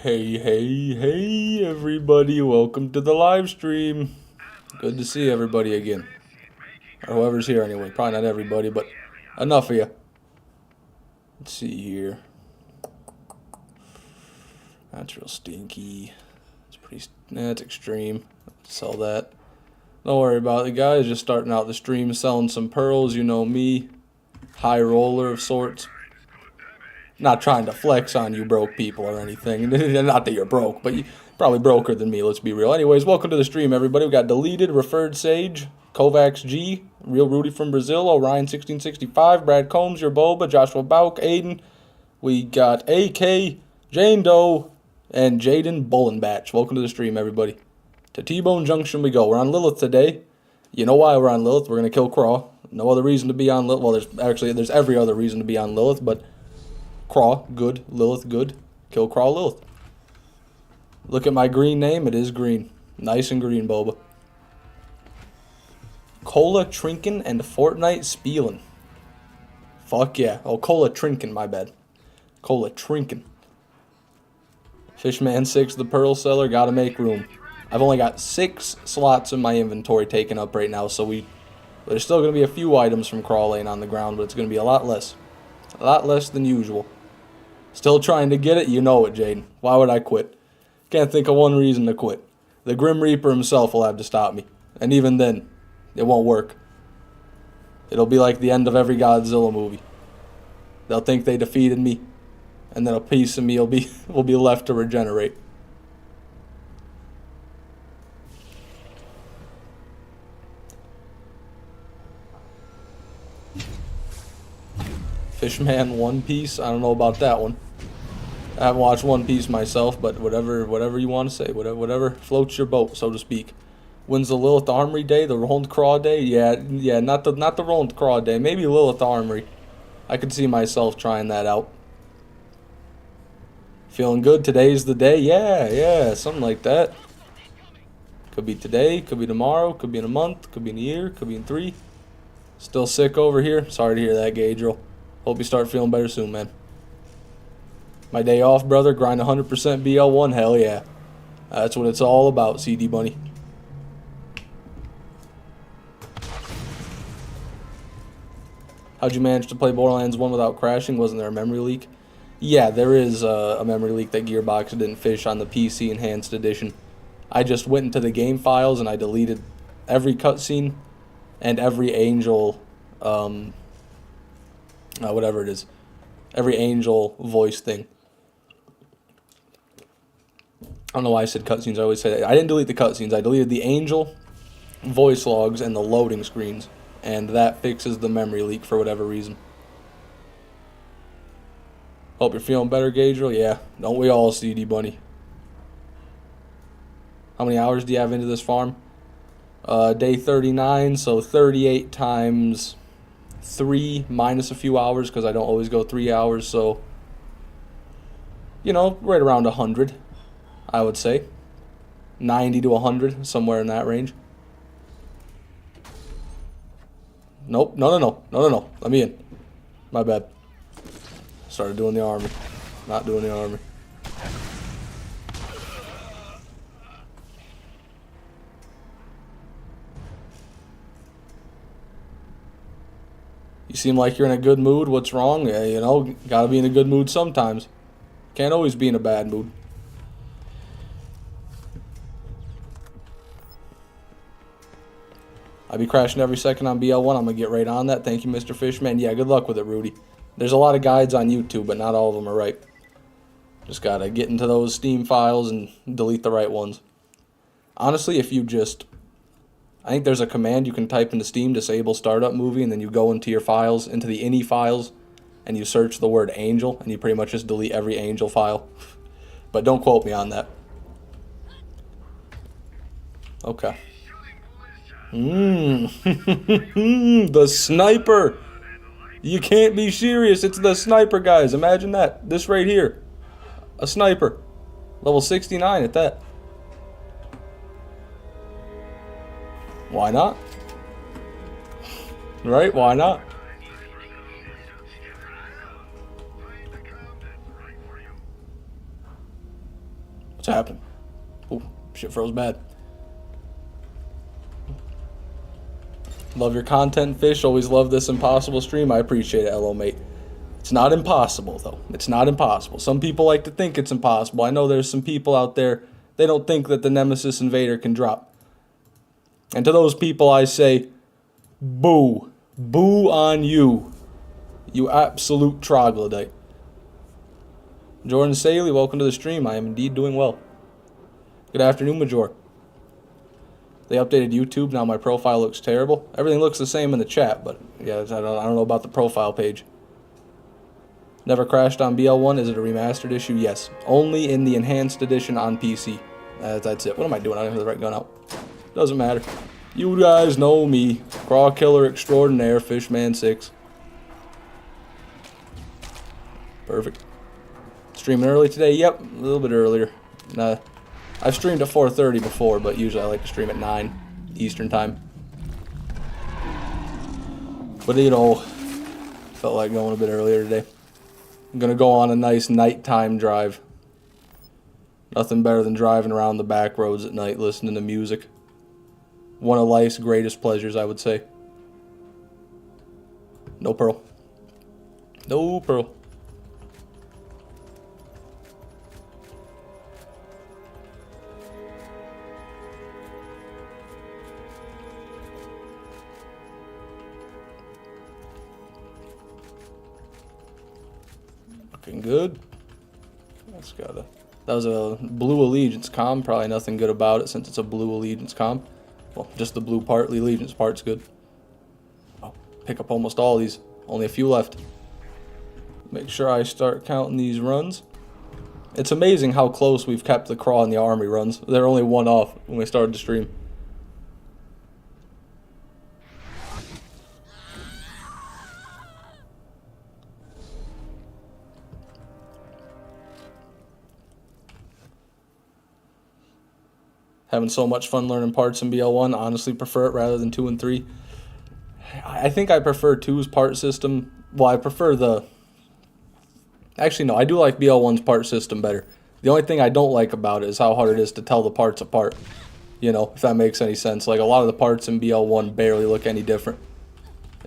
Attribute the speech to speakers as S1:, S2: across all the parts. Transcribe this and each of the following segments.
S1: Hey, everybody. Welcome to the live stream. Good to see everybody again. Or whoever's here anyway. Probably not everybody, but enough of you. Let's see here. That's real stinky. It's pretty... That's extreme. Sell that. Don't worry about it, guys. Just starting out the stream, selling some pearls. You know me. High roller of sorts. Not trying to flex on you broke people or anything. Not that you're broke, but you're probably broker than me, let's be real. Anyways, welcome to the stream, everybody. We got Deleted, Referred Sage, Kovacs G, Real Rudy from Brazil, Orion 1665, Brad Combs, Your Boba, Joshua Bauk, Aiden. We got AK, Jane Doe, and Jaden Bullenbatch. Welcome to the stream, everybody. To T-Bone Junction we go. We're on Lilith today. You know why we're on Lilith. We're going to kill Craw. No other reason to be on Lilith. Well, there's every other reason to be on Lilith, but... Craw, good. Lilith, good. Kill Craw, Lilith. Look at my green name. It is green. Nice and green, Boba. Cola Trinken and Fortnite Spielin. Fuck yeah. Oh, Cola Trinken, my bad. Cola Trinken. Fishman 6, the Pearl Seller. Gotta make room. I've only got 6 slots in my inventory taken up right now, so there's still going to be a few items from Craw Lane on the ground, but it's going to be a lot less. A lot less than usual. Still trying to get it? You know it, Jaden. Why would I quit? Can't think of one reason to quit. The Grim Reaper himself will have to stop me. And even then, it won't work. It'll be like the end of every Godzilla movie. They'll think they defeated me, and then a piece of me will be left to regenerate. Fishman One Piece. I don't know about that one. I haven't watched One Piece myself, but whatever you want to say, whatever floats your boat, so to speak. When's the Lilith Armory Day? The Roland Craw Day? Yeah, not the Roland Craw Day. Maybe Lilith Armory. I could see myself trying that out. Feeling good? Today's the day? Yeah, something like that. Could be today, could be tomorrow, could be in a month, could be in a year, could be in 3. Still sick over here? Sorry to hear that, Gaedriel. Hope you start feeling better soon, man. My day off, brother. Grind 100% BL1. Hell yeah. That's what it's all about, CD Bunny. How'd you manage to play Borderlands 1 without crashing? Wasn't there a memory leak? Yeah, there is a memory leak that Gearbox didn't fish on the PC Enhanced Edition. I just went into the game files and I deleted every cutscene and every angel... whatever it is. Every angel voice thing. I don't know why I said cutscenes. I always say that. I didn't delete the cutscenes. I deleted the angel voice logs and the loading screens. And that fixes the memory leak for whatever reason. Hope you're feeling better, Gaedriel. Yeah. Don't we all, CD Bunny? How many hours do you have into this farm? Day 39, so 38 times... 3 minus a few hours because I don't always go 3 hours, so you know, right around 100, I would say 90 to 100, somewhere in that range. Nope, no, let me in. My bad. Started doing the army. Not doing the army. You seem like you're in a good mood. What's wrong? Yeah, you know, gotta be in a good mood sometimes. Can't always be in a bad mood. I be crashing every second on BL1. I'm gonna get right on that. Thank you, Mr. Fishman. Yeah, good luck with it, Rudy. There's a lot of guides on YouTube, but not all of them are right. Just gotta get into those Steam files and delete the right ones. Honestly, if you just... I think there's a command you can type into Steam, disable startup movie, and then you go into your files, into the INI files, and you search the word angel, and you pretty much just delete every angel file. But don't quote me on that. Okay. The sniper! You can't be serious, it's the sniper, guys. Imagine that. This right here. A sniper. Level 69 at that. Why not? Right? Why not? happening? Oh, shit froze bad. Love your content, Fish. Always love this impossible stream. I appreciate it, LO mate. It's not impossible, though. It's not impossible. Some people like to think it's impossible. I know there's some people out there, they don't think that the Nemesis Invader can drop. And to those people, I say, boo. Boo on you. You absolute troglodyte. Jordan Saley, welcome to the stream. I am indeed doing well. Good afternoon, Major. They updated YouTube. Now my profile looks terrible. Everything looks the same in the chat, but yeah, I don't know about the profile page. Never crashed on BL1. Is it a remastered issue? Yes. Only in the enhanced edition on PC. That's it. What am I doing? I don't have the right gun out. Doesn't matter. You guys know me. Craw Killer Extraordinaire, Fishman 6. Perfect. Streaming early today? Yep, a little bit earlier. I've streamed at 4:30 before, but usually I like to stream at 9 Eastern time. But you know, felt like going a bit earlier today. I'm gonna go on a nice nighttime drive. Nothing better than driving around the back roads at night listening to music. One of life's greatest pleasures, I would say. No pearl. No pearl. Looking good. That was a blue allegiance comm. Probably nothing good about it since it's a blue allegiance comm. Well, just the blue part. The allegiance part's good. Oh, pick up almost all these. Only a few left. Make sure I start counting these runs. It's amazing how close we've kept the Craw and the Army runs. They're only one off when we started the stream. Having so much fun learning parts in BL1. Honestly prefer it rather than 2 and 3. I think I prefer 2's part system. Well, I prefer the... Actually, no, I do like BL1's part system better. The only thing I don't like about it is how hard it is to tell the parts apart. You know, if that makes any sense. Like, a lot of the parts in BL1 barely look any different.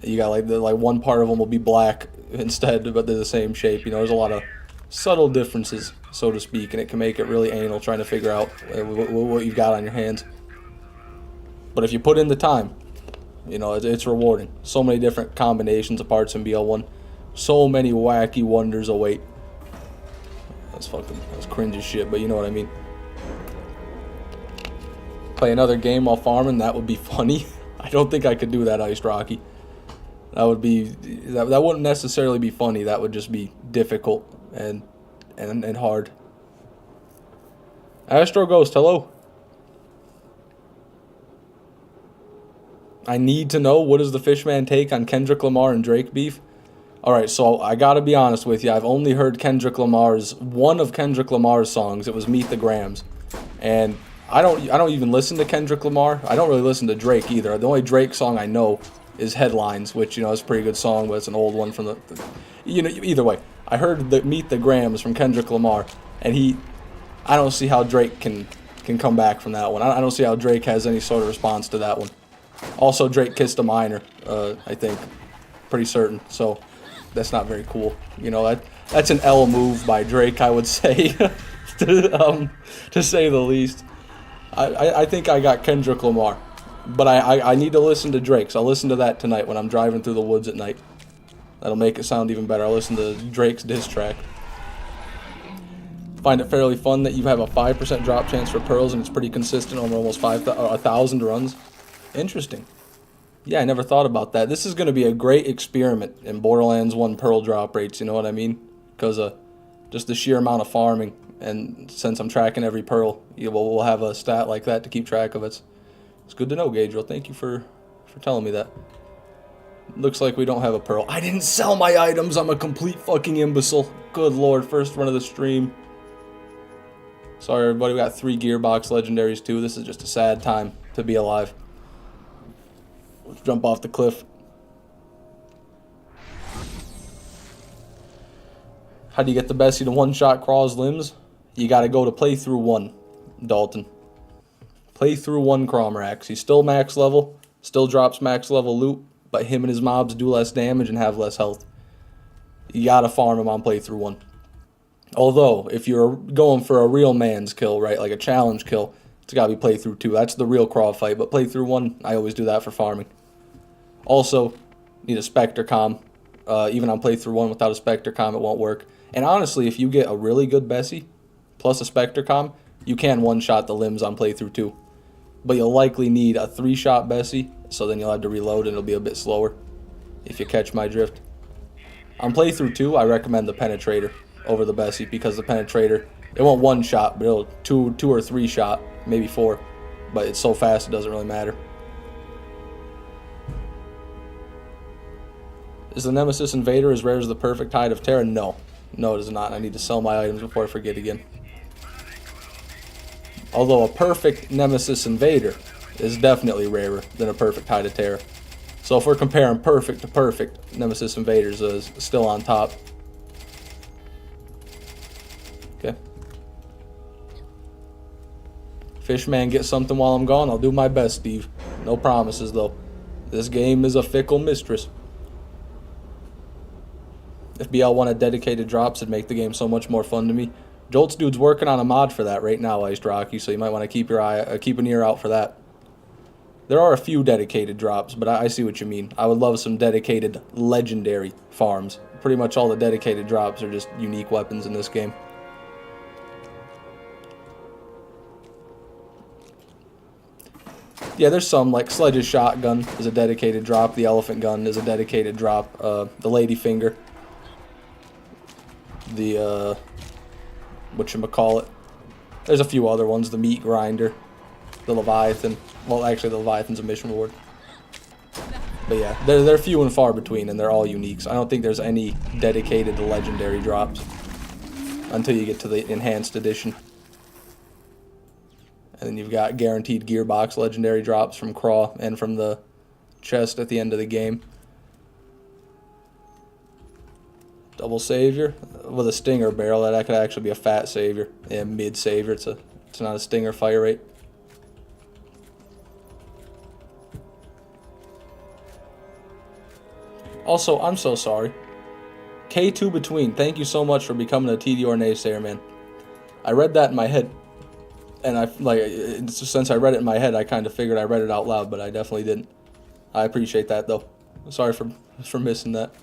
S1: You got, like one part of them will be black instead, but they're the same shape. You know, there's a lot of subtle differences, so to speak, and it can make it really anal trying to figure out what you've got on your hands. But if you put in the time, you know, it's rewarding. So many different combinations of parts in BL1. So many wacky wonders await. That's cringe as shit, but you know what I mean. Play another game while farming, that would be funny. I don't think I could do that, Iced Rocky. That wouldn't necessarily be funny. That would just be difficult and hard. Astro Ghost, hello. I need to know, what is the Fishman take on Kendrick Lamar and Drake beef? Alright, so I gotta be honest with you. I've only heard one of Kendrick Lamar's songs. It was Meet the Grams. And I don't even listen to Kendrick Lamar. I don't really listen to Drake either. The only Drake song I know is Headlines, which, you know, is a pretty good song, but it's an old one from the you know, either way. I heard the Meet the Grams from Kendrick Lamar, and I don't see how Drake can come back from that one. I don't see how Drake has any sort of response to that one. Also, Drake kissed a minor, I think. Pretty certain, so that's not very cool. You know, that's an L move by Drake, I would say, to say the least. I think I got Kendrick Lamar, but I need to listen to Drake, so I'll listen to that tonight when I'm driving through the woods at night. That'll make it sound even better. I'll listen to Drake's diss track. Find it fairly fun that you have a 5% drop chance for pearls and it's pretty consistent over almost 1,000 runs. Interesting. Yeah, I never thought about that. This is going to be a great experiment in Borderlands 1 pearl drop rates, you know what I mean? Because just the sheer amount of farming, and since I'm tracking every pearl, we'll have a stat like that to keep track of it. It's good to know, Gabriel. Thank you for telling me that. Looks like we don't have a pearl. I didn't sell my items. I'm a complete fucking imbecile. Good lord, first run of the stream. Sorry, everybody. We got 3 Gearbox Legendaries, too. This is just a sad time to be alive. Let's jump off the cliff. How do you get the Bessie to one-shot Craw's limbs? you got to go to playthrough 1, Dalton. Playthrough 1 Cromrax. He's still max level, still drops max level loot, but him and his mobs do less damage and have less health. You got to farm him on playthrough 1. Although, if you're going for a real man's kill, right, like a challenge kill, it's got to be playthrough 2. That's the real craw fight, but playthrough 1, I always do that for farming. Also, need a Spectre comm. Even on playthrough 1 without a Spectre comm, it won't work. And honestly, if you get a really good Bessie, plus a Spectre comm, you can one-shot the limbs on playthrough 2. But you'll likely need a 3-shot Bessie, so then you'll have to reload and it'll be a bit slower, if you catch my drift. On playthrough 2, I recommend the Penetrator over the Bessie, because the Penetrator, it won't one-shot, but it'll 2 or 3-shot, maybe 4. But it's so fast it doesn't really matter. Is the Nemesis Invader as rare as the perfect Hide of Terror? No. No, it is not. I need to sell my items before I forget again. Although a perfect Nemesis Invader is definitely rarer than a perfect Hide of Terror. So if we're comparing perfect to perfect, Nemesis Invaders is still on top. Okay. Fishman, get something while I'm gone. I'll do my best, Steve. No promises, though. This game is a fickle mistress. If BL wanted dedicated drops, it'd make the game so much more fun to me. Jolt's dude's working on a mod for that right now, Iced Rocky, so you might want to keep an ear out for that. There are a few dedicated drops, but I see what you mean. I would love some dedicated legendary farms. Pretty much all the dedicated drops are just unique weapons in this game. Yeah, there's some, like Sledge's shotgun is a dedicated drop, the elephant gun is a dedicated drop, the ladyfinger, the, whatchamacallit, there's a few other ones, the meat grinder, the Leviathan, well actually the Leviathan's a mission reward. But yeah, they're few and far between and they're all uniques. I don't think there's any dedicated legendary drops until you get to the enhanced edition. And then you've got guaranteed gearbox legendary drops from Craw and from the chest at the end of the game. Double Savior with a Stinger barrel. That could actually be a fat Savior. And mid Savior. It's not a Stinger fire rate. Also, I'm so sorry. K2 Between, thank you so much for becoming a TDR naysayer, man. I read that in my head. And since I read it in my head, I kind of figured I read it out loud, but I definitely didn't. I appreciate that, though. Sorry for missing that.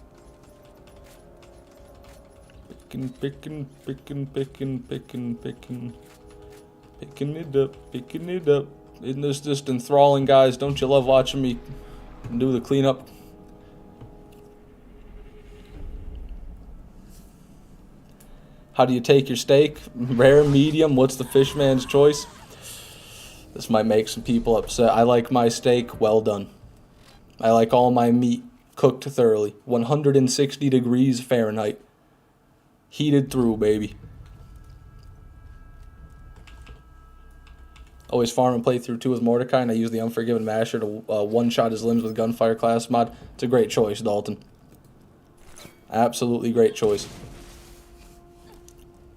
S1: Picking it up. Isn't this just enthralling, guys? Don't you love watching me do the cleanup? How do you take your steak? Rare, medium? What's the fishman's choice? This might make some people upset. I like my steak well done. I like all my meat cooked thoroughly. 160 degrees Fahrenheit. Heated through, baby. Always farm and play through 2 with Mordecai, and I use the Unforgiven Masher to one-shot his limbs with Gunfire class mod. It's a great choice, Dalton. Absolutely great choice.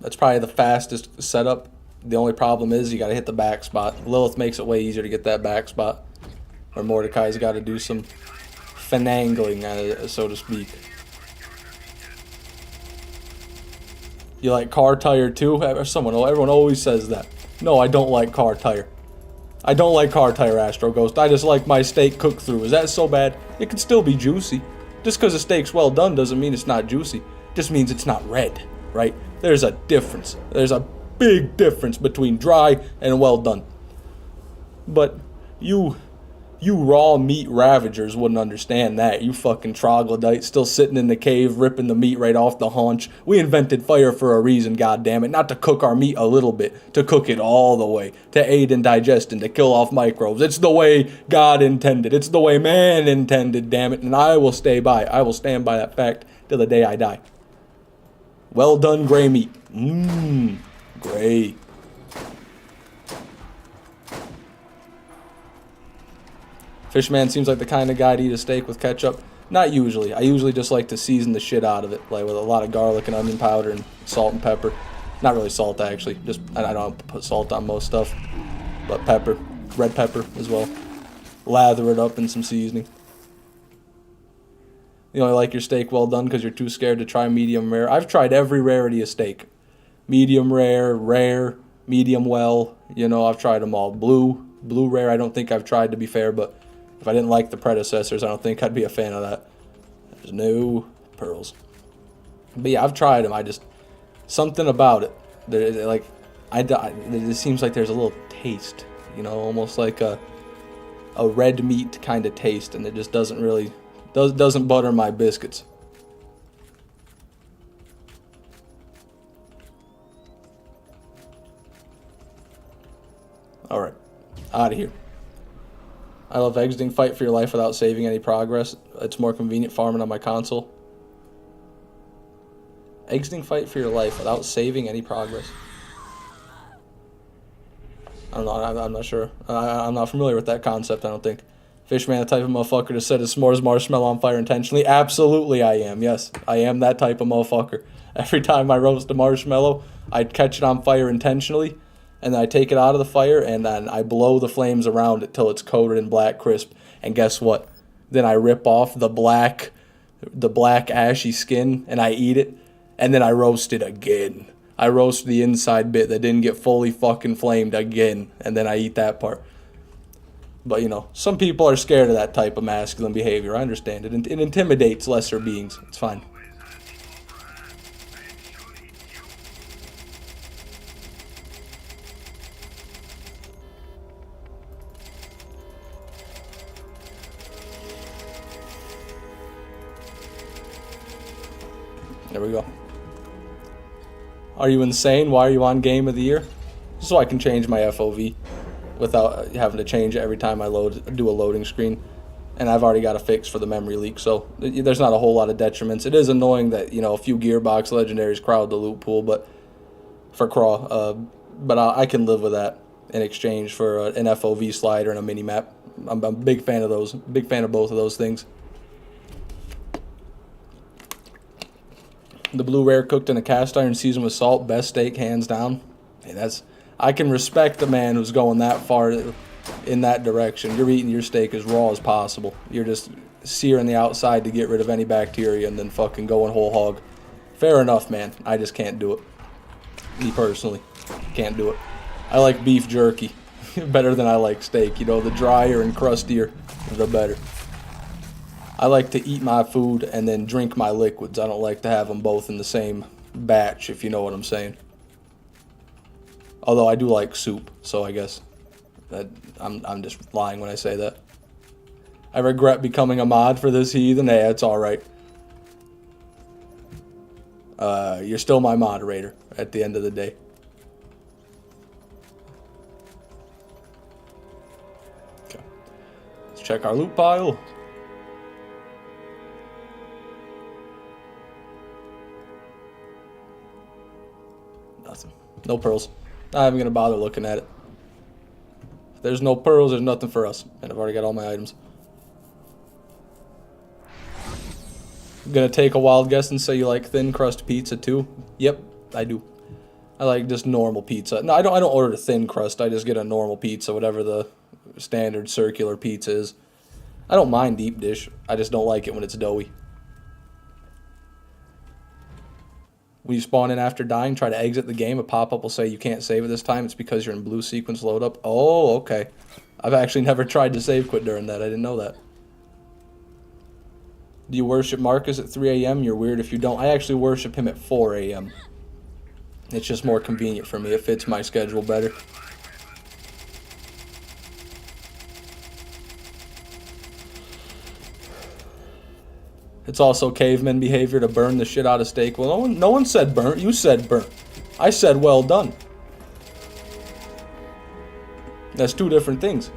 S1: That's probably the fastest setup. The only problem is you got to hit the back spot. Lilith makes it way easier to get that back spot. Or Mordecai's got to do some finagling, so to speak. You like car tire too? Everyone always says that. No, I don't like car tire. I don't like car tire, Astro Ghost. I just like my steak cooked through. Is that so bad? It can still be juicy. Just because a steak's well done doesn't mean it's not juicy. It just means it's not red, right? There's a difference. There's a big difference between dry and well done. But you raw meat ravagers wouldn't understand that. You fucking troglodytes still sitting in the cave ripping the meat right off the haunch. We invented fire for a reason, goddammit. Not to cook our meat a little bit, to cook it all the way, to aid in digestion, to kill off microbes. It's the way God intended. It's the way man intended, damn it. And I will stand by that fact till the day I die. Well done gray meat. Gray. Fishman seems like the kind of guy to eat a steak with ketchup. Not usually. I usually just like to season the shit out of it, like with a lot of garlic and onion powder and salt and pepper. Not really salt, actually. Just, I don't put salt on most stuff. But pepper. Red pepper as well. Lather it up in some seasoning. You only like your steak well done because you're too scared to try medium rare. I've tried every rarity of steak. Medium rare, rare, medium well. You know, I've tried them all. Blue rare, I don't think I've tried, to be fair, but if I didn't like the predecessors, I don't think I'd be a fan of that. There's no pearls. But yeah, I've tried them. I just, something about it. It seems like there's a little taste, you know, almost like a red meat kind of taste, and it just doesn't really, doesn't butter my biscuits. Alright, out of here. I love exiting fight for your life without saving any progress. It's more convenient farming on my console. Exiting fight for your life without saving any progress. I don't know, I'm not sure. I'm not familiar with that concept, I don't think. Fishman, the type of motherfucker to set his s'mores marshmallow on fire intentionally? Absolutely I am, yes. I am that type of motherfucker. Every time I roast a marshmallow, I catch it on fire intentionally, and then I take it out of the fire, and then I blow the flames around it till it's coated in black crisp. And guess what? Then I rip off the black ashy skin, and I eat it, and then I roast it again. I roast the inside bit that didn't get fully fucking flamed again, and then I eat that part. But, you know, some people are scared of that type of masculine behavior. I understand it. It intimidates lesser beings. It's fine. There we go. Are you insane? Why are you on Game of the Year? So I can change my FOV without having to change it every time I do a loading screen. And I've already got a fix for the memory leak, so there's not a whole lot of detriments. It is annoying that, you know, a few Gearbox legendaries crowd the loot pool, but for Craw, but I can live with that in exchange for an FOV slider and a mini map. I'm a big fan of those. Big fan of both of those things. The blue rare cooked in a cast iron seasoned with salt, best steak hands down. Hey, I can respect the man who's going that far in that direction. You're eating your steak as raw as possible. You're just searing the outside to get rid of any bacteria and then fucking going whole hog. Fair enough, man. I just can't do it. Me personally, can't do it. I like beef jerky better than I like steak. You know, the drier and crustier, the better. I like to eat my food and then drink my liquids. I don't like to have them both in the same batch, if you know what I'm saying. Although I do like soup, so I guess that I'm just lying when I say that. I regret becoming a mod for this heathen. Hey, it's alright. You're still my moderator at the end of the day. Okay. Let's check our loot pile. Nothing. No pearls. Not even going to bother looking at it. If there's no pearls, there's nothing for us. And I've already got all my items. I'm going to take a wild guess and say you like thin crust pizza too. Yep, I do. I like just normal pizza. No, I don't order the thin crust. I just get a normal pizza, whatever the standard circular pizza is. I don't mind deep dish. I just don't like it when it's doughy. When you spawn in after dying, try to exit the game. A pop-up will say you can't save it this time. It's because you're in blue sequence load up. Oh, okay. I've actually never tried to save quit during that. I didn't know that. Do you worship Marcus at 3 a.m.? You're weird if you don't. I actually worship him at 4 a.m. It's just more convenient for me. It fits my schedule better. It's also caveman behavior to burn the shit out of steak. Well, no one said burnt. You said burnt. I said well done. That's two different things.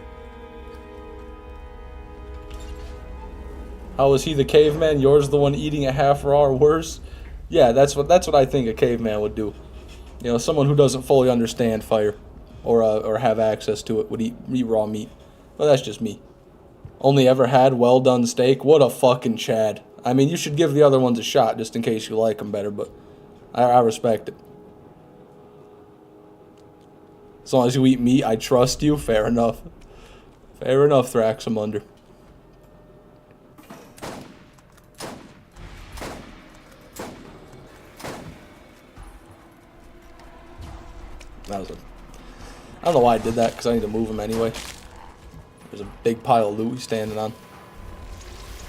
S1: How is he the caveman? Yours the one eating it half raw or worse? Yeah, that's what I think a caveman would do. You know, someone who doesn't fully understand fire or have access to it would eat raw meat. Well, that's just me. Only ever had well done steak? What a fucking Chad. I mean, you should give the other ones a shot just in case you like them better, but I respect it. As long as you eat meat, I trust you. Fair enough. Fair enough, Thraxamunder. That was a... I don't know why I did that, because I need to move him anyway. There's a big pile of loot he's standing on.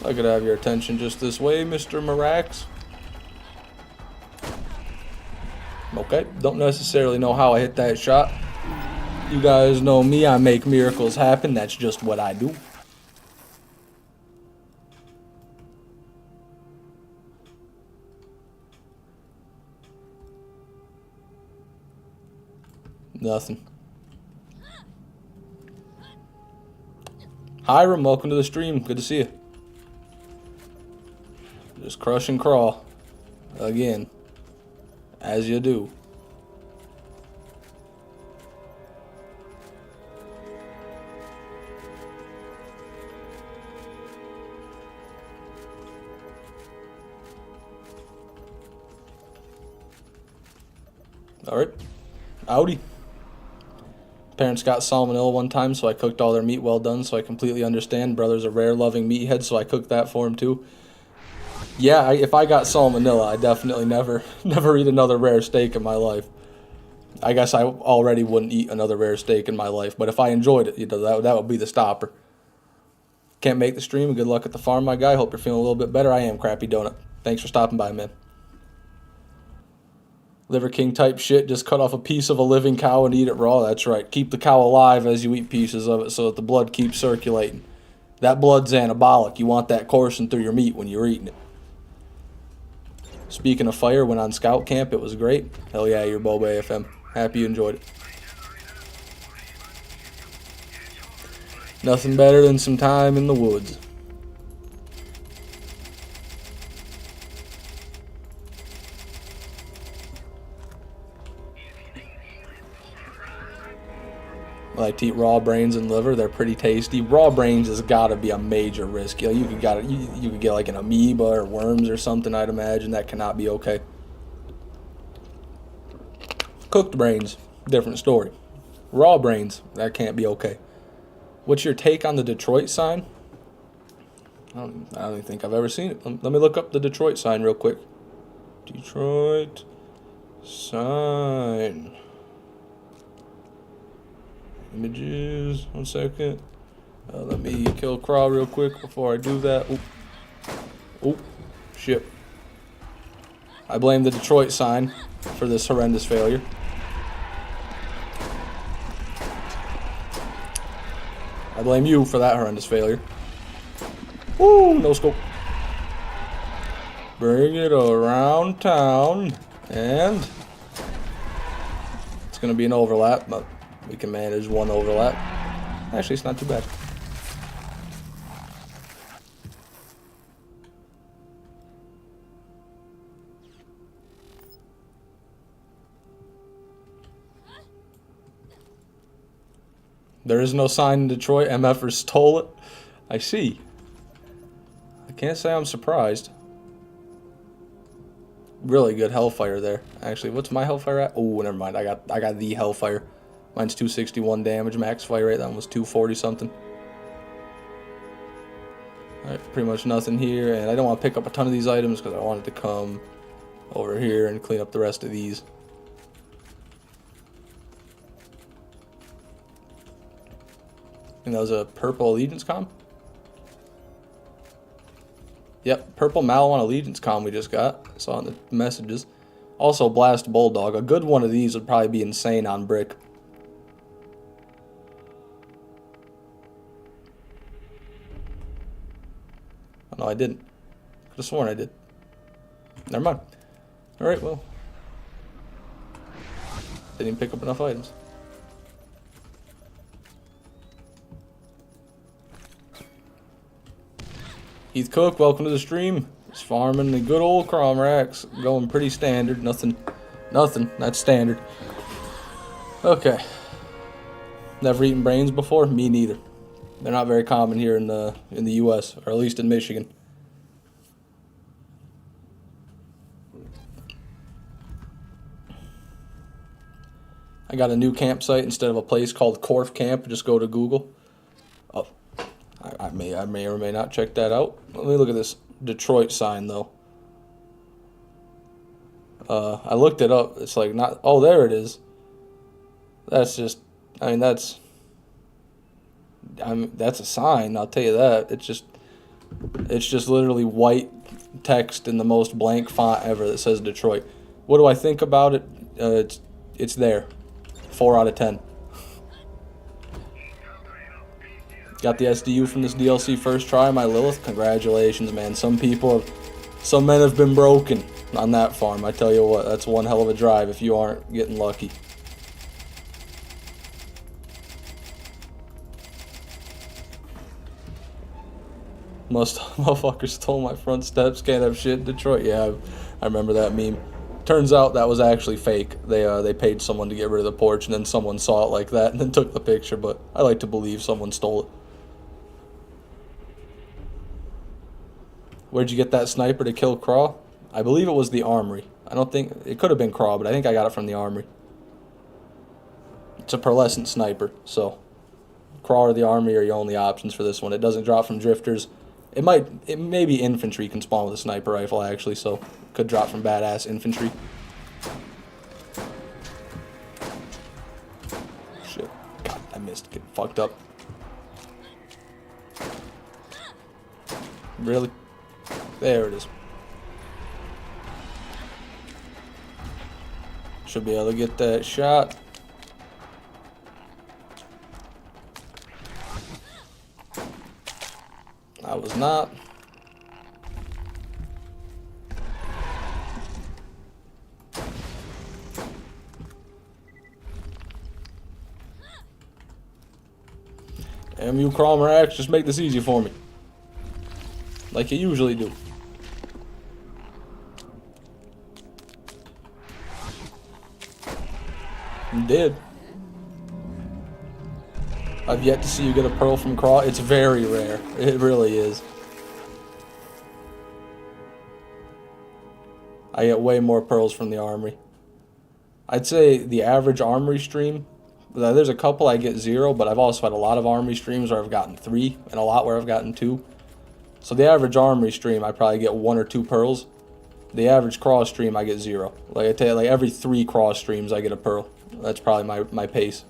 S1: I could have your attention just this way, Mr. Marax. Okay, don't necessarily know how I hit that shot. You guys know me, I make miracles happen. That's just what I do. Nothing. Hiram, welcome to the stream. Good to see you. Just crush and crawl. Again. As you do. Alright. Howdy. Parents got salmonella one time, so I cooked all their meat well done, so I completely understand. Brother's a rare loving meathead, so I cooked that for him too. Yeah, if I got salmonella, I definitely never eat another rare steak in my life. I guess I already wouldn't eat another rare steak in my life, but if I enjoyed it, you know, that would be the stopper. Can't make the stream. Good luck at the farm, my guy. Hope you're feeling a little bit better. I am, Crappy Donut. Thanks for stopping by, man. Liver King type shit. Just cut off a piece of a living cow and eat it raw. That's right. Keep the cow alive as you eat pieces of it so that the blood keeps circulating. That blood's anabolic. You want that coursing through your meat when you're eating it. Speaking of fire, went on scout camp. It was great. Hell yeah, you're Boba AFM. Happy you enjoyed it. Nothing better than some time in the woods. I like to eat raw brains and liver. They're pretty tasty. Raw brains has got to be a major risk. You know, you could get like an amoeba or worms or something. I'd imagine that cannot be okay. Cooked brains, different story. Raw brains, that can't be okay. What's your take on the Detroit sign? I don't even think I've ever seen it. Let me look up the Detroit sign real quick. Detroit sign. Images, 1 second. Let me kill Craw real quick before I do that. Oh, shit. I blame the Detroit sign for this horrendous failure. I blame you for that horrendous failure. Woo, no scope. Bring it around town. And it's going to be an overlap, but we can manage one overlap. Actually, it's not too bad. There is no sign in Detroit. MFers stole it. I see. I can't say I'm surprised. Really good Hellfire there. Actually, what's my Hellfire at? Oh, never mind. I got the Hellfire. Mine's 261 damage, max fire rate. That one was 240 something. Alright, pretty much nothing here. And I don't want to pick up a ton of these items because I wanted to come over here and clean up the rest of these. And that was a purple Allegiance comm? Yep, purple Malawan Allegiance comm we just got. I saw in the messages. Also, Blast Bulldog. A good one of these would probably be insane on brick. Oh, no, I didn't. Could have sworn I did. Never mind. Alright, well. Didn't even pick up enough items. Heath Cook, welcome to the stream. Just farming the good old Cromrax. Going pretty standard. Nothing. That's standard. Okay. Never eaten brains before? Me neither. They're not very common here in the U.S., or at least in Michigan. I got a new campsite instead of a place called Corf Camp. Just go to Google. Oh, I may or may not check that out. Let me look at this Detroit sign though. I looked it up. It's like not. Oh, there it is. That's just. I mean, that's a sign. I'll tell you that. It's just literally white text in the most blank font ever that says Detroit. What do I think about it? It's there. 4 out of 10. Got the SDU from this DLC first try, my Lilith. Congratulations, man. Some men have been broken on that farm. I tell you what, that's one hell of a drive if you aren't getting lucky. Motherfuckers stole my front steps, can't have shit in Detroit. Yeah, I remember that meme. Turns out that was actually fake. They paid someone to get rid of the porch, and then someone saw it like that and then took the picture, but I like to believe someone stole it. Where'd you get that sniper to kill Craw? I believe it was the armory. I don't think... It could have been Craw, but I think I got it from the armory. It's a pearlescent sniper, so... Craw or the armory are your only options for this one. It doesn't drop from drifters. It may be infantry can spawn with a sniper rifle, actually, so... Could drop from badass infantry. Shit. God, I missed. Getting fucked up. Really? There it is. Should be able to get that shot. I was not. Damn you, Cromer X, just make this easy for me. Like you usually do. You did. I've yet to see you get a pearl from Craw. It's very rare. It really is. I get way more pearls from the armory. I'd say the average armory stream, there's a couple I get 0, but I've also had a lot of armory streams where I've gotten 3 and a lot where I've gotten 2. So the average armory stream, I probably get 1 or 2 pearls. The average cross stream, I get 0. Like I tell you, like every 3 cross streams, I get a pearl. That's probably my pace.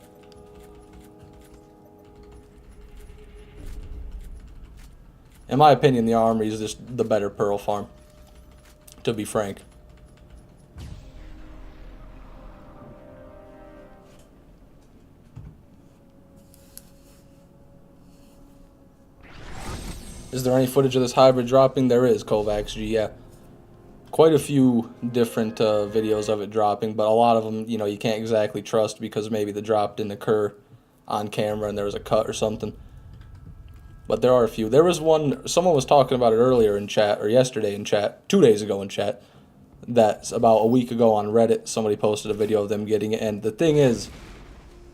S1: In my opinion, the armory is just the better pearl farm, to be frank. Is there any footage of this hybrid dropping? There is, Kovacs G, yeah. Quite a few different videos of it dropping, but a lot of them, you know, you can't exactly trust because maybe the drop didn't occur on camera and there was a cut or something. But there are a few. There was one, someone was talking about it earlier in chat, or yesterday in chat, 2 days ago in chat, that's about a week ago on Reddit, somebody posted a video of them getting it, and the thing is,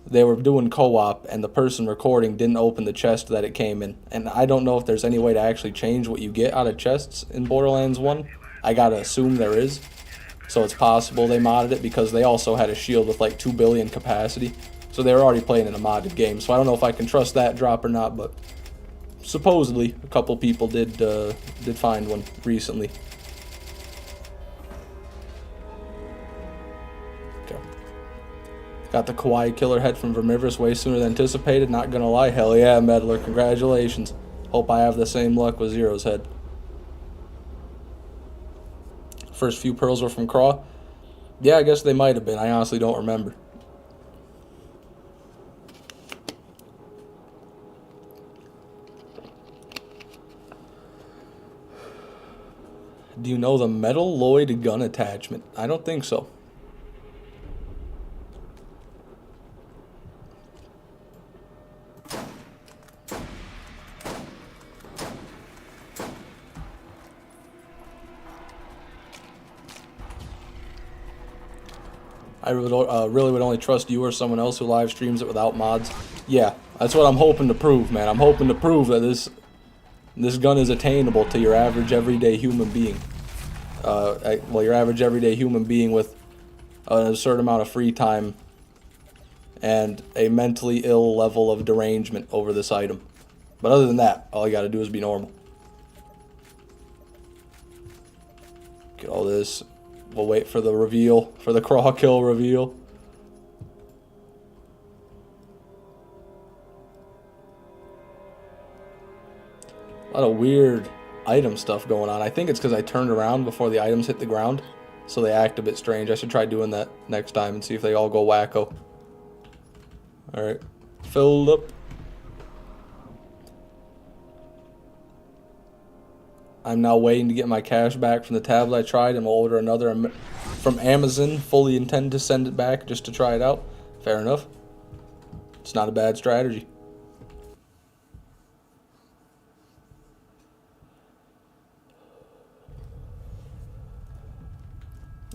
S1: they were doing co-op, and the person recording didn't open the chest that it came in. And I don't know if there's any way to actually change what you get out of chests in Borderlands 1. I gotta assume there is. So it's possible they modded it, because they also had a shield with like 2 billion capacity. So they were already playing in a modded game. So I don't know if I can trust that drop or not, but supposedly a couple people did find one recently. Got the Kawaii killer head from Vermivorous way sooner than anticipated. Not gonna lie, hell yeah, Meddler. Congratulations. Hope I have the same luck with Zero's head. First few pearls were from Craw. Yeah, I guess they might have been. I honestly don't remember. Do you know the metal Lloyd gun attachment? I don't think so. I really would only trust you or someone else who live streams it without mods. Yeah, that's what I'm hoping to prove, man. I'm hoping to prove that this gun is attainable to your average everyday human being. Well, your average everyday human being with a certain amount of free time and a mentally ill level of derangement over this item. But other than that, all you gotta do is be normal. Get all this. We'll wait for the reveal, for the crawl kill reveal. A lot of weird item stuff going on. I think it's because I turned around before the items hit the ground, so they act a bit strange. I should try doing that next time and see if they all go wacko. Alright, filled up. I'm now waiting to get my cash back from the tablet I tried, and we'll order another from Amazon. Fully intend to send it back just to try it out. Fair enough. It's not a bad strategy.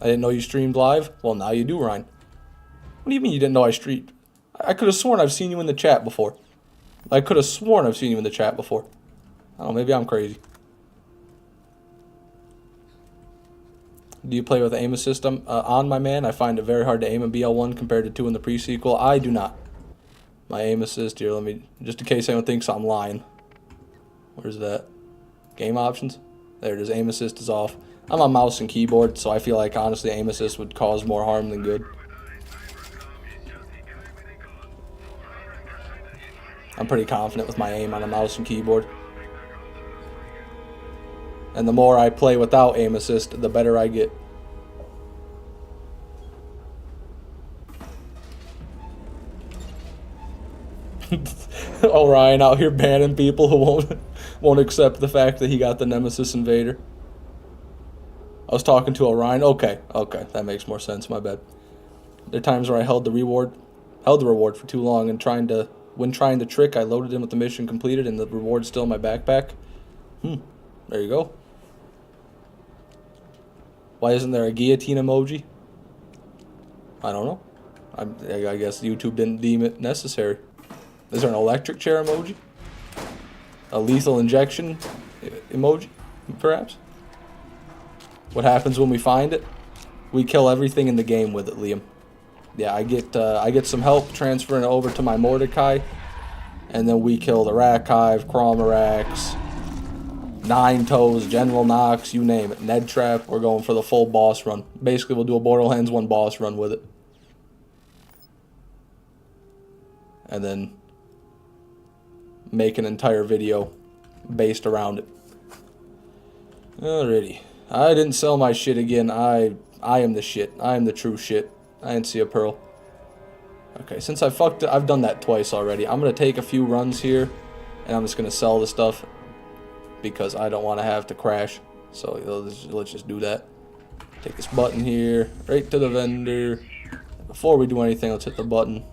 S1: I didn't know you streamed live? Well, now you do, Ryan. What do you mean you didn't know I streamed? I could have sworn I've seen you in the chat before. I could have sworn I've seen you in the chat before. I don't know, maybe I'm crazy. Do you play with aim assist on, my man? I find it very hard to aim in BL1 compared to 2 in the pre-sequel. I do not. My aim assist here, let me, just in case anyone thinks I'm lying. Where's that? Game options? There it is, aim assist is off. I'm on mouse and keyboard, so I feel like honestly aim assist would cause more harm than good. I'm pretty confident with my aim on a mouse and keyboard. And the more I play without aim assist, the better I get. Orion out here banning people who won't accept the fact that he got the Nemesis Invader. I was talking to Orion. Okay, that makes more sense. My bad. There are times where I held the reward for too long, and when trying the trick, I loaded in with the mission completed, and the reward's still in my backpack. There you go. Why isn't there a guillotine emoji? I don't know. I guess YouTube didn't deem it necessary. Is there an electric chair emoji? A lethal injection emoji, perhaps? What happens when we find it? We kill everything in the game with it, Liam. Yeah, I get some help transferring it over to my Mordecai, and then we kill the Rakive, Cromarax, Nine Toes, General Knox, you name it. Ned Trap, we're going for the full boss run. Basically, we'll do a Borderlands 1 boss run with it. And then make an entire video based around it. Alrighty. I didn't sell my shit again. I am the shit. I am the true shit. I didn't see a pearl. Okay, since I fucked it, I've done that twice already. I'm going to take a few runs here, and I'm just going to sell the stuff because I don't want to have to crash. So let's just do that. Take this button here, right to the vendor. Before we do anything, let's hit the button.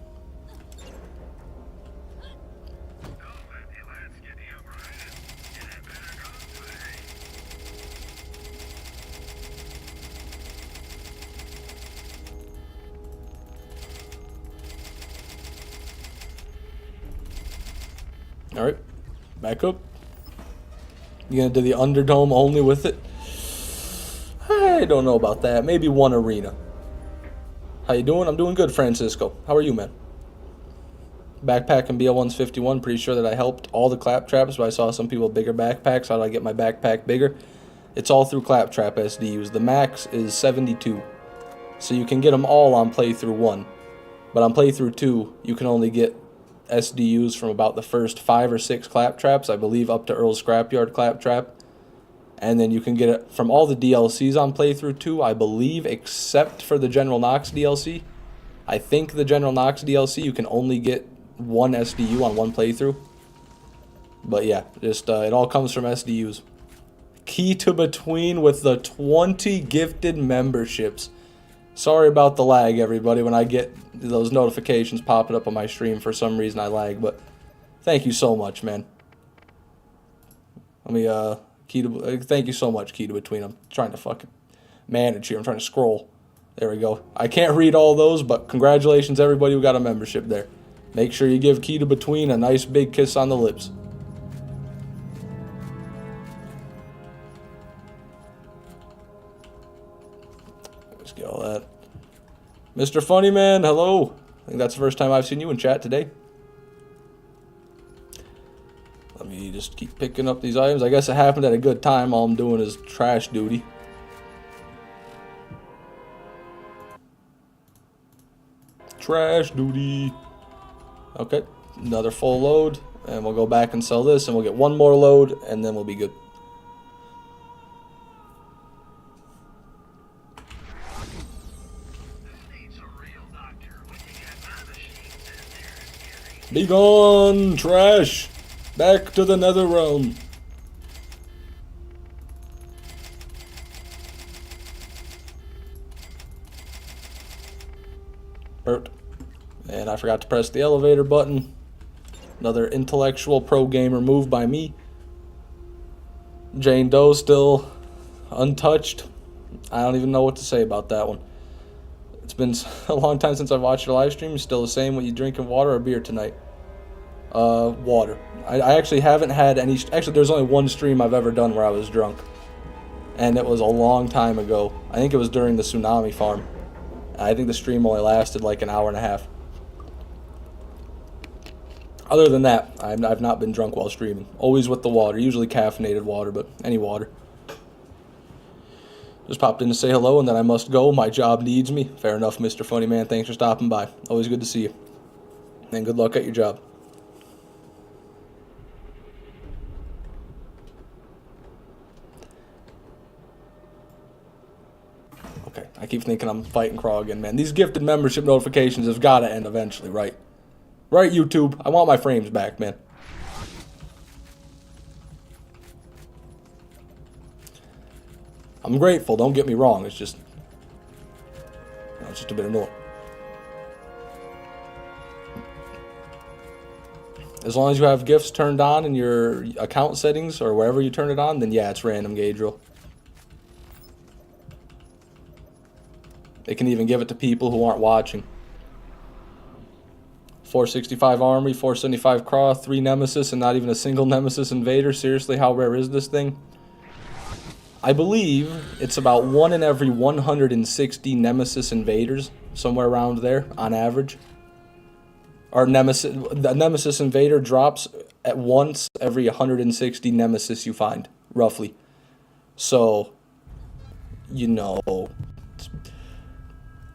S1: Alright, back up. You gonna do the Underdome only with it? I don't know about that. Maybe one arena. How you doing? I'm doing good, Francisco. How are you, man? Backpack and BL1's 51. Pretty sure that I helped all the claptraps, but I saw some people with bigger backpacks. How do I get my backpack bigger? It's all through claptrap SDUs. The max is 72. So you can get them all on playthrough 1. But on playthrough 2, you can only get SDUs from about the first 5 or 6 claptraps, I believe up to Earl's Scrapyard claptrap. And then you can get it from all the DLCs on playthrough 2, I believe, except for the General Knox DLC. I think the General Knox DLC, you can only get 1 SDU on 1 playthrough. But yeah, just it all comes from SDUs. Key to Between with the 20 gifted memberships. Sorry about the lag, everybody, when I get those notifications popping up on my stream. For some reason, I lag, but thank you so much, man. Let me, thank you so much, Key to Between. I'm trying to fucking manage here. I'm trying to scroll. There we go. I can't read all those, but congratulations, everybody who got a membership there. Make sure you give Key to Between a nice big kiss on the lips. Let's get all that. Mr. Funny Man, hello. I think that's the first time I've seen you in chat today. Let me just keep picking up these items. I guess it happened at a good time. All I'm doing is trash duty. Trash duty. Okay, another full load. And we'll go back and sell this, and we'll get one more load, and then we'll be good. Be gone, trash! Back to the nether realm. Bert. And I forgot to press the elevator button. Another intellectual pro gamer move by me. Jane Doe still untouched. I don't even know what to say about that one. It's been a long time since I've watched your live stream. Still the same. What you drinking, water or beer tonight? Water. I actually haven't had any. Actually, there's only one stream I've ever done where I was drunk, and it was a long time ago. I think it was during the tsunami farm. I think the stream only lasted like an hour and a half. Other than that, I've not been drunk while streaming. Always with the water, usually caffeinated water, but any water. Just popped in to say hello, and then I must go. My job needs me. Fair enough, Mr. Funny Man. Thanks for stopping by. Always good to see you. And good luck at your job. Okay, I keep thinking I'm fighting Craw again, man. These gifted membership notifications have got to end eventually, right? Right, YouTube? I want my frames back, man. I'm grateful, don't get me wrong. It's just, it's just a bit annoying. As long as you have gifts turned on in your account settings or wherever you turn it on, then yeah, it's random gauge roll. They can even give it to people who aren't watching. 465 Armory, 475 Craw, 3 Nemesis, and not even a single Nemesis Invader. Seriously, how rare is this thing? I believe it's about 1 in every 160 Nemesis Invaders, somewhere around there, on average. Or the Nemesis Invader drops at once every 160 Nemesis you find, roughly. So, you know,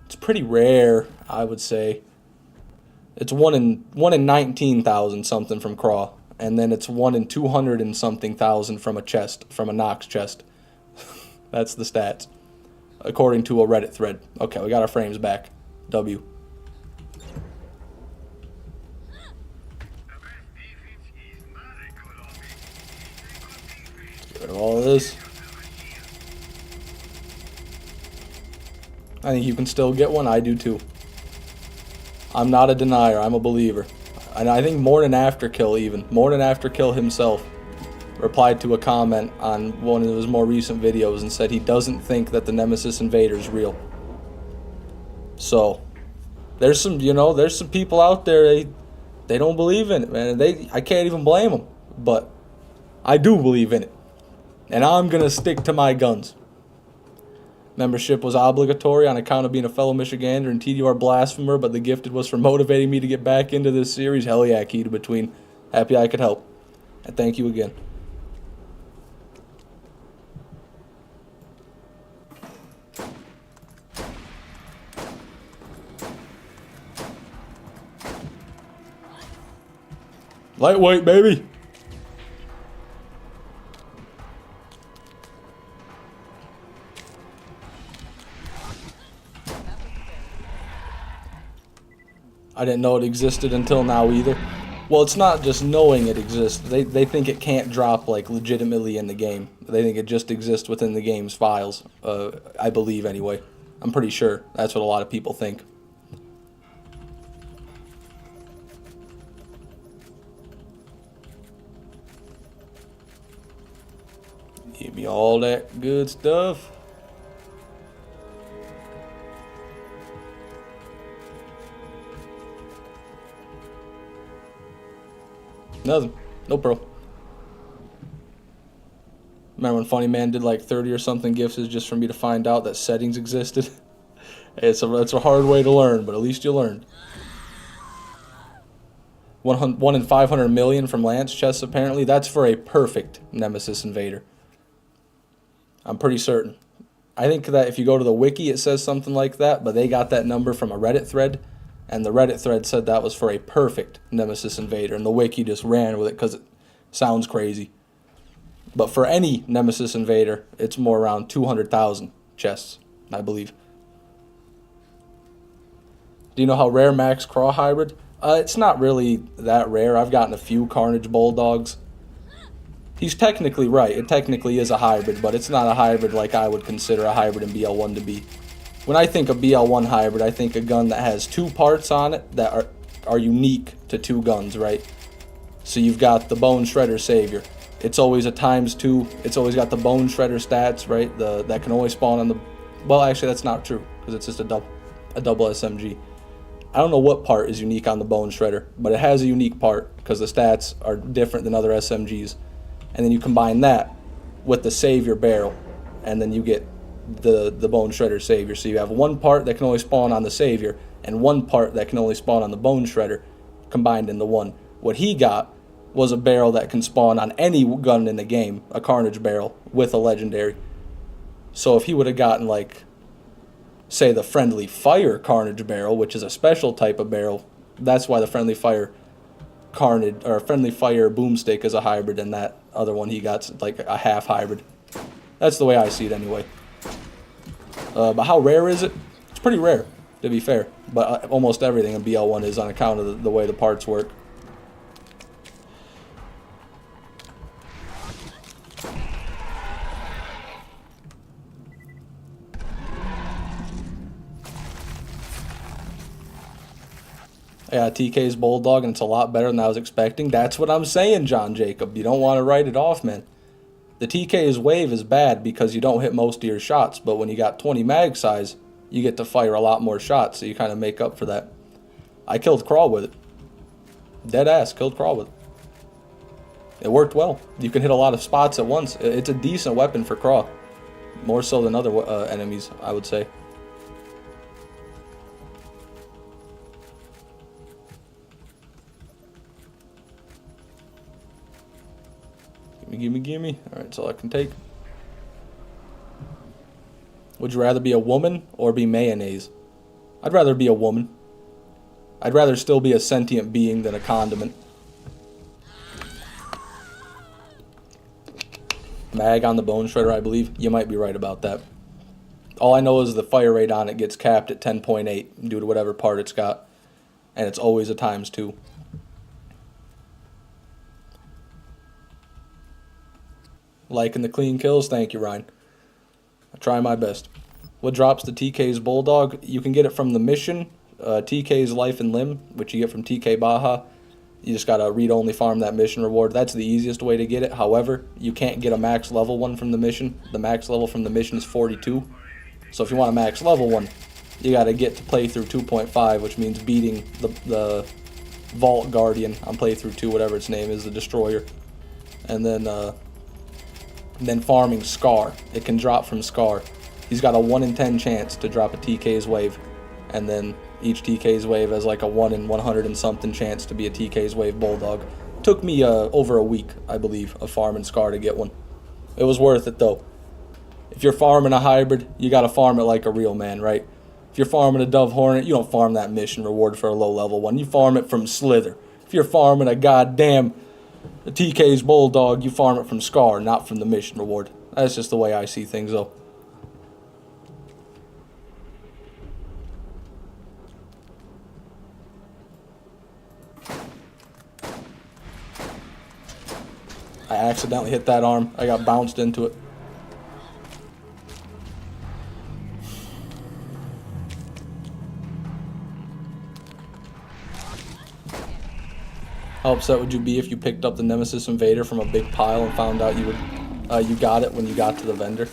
S1: it's pretty rare, I would say. It's 1 in 19,000 something from Craw, and then it's 1 in 200 and something thousand from a chest, from a Nox chest. That's the stats, according to a Reddit thread. Okay, we got our frames back. W. Let's get rid of all of this. I think you can still get one. I do too. I'm not a denier. I'm a believer. And I think Morning Afterkill even. Morning Afterkill himself replied to a comment on one of his more recent videos and said he doesn't think that the Nemesis Invader is real. So, there's some, there's some people out there, they don't believe in it, man. I can't even blame them. But I do believe in it. And I'm going to stick to my guns. Membership was obligatory on account of being a fellow Michigander and TDR blasphemer, but the gifted was for motivating me to get back into this series. Hell yeah, key to between. Happy I could help. And thank you again. Lightweight, baby. I didn't know it existed until now either. Well, it's not just knowing it exists. They think it can't drop like legitimately in the game. They think it just exists within the game's files. I believe anyway. I'm pretty sure that's what a lot of people think. Give me all that good stuff. Nothing. No pearl. Remember when Funny Man did like 30 or something gifts just for me to find out that settings existed? It's a hard way to learn, but at least you learned. 1 in 500 million from lance chests apparently. That's for a perfect Nemesis Invader. I'm pretty certain. I think that if you go to the wiki it says something like that, but they got that number from a Reddit thread, and the Reddit thread said that was for a perfect Nemesis Invader, and the wiki just ran with it because it sounds crazy. But for any Nemesis Invader, it's more around 200,000 chests, I believe. Do you know how rare Max Craw hybrid? It's not really that rare. I've gotten a few Carnage Bulldogs. He's technically right. It technically is a hybrid, but it's not a hybrid like I would consider a hybrid in BL1 to be. When I think of BL1 hybrid, I think a gun that has 2 parts on it that are unique to 2 guns, right? So you've got the Bone Shredder Savior. It's always a ×2. It's always got the Bone Shredder stats, right? That can only spawn on the... Well, actually, that's not true, because it's just a double SMG. I don't know what part is unique on the Bone Shredder, but it has a unique part, because the stats are different than other SMGs. And then you combine that with the Savior barrel, and then you get the Bone Shredder Savior. So you have 1 part that can only spawn on the Savior, and 1 part that can only spawn on the Bone Shredder, combined into one. What he got was a barrel that can spawn on any gun in the game, a Carnage barrel, with a legendary. So if he would have gotten, like, say the Friendly Fire Carnage barrel, which is a special type of barrel, that's why the Friendly Fire Carnage, or Friendly Fire Boomstick is a hybrid, and that other one he got like a half hybrid. That's the way I see it anyway. But how rare is it? It's pretty rare, to be fair. But almost everything in BL1 is on account of the way the parts work. Yeah, TK's Bulldog, and it's a lot better than I was expecting. That's what I'm saying, John Jacob. You don't want to write it off, man. The TK's Wave is bad because you don't hit most of your shots, but when you got 20 mag size, you get to fire a lot more shots, so you kind of make up for that. I killed Crawl with it. Dead ass, killed Crawl with it. It worked well. You can hit a lot of spots at once. It's a decent weapon for Crawl. More so than other enemies, I would say. Gimme. Alright, that's all I can take. Would you rather be a woman or be mayonnaise? I'd rather be a woman. I'd rather still be a sentient being than a condiment. Mag on the Bone Shredder, I believe. You might be right about that. All I know is the fire rate on it gets capped at 10.8 due to whatever part it's got. And it's always a ×2. Liking the clean kills? Thank you, Ryan. I try my best. What drops the TK's Bulldog? You can get it from the mission, TK's Life and Limb, which you get from TK Baja. You just gotta read-only farm that mission reward. That's the easiest way to get it. However, you can't get a max level one from the mission. The max level from the mission is 42. So if you want a max level one, you gotta get to playthrough 2.5, which means beating the Vault Guardian on playthrough 2, whatever its name is, the Destroyer. And then farming Scar. It can drop from Scar. He's got a 1 in 10 chance to drop a TK's Wave. And then each TK's Wave has like a 1 in 100 and something chance to be a TK's Wave Bulldog. Took me over a week, I believe, of farming Scar to get one. It was worth it though. If you're farming a hybrid, you gotta farm it like a real man, right? If you're farming a Dove Hornet, you don't farm that mission reward for a low level one. You farm it from Slither. If you're farming a goddamn TK's Bulldog, you farm it from Scar, not from the mission reward. That's just the way I see things though. I accidentally hit that arm. I got bounced into it. How upset would you be if you picked up the Nemesis Invader from a big pile and found out you got it when you got to the vendor?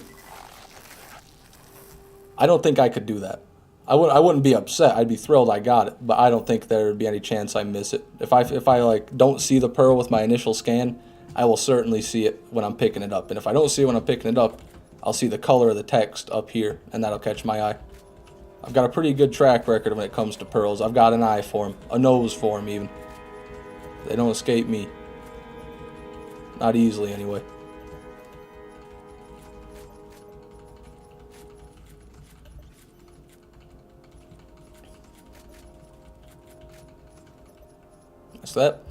S1: I don't think I could do that. I wouldn't be upset. I'd be thrilled I got it, but I don't think there would be any chance I miss it. If I like don't see the pearl with my initial scan, I will certainly see it when I'm picking it up. And if I don't see it when I'm picking it up, I'll see the color of the text up here, and that'll catch my eye. I've got a pretty good track record when it comes to pearls. I've got an eye for them, a nose for them even. They don't escape me. Not easily, anyway. That's that.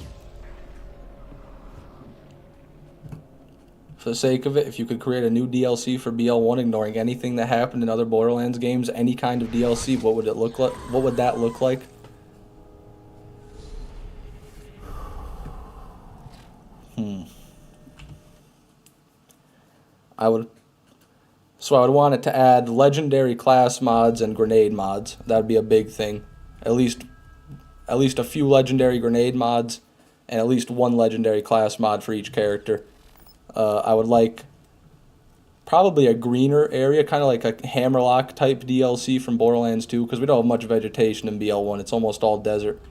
S1: For the sake of it, if you could create a new DLC for BL1, ignoring anything that happened in other Borderlands games, any kind of DLC, what would it look like? What would that look like? I would want it to add legendary class mods and grenade mods. That would be a big thing. At least a few legendary grenade mods and at least one legendary class mod for each character. I would like probably a greener area, kind of like a Hammerlock type DLC from Borderlands 2, because we don't have much vegetation in BL1. It's almost all desert.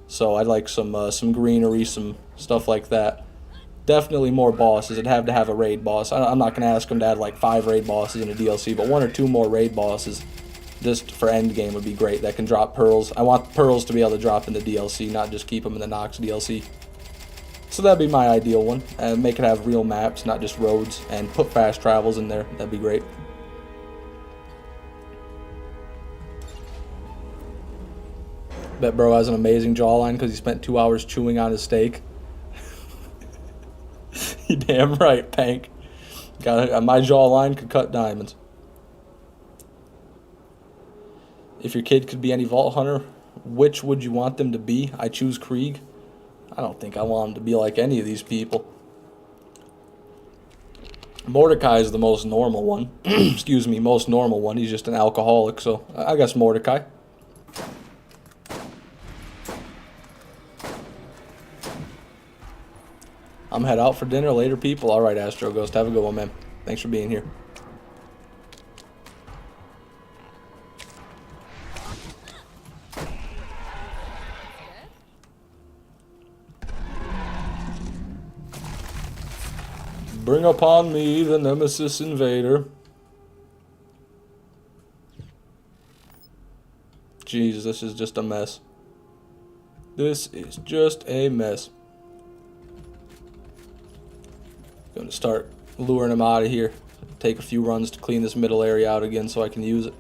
S1: So I'd like some greenery, some stuff like that. Definitely more bosses. It'd have to have a raid boss. I'm not going to ask them to add like 5 raid bosses in a DLC, but 1 or 2 more raid bosses just for endgame would be great. That can drop pearls. I want pearls to be able to drop in the DLC, not just keep them in the Nox DLC. So that'd be my ideal one. And make it have real maps, not just roads, and put fast travels in there. That'd be great. Bet bro has an amazing jawline because he spent 2 hours chewing on his steak. You damn right, Pank. My jawline could cut diamonds. If your kid could be any vault hunter, which would you want them to be? I choose Krieg. I don't think I want him to be like any of these people. Mordecai is the most normal one. Excuse me, most normal one. He's just an alcoholic, so I guess Mordecai. I'm head out for dinner later, people. All right, Astro Ghost. Have a good one, man. Thanks for being here. Bring upon me the Nemesis Invader. Jeez, this is just a mess. This is just a mess. Going to start luring him out of here. Take a few runs to clean this middle area out again so I can use it.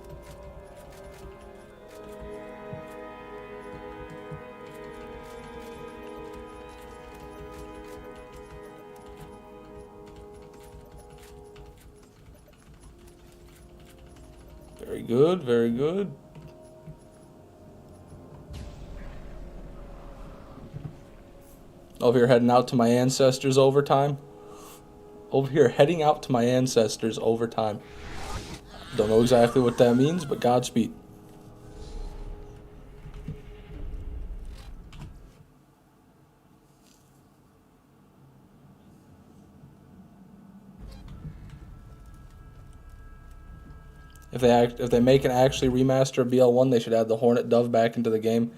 S1: Very good, very good. Over here heading out to my ancestors overtime. Over here heading out to my ancestors overtime. Don't know exactly what that means, but Godspeed. If they make an actually remaster BL1, they should add the Hornet Dove back into the game.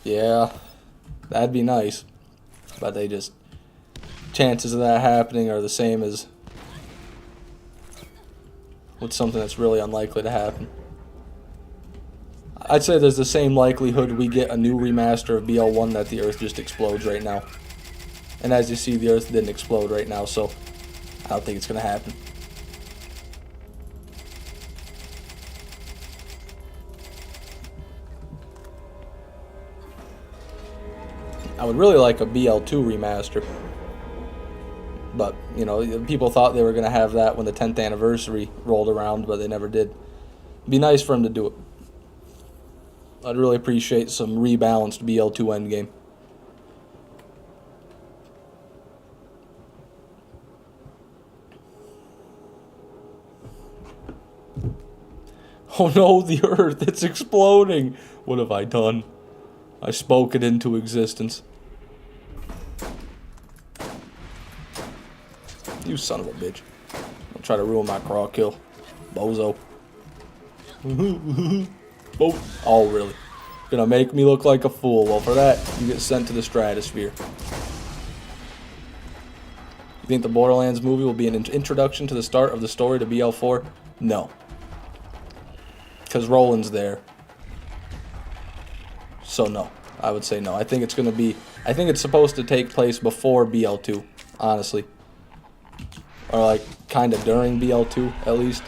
S1: Yeah, that'd be nice. But they just... chances of that happening are the same as with something that's really unlikely to happen. I'd say there's the same likelihood we get a new remaster of BL1 that the Earth just explodes right now. And as you see, the Earth didn't explode right now, so I don't think it's going to happen. I would really like a BL2 remaster. But, you know, people thought they were going to have that when the 10th anniversary rolled around, but they never did. It'd be nice for them to do it. I'd really appreciate some rebalanced BL2 endgame. Oh no, the Earth, it's exploding! What have I done? I spoke it into existence. You son of a bitch. Don't try to ruin my crawl kill. Bozo. Oh, really? Gonna make me look like a fool. Well, for that, you get sent to the stratosphere. You think the Borderlands movie will be an introduction to the start of the story to BL4? No. Because Roland's there. So no. I would say no. I think it's going to be I think it's supposed to take place before BL2, honestly. Or like kind of during BL2 at least.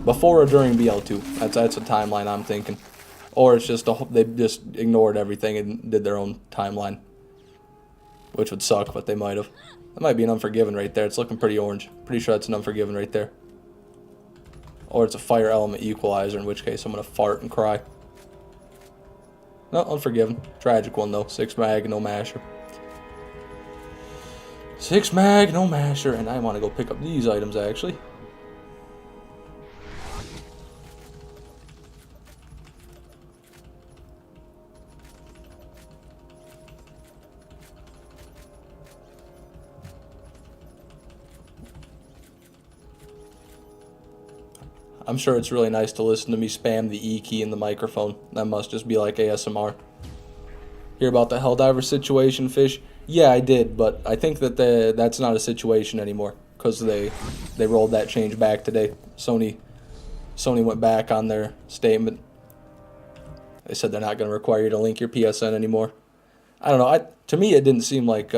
S1: Before or during BL2. That's a timeline I'm thinking. Or it's just they just ignored everything and did their own timeline. Which would suck, but they might have. That might be an Unforgiven right there. It's looking pretty orange. Pretty sure it's an Unforgiven right there. Or it's a fire element equalizer, in which case I'm going to fart and cry. No, Unforgiven. Tragic one though. 6 mag, no masher. 6 mag, no masher. And I want to go pick up these items actually. I'm sure it's really nice to listen to me spam the E key in the microphone. That must just be like ASMR. Hear about the Helldiver situation, Fish? Yeah, I did, but I think that that's not a situation anymore because they rolled that change back today. Sony went back on their statement. They said they're not going to require you to link your PSN anymore. I don't know. To me, it didn't seem like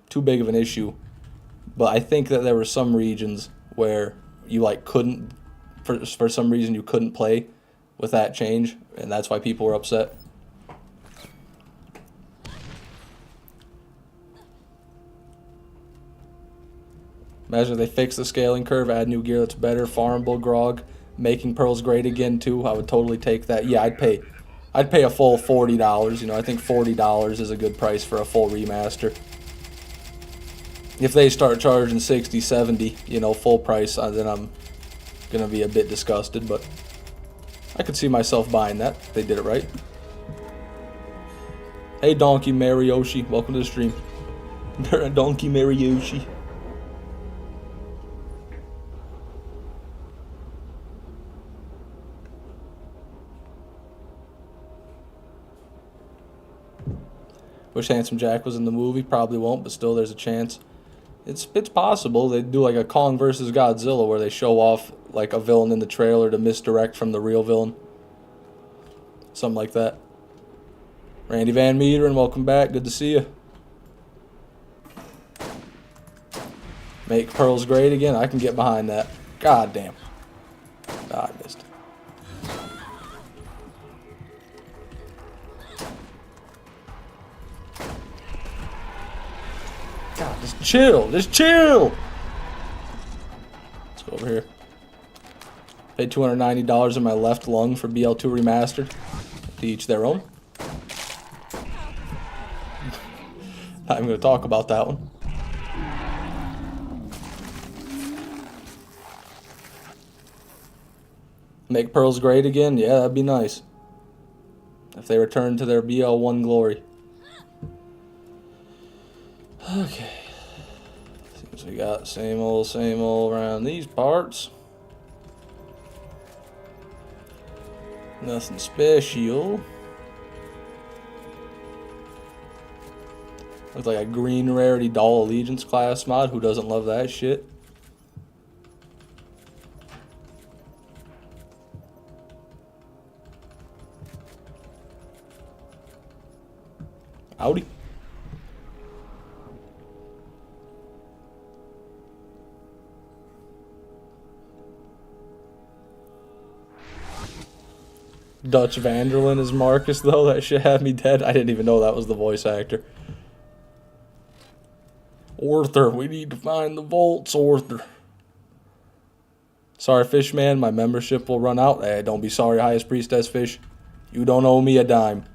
S1: too big of an issue, but I think that there were some regions where you like couldn't. For some reason, you couldn't play with that change, and that's why people were upset. Imagine if they fix the scaling curve, add new gear that's better, farmable grog, making pearls great again too. I would totally take that. Yeah, I'd pay a full $40. You know, I think $40 is a good price for a full remaster. If they start charging 60, 70, you know, full price, then I'm gonna be a bit disgusted, but I could see myself buying that if they did it right. Hey Donkey Marioshi, welcome to the stream. Donkey Marioshi. Wish Handsome Jack was in the movie. Probably won't, but still there's a chance. It's possible. They do like a Kong versus Godzilla where they show off like a villain in the trailer to misdirect from the real villain. Something like that. Randy Van Meter, welcome back. Good to see you. Make pearls great again. I can get behind that. God damn. Ah, I missed. God, just chill. Just chill. Let's go over here. Paid $290 in my left lung for BL2 Remastered. To each their own. Not even going to talk about that one. Make pearls great again? Yeah, that'd be nice. If they return to their BL1 glory. Okay. Seems we got same old around these parts. Nothing special. Looks like a green rarity Doll Allegiance class mod. Who doesn't love that shit? Howdy. Dutch Vanderlyn is Marcus, though. That shit had me dead. I didn't even know that was the voice actor. Arthur, we need to find the vaults, Arthur. Sorry, Fishman, my membership will run out. Hey, don't be sorry, Highest Priestess Fish. You don't owe me a dime.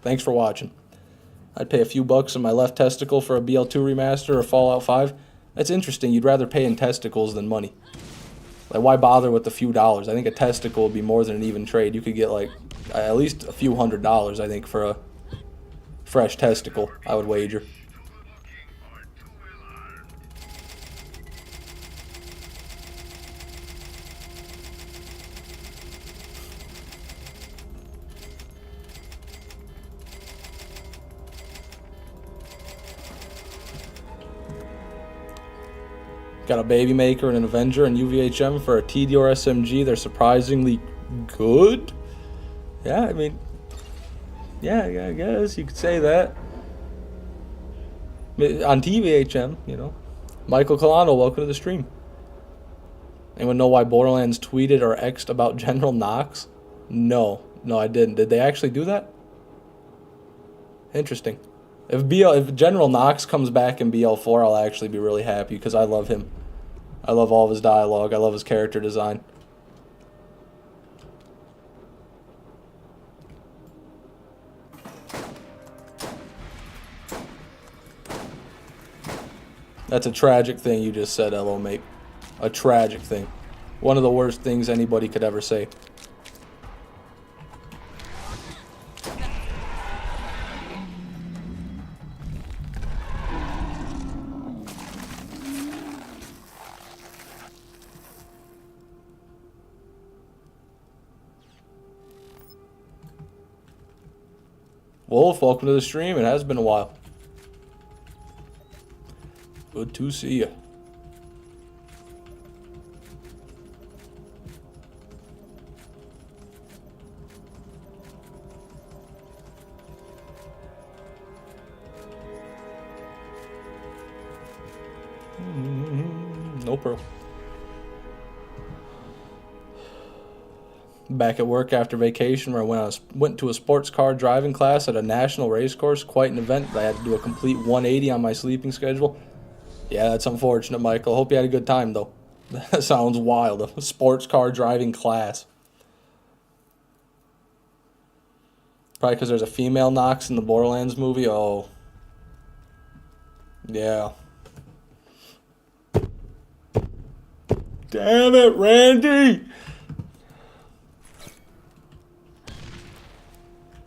S1: Thanks for watching. I'd pay a few bucks on my left testicle for a BL2 remaster or Fallout 5. That's interesting. You'd rather pay in testicles than money. Like, why bother with a few dollars? I think a testicle would be more than an even trade. You could get, like, at least a few $100s, I think, for a fresh testicle, I would wager. Got a Baby Maker and an Avenger and UVHM for a TDR SMG. They're surprisingly good. Yeah, I mean, Yeah, I guess you could say that. On TVHM, you know. Michael Colano, welcome to the stream. Anyone know why Borderlands tweeted or X'd about General Knox? No, I didn't. Did they actually do that? Interesting. If General Knox comes back in BL4, I'll actually be really happy because I love him. I love all of his dialogue. I love his character design. That's a tragic thing you just said, LO mate. A tragic thing. One of the worst things anybody could ever say. Wolf, welcome to the stream. It has been a while. Good to see you. No pearl. Back at work after vacation where I went to a sports car driving class at a national race course. Quite an event. I had to do a complete 180 on my sleeping schedule. Yeah, that's unfortunate, Michael. Hope you had a good time, though. That sounds wild. A sports car driving class. Probably because there's a female Knox in the Borderlands movie. Oh. Yeah. Damn it, Randy!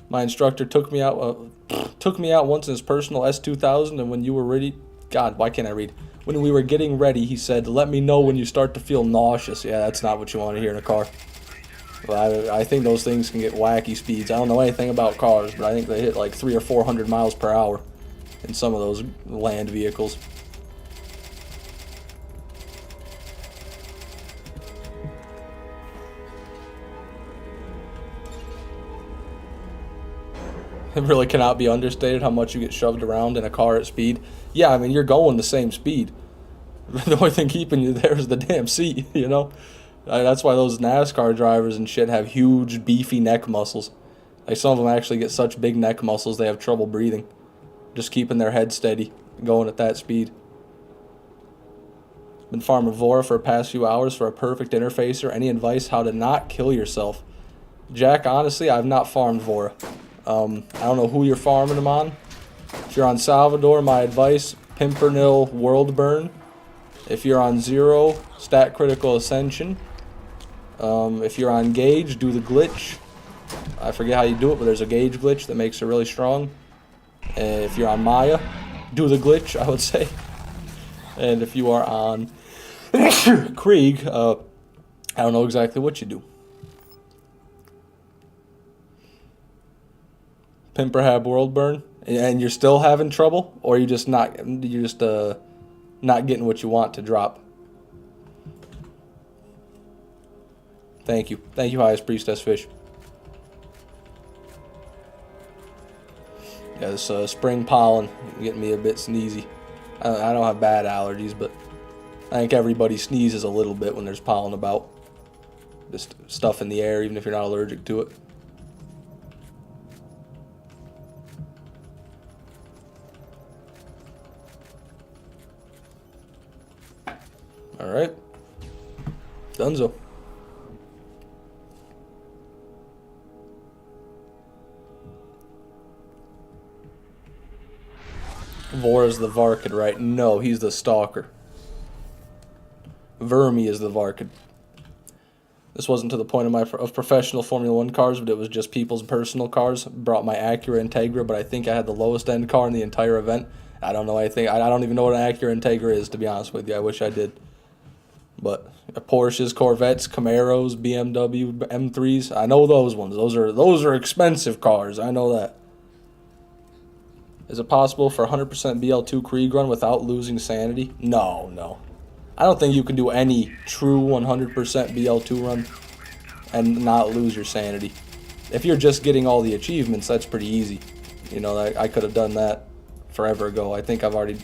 S1: My instructor took me out once in his personal S2000, and when you were ready, God, why can't I read? When we were getting ready, he said, "Let me know when you start to feel nauseous." Yeah, that's not what you want to hear in a car. Well, I think those things can get wacky speeds. I don't know anything about cars, but I think they hit like 300 or 400 miles per hour in some of those land vehicles. It really cannot be understated how much you get shoved around in a car at speed. Yeah, I mean, you're going the same speed. The only thing keeping you there is the damn seat, you know? That's why those NASCAR drivers and shit have huge, beefy neck muscles. Like, some of them actually get such big neck muscles they have trouble breathing. Just keeping their head steady, going at that speed. Been farming Vora for the past few hours for a perfect interfacer. Any advice how to not kill yourself? Jack, honestly, I've not farmed Vora. I don't know who you're farming them on. If you're on Salvador, my advice, Pimpernel World Burn. If you're on Zero, Stat Critical Ascension. If you're on Gauge, do the glitch. I forget how you do it, but there's a Gauge glitch that makes it really strong. And if you're on Maya, do the glitch, I would say. And if you are on Krieg, I don't know exactly what you do. Pimperhab World Burn, and you're still having trouble, or you're just not getting what you want to drop. Thank you, highest priestess fish. Yeah, this spring pollen getting me a bit sneezy. I don't have bad allergies, but I think everybody sneezes a little bit when there's pollen about. Just stuff in the air, even if you're not allergic to it. Alright. Dunzo. Vora's the Varkid, right? No, he's the Stalker. Vermi is the Varkid. This wasn't to the point of professional Formula 1 cars, but it was just people's personal cars. Brought my Acura Integra, but I think I had the lowest end car in the entire event. I don't know anything. I don't even know what an Acura Integra is, to be honest with you. I wish I did. But Porsches, Corvettes, Camaros, BMW, M3s, I know those ones. Those are expensive cars. I know that. Is it possible for 100% BL2 Krieg run without losing sanity? No. I don't think you can do any true 100% BL2 run and not lose your sanity. if you're just getting all the achievements, that's pretty easy. You know, I could have done that forever ago. I think I've already,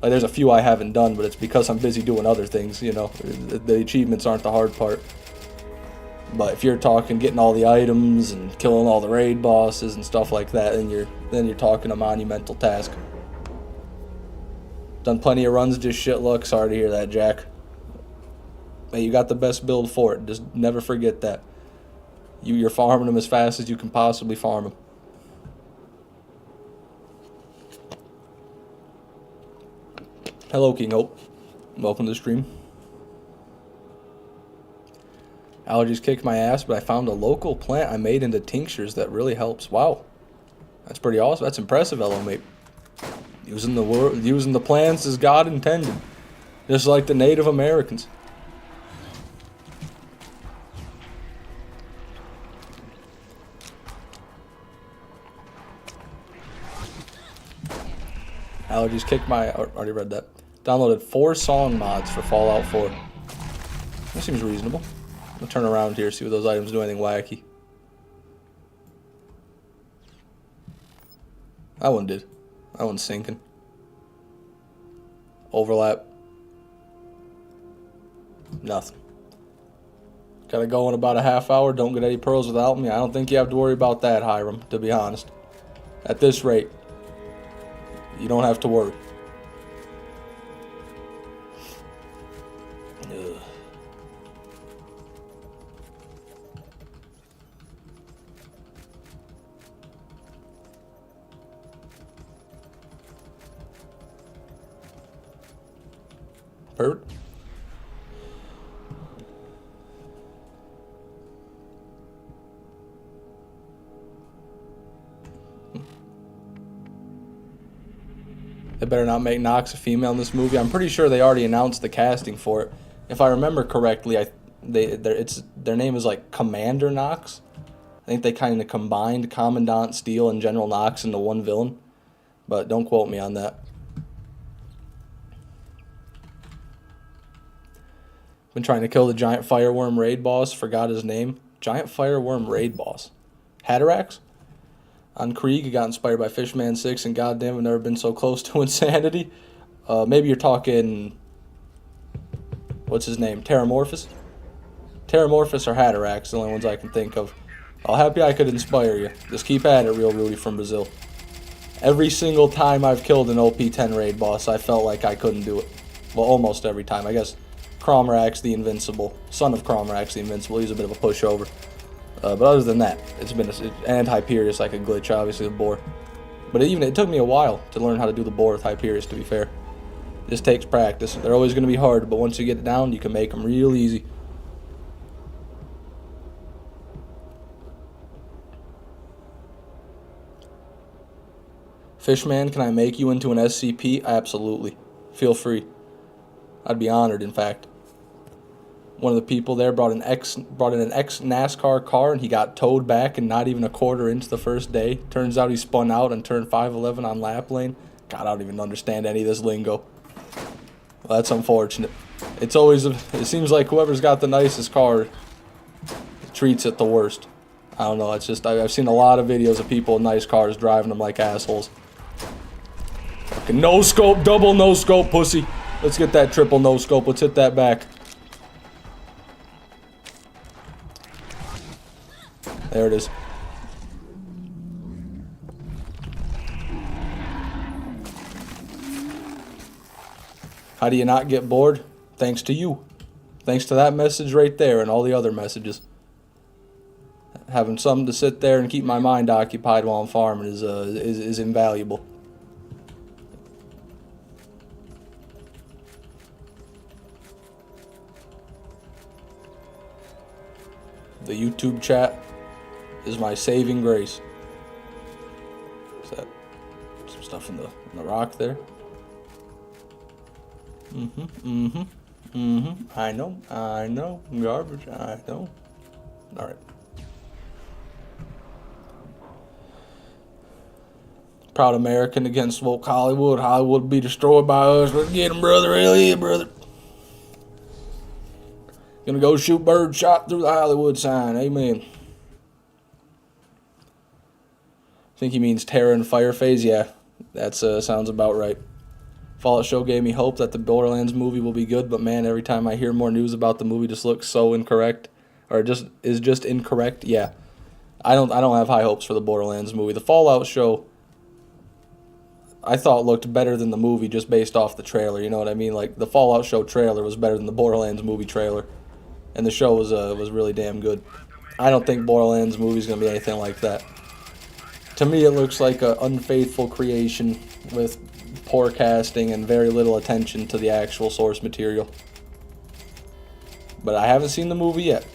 S1: like, there's a few I haven't done, but it's because I'm busy doing other things, you know. The achievements aren't the hard part. But if you're talking getting all the items and killing all the raid bosses and stuff like that, then you're talking a monumental task. Done plenty of runs, just shit luck. Sorry to hear that, Jack. Hey, you got the best build for it. Just never forget that. You're farming them as fast as you can possibly farm them. Hello, King Hope. Welcome to the stream. Allergies kick my ass, but I found a local plant I made into tinctures that really helps. Wow. That's pretty awesome. That's impressive, hello, mate. Using the plants as God intended. Just like the Native Americans. Allergies kick my... already read that. Downloaded 4 song mods for Fallout 4. That seems reasonable. I'll turn around here, see if those items do anything wacky. That one did. That one's sinking. Overlap. Nothing. Gotta go in about a half hour. Don't get any pearls without me. I don't think you have to worry about that, Hiram, to be honest. At this rate, you don't have to worry. Ugh. Perfect. They better not make Nox a female in this movie. I'm pretty sure they already announced the casting for it. If I remember correctly, their name is like Commander Nox. I think they kind of combined Commandant Steele and General Nox into one villain. But don't quote me on that. Been trying to kill the giant fireworm raid boss. Forgot his name. Giant fireworm raid boss. Hatterax? On Krieg, he got inspired by Fishman 6, and goddamn, I've never been so close to insanity. Maybe you're talking... What's his name? Terramorphous? Terramorphous or Hatterax, the only ones I can think of. I'm happy I could inspire you. Just keep at it, Real Rudy from Brazil. Every single time I've killed an OP10 raid boss, I felt like I couldn't do it. Well, almost every time. I guess Cromrax the Invincible, son of Cromrax the Invincible, he's a bit of a pushover. But other than that, it's been and Hyperius I could glitch, obviously, the boar. But it took me a while to learn how to do the boar with Hyperius, to be fair. This takes practice. They're always going to be hard, but once you get it down, you can make them real easy. Fishman, can I make you into an SCP? Absolutely. Feel free. I'd be honored, in fact. One of the people there brought in an ex NASCAR car, and he got towed back and not even a quarter into the first day. Turns out he spun out and turned 511 on lap lane. God, I don't even understand any of this lingo. Well, that's unfortunate. It's always, it seems like whoever's got the nicest car treats it the worst. I don't know, it's just, I've seen a lot of videos of people in nice cars driving them like assholes. Fucking no scope, double no scope, pussy. Let's get that triple no scope, let's hit that back. There it is. How do you not get bored? Thanks to you. Thanks to that message right there and all the other messages. Having something to sit there and keep my mind occupied while I'm farming is invaluable. The YouTube chat is my saving grace. Is that some stuff in the rock there? I know. Garbage, I know. Alright. Proud American against woke Hollywood. Hollywood be destroyed by us. Let's get him, brother. Hell yeah, brother. Gonna go shoot bird shot through the Hollywood sign. Amen. Think he means Terror and Fire Phase? Yeah, that sounds about right. Fallout show gave me hope that the Borderlands movie will be good, but man, every time I hear more news about the movie, just looks so incorrect, or just incorrect. Yeah, I don't have high hopes for the Borderlands movie. The Fallout show, I thought looked better than the movie just based off the trailer. You know what I mean? Like the Fallout show trailer was better than the Borderlands movie trailer, and the show was really damn good. I don't think Borderlands movie is gonna be anything like that. To me, it looks like an unfaithful creation with poor casting and very little attention to the actual source material. But I haven't seen the movie yet,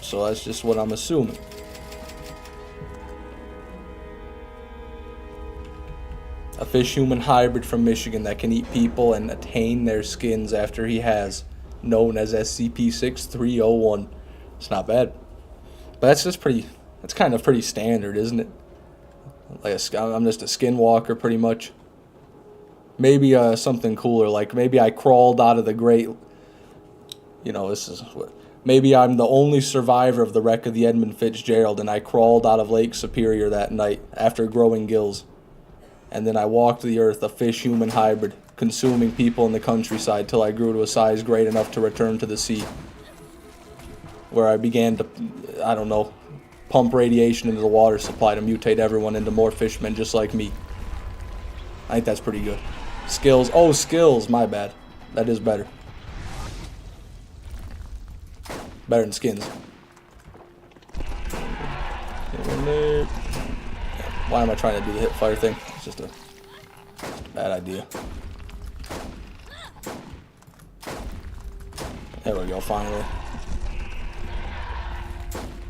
S1: so that's just what I'm assuming. A fish-human hybrid from Michigan that can eat people and attain their skins after he has, known as SCP-6301. It's not bad. But that's kind of pretty standard, isn't it? Like I'm just a skinwalker pretty much. Maybe something cooler, like maybe I crawled out of the great, maybe I'm the only survivor of the wreck of the Edmund Fitzgerald, and I crawled out of Lake Superior that night after growing gills. And then I walked the earth, a fish-human hybrid, consuming people in the countryside till I grew to a size great enough to return to the sea, where I began to, pump radiation into the water supply to mutate everyone into more fishmen just like me. I think that's pretty good. Skills. Oh, skills. My bad. That is better. Better than skins. Why am I trying to do the hip fire thing? It's just a bad idea. There we go, finally.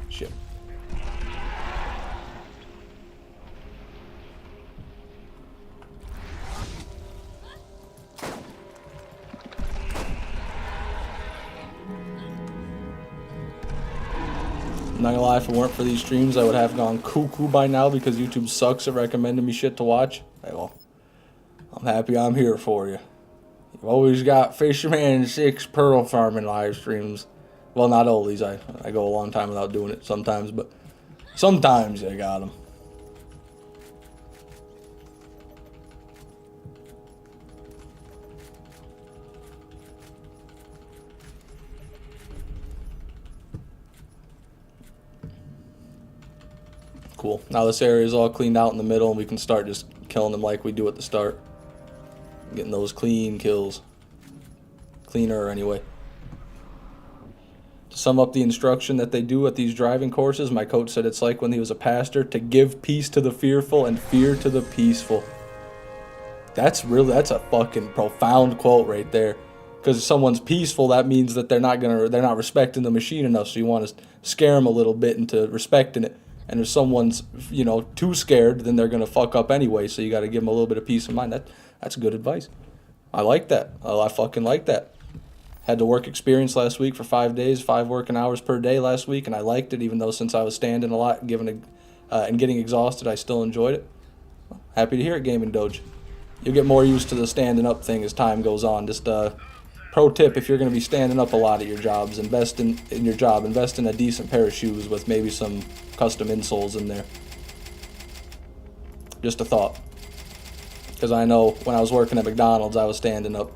S1: Shit. I'm not gonna lie, if it weren't for these streams, I would have gone cuckoo by now because YouTube sucks at recommending me shit to watch. Hey, well, I'm happy I'm here for you. You've always got Fisherman 6 pearl farming live streams. Well, not all these. I go a long time without doing it sometimes, but sometimes I got them. Cool. Now this area is all cleaned out in the middle, and we can start just killing them like we do at the start. Getting those clean kills. Cleaner, anyway. To sum up the instruction that they do at these driving courses, my coach said it's like when he was a pastor, to give peace to the fearful and fear to the peaceful. That's a fucking profound quote right there. Because if someone's peaceful, that means that they're not respecting the machine enough, so you want to scare them a little bit into respecting it. And if someone's, too scared, then they're going to fuck up anyway. So you got to give them a little bit of peace of mind. That's good advice. I like that. I fucking like that. Had the work experience last week for 5 days, 5 working hours per day last week, and I liked it, even though since I was standing a lot and getting exhausted, I still enjoyed it. Happy to hear it, Gaming Doge. You'll get more used to the standing up thing as time goes on. Just pro tip, if you're going to be standing up a lot at your jobs, invest in your job. Invest in a decent pair of shoes with maybe some custom insoles in there. Just a thought. Because I know when I was working at McDonald's, I was standing up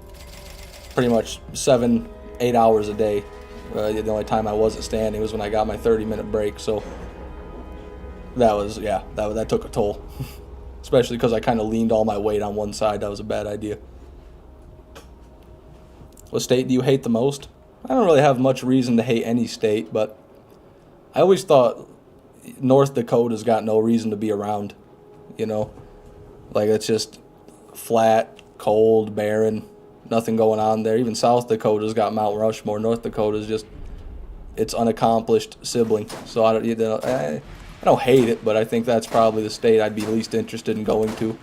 S1: pretty much 7-8 hours a day. The only time I wasn't standing was when I got my 30-minute break. So that took a toll. Especially because I kind of leaned all my weight on one side. That was a bad idea. What state do you hate the most? I don't really have much reason to hate any state, but I always thought North Dakota's got no reason to be around, Like, it's just flat, cold, barren, nothing going on there. Even South Dakota's got Mount Rushmore. North Dakota's just its unaccomplished sibling. So I don't hate it, but I think that's probably the state I'd be least interested in going to.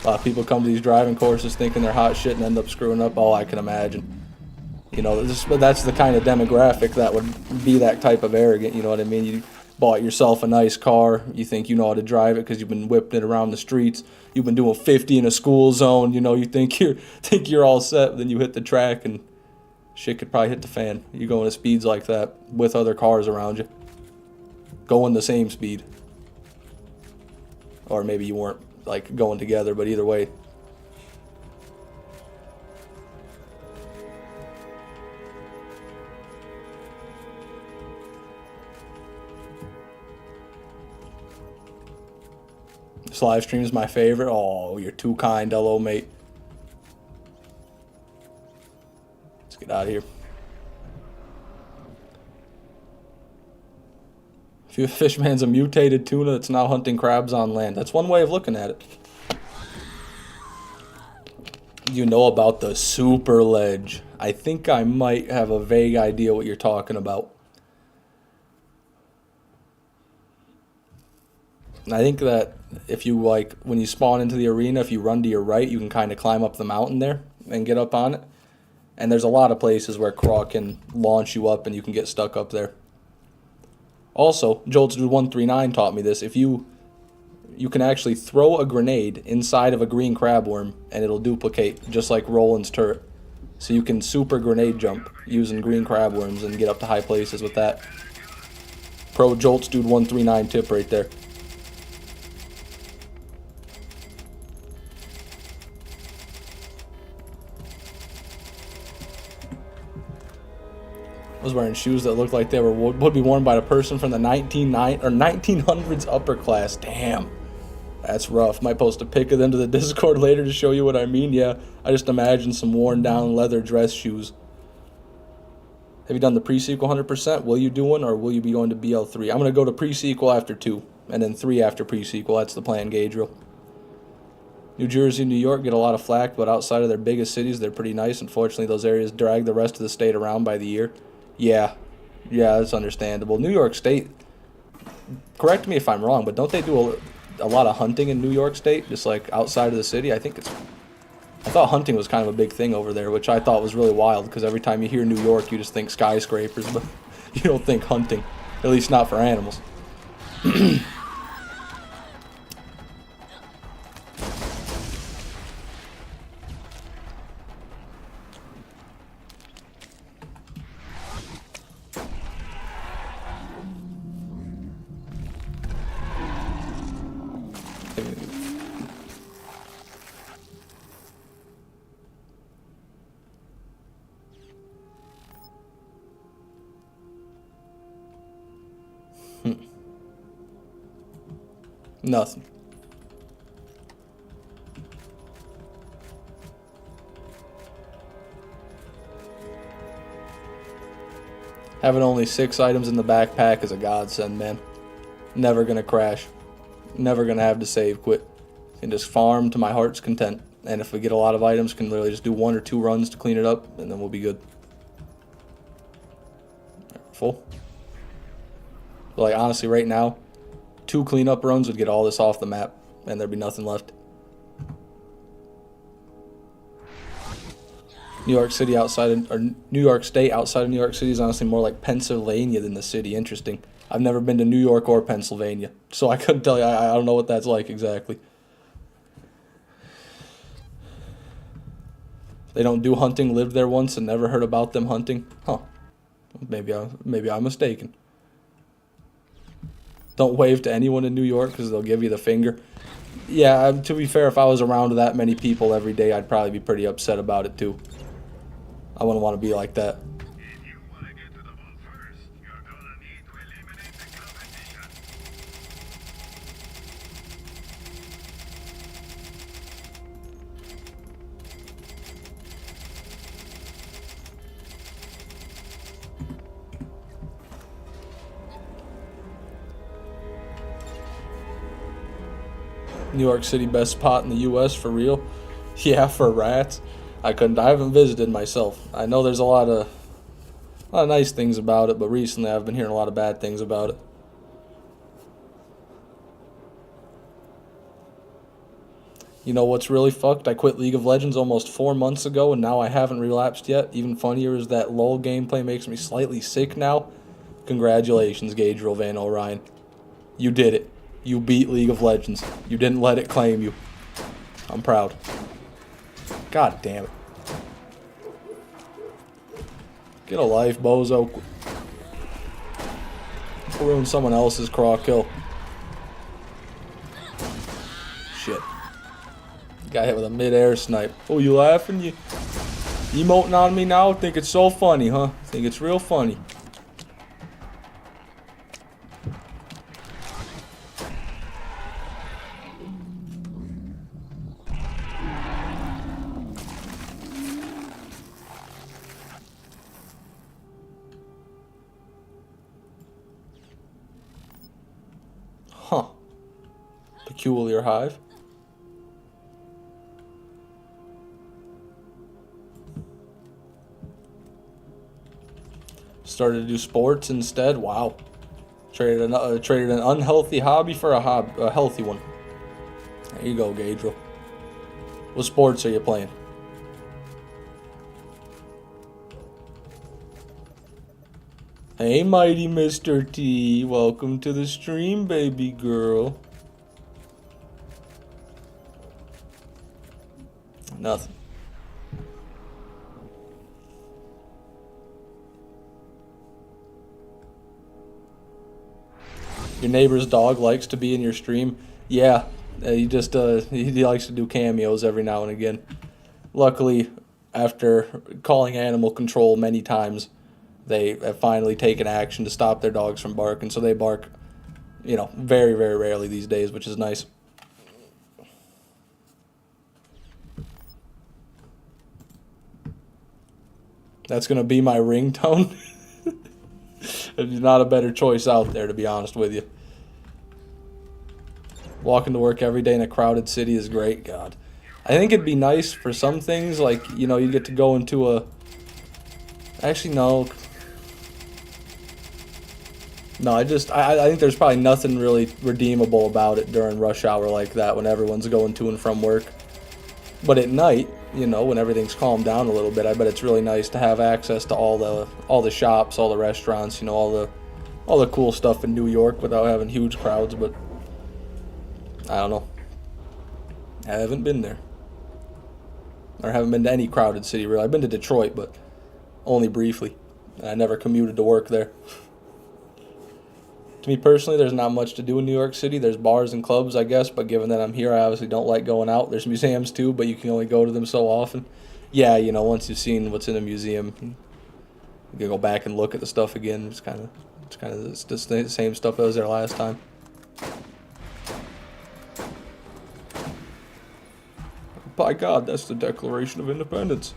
S1: A lot of people come to these driving courses thinking they're hot shit and end up screwing up. Oh, I can imagine. That's the kind of demographic that would be that type of arrogant, you know what I mean? You bought yourself a nice car, you think you know how to drive it because you've been whipping it around the streets, you've been doing 50 in a school zone, you think you're all set, then you hit the track and Shit could probably hit the fan. You going at speeds like that with other cars around you. Going the same speed. Or maybe you weren't like going together, but either way. This live stream is my favorite. Oh, you're too kind. Hello, mate. Let's get out of here. If you fishman's a mutated tuna that's now hunting crabs on land. That's one way of looking at it. You know about the super ledge. I think I might have a vague idea what you're talking about. I think that if you like, when you spawn into the arena, if you run to your right, you can kind of climb up the mountain there and get up on it. And there's a lot of places where Craw can launch you up and you can get stuck up there. Also, JoltsDude139 taught me this. If you can actually throw a grenade inside of a green crabworm and it'll duplicate, just like Roland's turret. So you can super grenade jump using green crabworms and get up to high places with that. Pro JoltsDude139 tip right there. I was wearing shoes that looked like they would be worn by a person from the 1900s upper class. Damn. That's rough. Might post a pic of them to the Discord later to show you what I mean. Yeah, I just imagine some worn down leather dress shoes. Have you done the pre-sequel 100%? Will you do one, or will you be going to BL3? I'm going to go to pre-sequel after 2, and then 3 after pre-sequel. That's the plan, Gabriel. New Jersey and New York get a lot of flack, but outside of their biggest cities, they're pretty nice. Unfortunately, those areas drag the rest of the state around by the year. Yeah, that's understandable. New York State, correct me if I'm wrong, but don't they do a lot of hunting in New York State, just like outside of the city? I thought hunting was kind of a big thing over there, which I thought was really wild, because every time you hear New York, you just think skyscrapers, but you don't think hunting, at least not for animals. Nothing. Having only 6 items in the backpack is a godsend, man. Never gonna crash. Never gonna have to save quit. Can just farm to my heart's content. And if we get a lot of items, can literally just do 1 or 2 runs to clean it up, and then we'll be good. Full. But like, honestly, right now, 2 cleanup runs would get all this off the map, and there'd be nothing left. New York City outside, or New York State outside of New York City is honestly more like Pennsylvania than the city. Interesting. I've never been to New York or Pennsylvania, so I couldn't tell you. I don't know what that's like exactly. They don't do hunting. Lived there once and never heard about them hunting. Huh? Maybe I'm mistaken. Don't wave to anyone in New York because they'll give you the finger. Yeah, to be fair, if I was around that many people every day, I'd probably be pretty upset about it too. I wouldn't want to be like that.
S2: If you want to get to the ball first, you're gonna need to eliminate the competition.
S1: New York City, best spot in the U.S. for real? Yeah, for rats. I haven't visited myself. I know there's a lot of nice things about it, but recently I've been hearing a lot of bad things about it. You know what's really fucked? I quit League of Legends almost 4 months ago, and now I haven't relapsed yet. Even funnier is that LoL gameplay makes me slightly sick now. Congratulations, Gabriel Van Orion. You did it. You beat League of Legends. You didn't let it claim you. I'm proud. God damn it. Get a life, bozo. Ruin someone else's craw kill. Shit. Got hit with a mid-air snipe. Oh, you laughing? You emoting on me now? Think it's so funny, huh? Think it's real funny. Huh. Peculiar hive. Started to do sports instead. Wow. Traded an unhealthy hobby for a healthy one. There you go, Gadriel. What sports are you playing? Hey, mighty Mr. T. Welcome to the stream, baby girl. Nothing. Your neighbor's dog likes to be in your stream. Yeah, he just he likes to do cameos every now and again. Luckily, after calling animal control many times, they have finally taken action to stop their dogs from barking. So they bark, you know, very, very rarely these days, which is nice. That's gonna be my ringtone. There's not a better choice out there, to be honest with you. Walking to work every day in a crowded city is great. God, I think it'd be nice for some things, like, you know, you get to go into a... Actually, no. No, I think there's probably nothing really redeemable about it during rush hour like that, when everyone's going to and from work. But at night, you know, when everything's calmed down a little bit, I bet it's really nice to have access to all the shops, all the restaurants, you know, all the cool stuff in New York without having huge crowds. But I don't know. I haven't been there. Or haven't been to any crowded city, really. I've been to Detroit, but only briefly. I never commuted to work there. To me personally, there's not much to do in New York City. There's bars and clubs, I guess, but given that I'm here, I obviously don't like going out. There's museums too, but you can only go to them so often. Yeah, you know, once you've seen what's in a museum, you can go back and look at the stuff again. It's kind of the same stuff that was there last time. By God, that's the Declaration of Independence.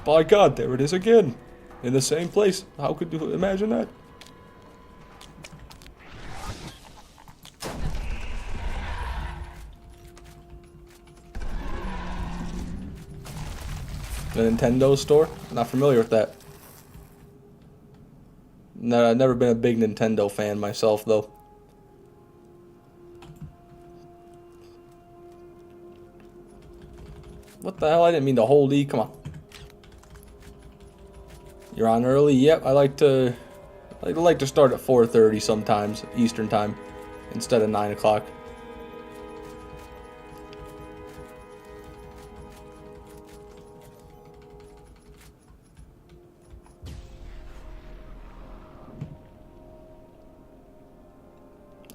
S1: By God, there it is again, in the same place. How could you imagine that? The Nintendo store? Not familiar with that. No, I've never been a big Nintendo fan myself, though. What the hell? I didn't mean to hold E. Come on. You're on early? Yep. I like to start at 4:30 sometimes Eastern time instead of 9 o'clock.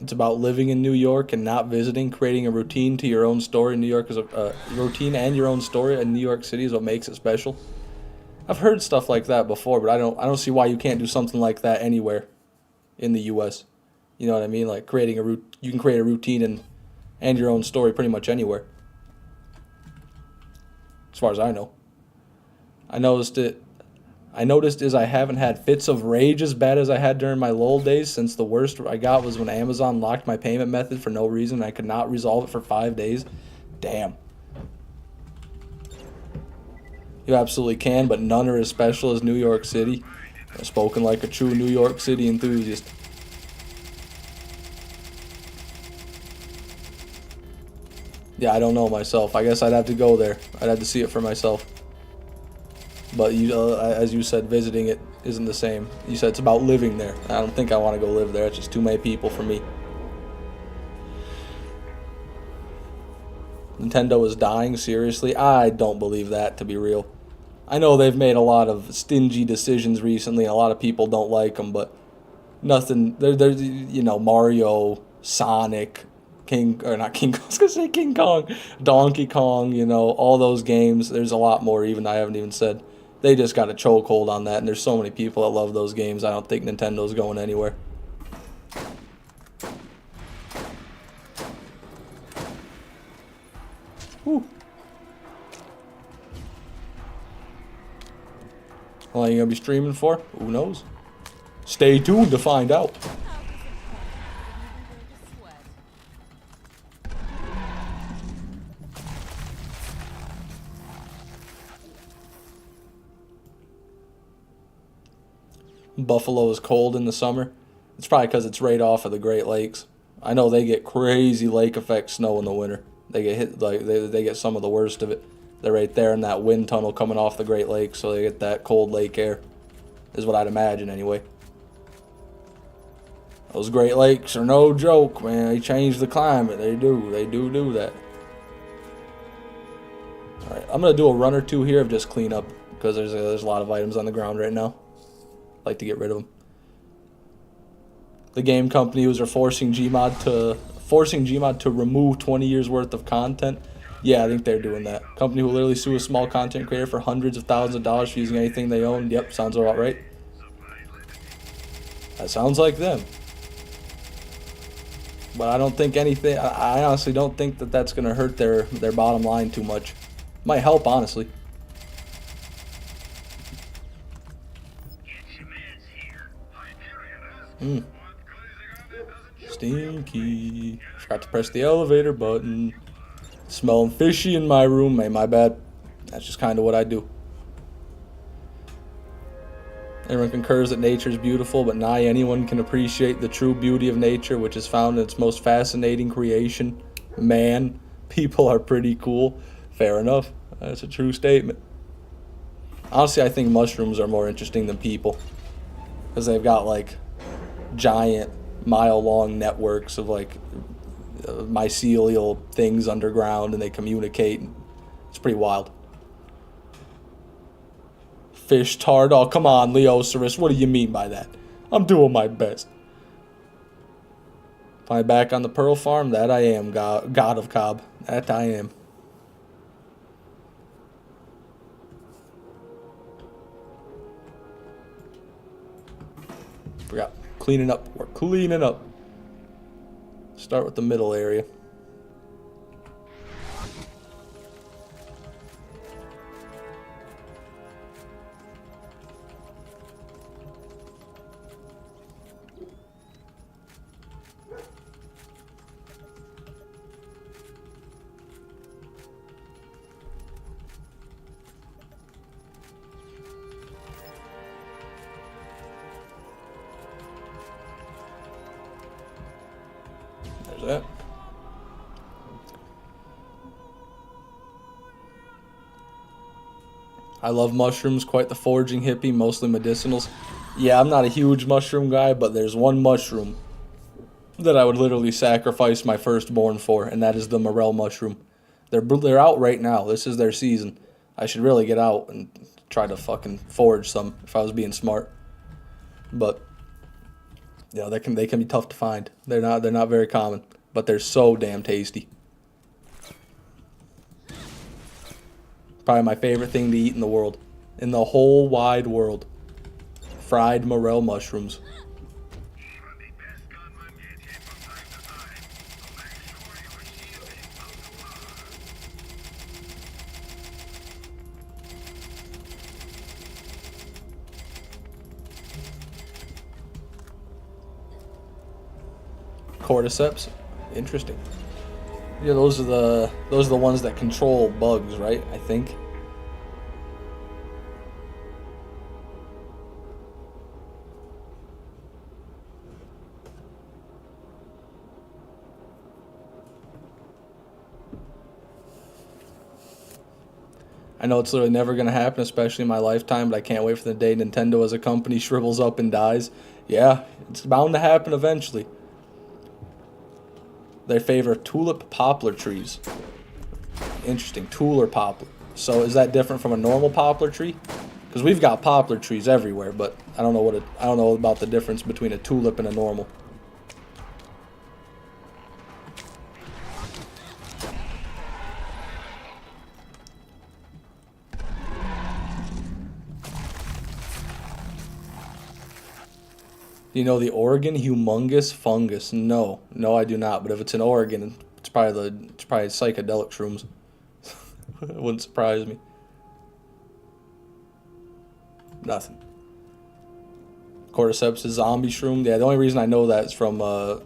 S1: It's about living in New York and not visiting, creating a routine to your own story. New York is a routine, and your own story in New York City is what makes it special. I've heard stuff like that before, but I don't see why you can't do something like that anywhere in the U.S. You know what I mean? Like creating you can create a routine and your own story pretty much anywhere. As far as I know. I noticed I haven't had fits of rage as bad as I had during my lull days, since the worst I got was when Amazon locked my payment method for no reason. I could not resolve it for 5 days. Damn. You absolutely can, but none are as special as New York City. Spoken like a true New York City enthusiast. Yeah, I don't know myself. I guess I'd have to go there. I'd have to see it for myself. But as you said, visiting it isn't the same. You said it's about living there. I don't think I want to go live there. It's just too many people for me. Nintendo is dying, seriously? I don't believe that, to be real. I know they've made a lot of stingy decisions recently. A lot of people don't like them, but nothing. They're you know, Mario, Sonic, King, or not King Kong. I was gonna say King Kong, Donkey Kong. You know, all those games. There's a lot more. Even I haven't even said. They just got a chokehold on that, and there's so many people that love those games. I don't think Nintendo's going anywhere. Whew. How long are you gonna be streaming for? Who knows? Stay tuned to find out. Buffalo is cold in the summer. It's probably because it's right off of the Great Lakes. I know they get crazy lake effect snow in the winter. They get hit, like they get some of the worst of it. They're right there in that wind tunnel coming off the Great Lakes, so they get that cold lake air. Is what I'd imagine anyway. Those Great Lakes are no joke, man. They change the climate. They do. They do that. Alright, I'm going to do a run or two here of just cleanup, because there's a lot of items on the ground right now. I'd like to get rid of them. The game company who's forcing Gmod to remove 20 years worth of content. Yeah, I think they're doing that. Company who literally sue a small content creator for hundreds of thousands of dollars for using anything they own. Yep, sounds about right. That sounds like them. But I don't think anything. I honestly don't think that that's going to hurt their bottom line too much. Might help, honestly. Stinky. Forgot to press the elevator button. Smelling fishy in my room. Hey, my bad. That's just kind of what I do. Everyone concurs that nature is beautiful, but nigh anyone can appreciate the true beauty of nature, which is found in its most fascinating creation, man. People are pretty cool. Fair enough. That's a true statement. Honestly, I think mushrooms are more interesting than people, because they've got like giant mile-long networks of like mycelial things underground, and they communicate. It's pretty wild. Fish tart. Oh, come on, Leoceros. What do you mean by that? I'm doing my best. Am I back on the Pearl Farm? That I am, God of Cobb. That I am. Forgot. Cleaning up. We're cleaning up. Start with the middle area. There's that. I love mushrooms, quite the foraging hippie, mostly medicinals. Yeah, I'm not a huge mushroom guy, but there's one mushroom that I would literally sacrifice my firstborn for, and that is the morel mushroom. They're out right now. This is their season. I should really get out and try to fucking forage some if I was being smart. But yeah, they can be tough to find. They're not very common, but they're so damn tasty. Probably my favorite thing to eat in the world. In the whole wide world. Fried morel mushrooms. Cordyceps. Interesting. Yeah, those are the ones that control bugs, right? I think. I know it's literally never going to happen, especially in my lifetime, but I can't wait for the day Nintendo as a company shrivels up and dies. Yeah, it's bound to happen eventually. They favor tulip poplar trees. Interesting. Tulle or poplar. So is that different from a normal poplar tree? Because we've got poplar trees everywhere, but I don't know I don't know about the difference between a tulip and a normal. Do you know the Oregon humongous fungus? No, no, I do not. But if it's in Oregon, it's probably psychedelic shrooms. It wouldn't surprise me. Nothing. Cordyceps is zombie shroom. Yeah, the only reason I know that is from the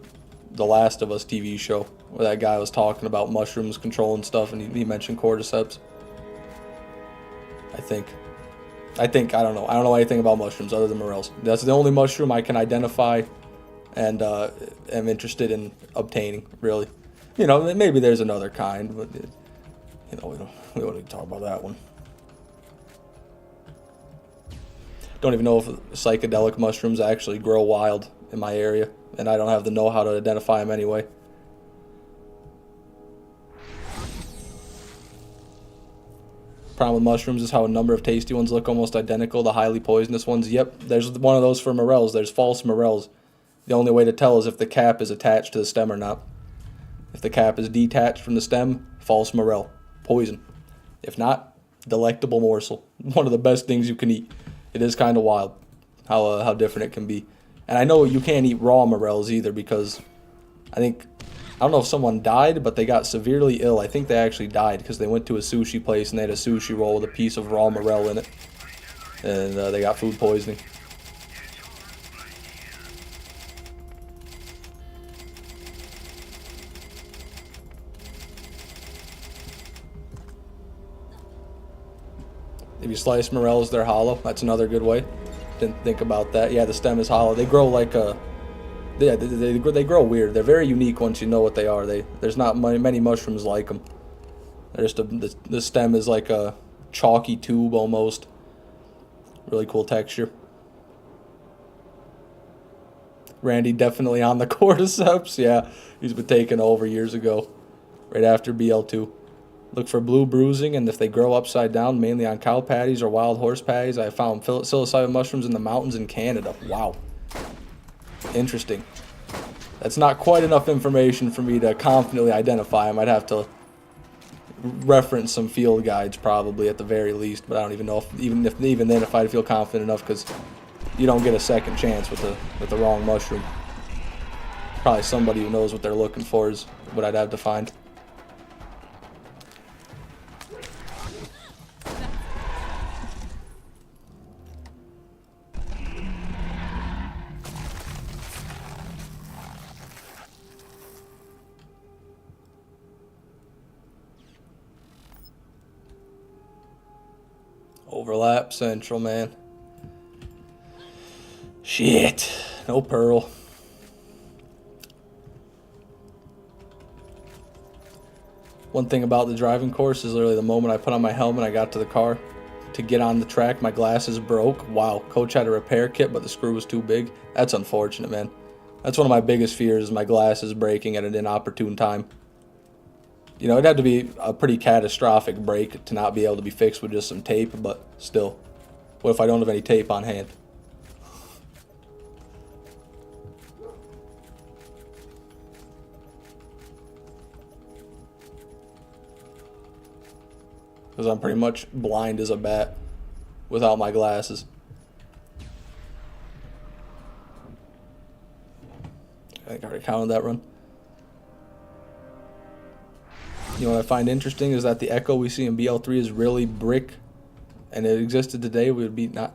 S1: Last of Us TV show, where that guy was talking about mushrooms controlling stuff, and he mentioned cordyceps. I don't know. I don't know anything about mushrooms other than morels. That's the only mushroom I can identify and am interested in obtaining, really. You know, maybe there's another kind, but, you know, we don't need to talk about that one. Don't even know if psychedelic mushrooms actually grow wild in my area, and I don't have the know-how to identify them anyway. Problem with mushrooms is how a number of tasty ones look almost identical to highly poisonous ones. Yep, there's one of those for morels. There's false morels. The only way to tell is if the cap is attached to the stem or not. If the cap is detached from the stem, false morel. Poison. If not, delectable morsel. One of the best things you can eat. It is kind of wild how different it can be. And I know you can't eat raw morels either because I don't know if someone died, but they got severely ill. I think they actually died because they went to a sushi place and they had a sushi roll with a piece of raw morel in it. And they got food poisoning. If you slice morels, they're hollow. That's another good way. Didn't think about that. Yeah, the stem is hollow. They grow like a... Yeah, they grow weird. They're very unique once you know what they are. There's not many mushrooms like them. They're just the stem is like a chalky tube almost. Really cool texture. Randy definitely on the cordyceps. Yeah, he's been taken over years ago, right after BL2. Look for blue bruising, and if they grow upside down, mainly on cow patties or wild horse patties. I found psilocybin mushrooms in the mountains in Canada. Wow. Interesting. That's not quite enough information for me to confidently identify. I might have to reference some field guides probably at the very least, but I don't even know if even then if I'd feel confident enough because you don't get a second chance with the wrong mushroom. Probably somebody who knows what they're looking for is what I'd have to find. Overlap Central, man. Shit. No pearl. One thing about the driving course is literally the moment I put on my helmet, I got to the car. To get on the track, my glasses broke. Wow. Coach had a repair kit, but the screw was too big. That's unfortunate, man. That's one of my biggest fears is my glasses breaking at an inopportune time. You know, it'd have to be a pretty catastrophic break to not be able to be fixed with just some tape, but still. What if I don't have any tape on hand? Because I'm pretty much blind as a bat without my glasses. I think I already counted that run. You know what I find interesting is that the echo we see in BL3 is really brick, and it existed today, we would be not.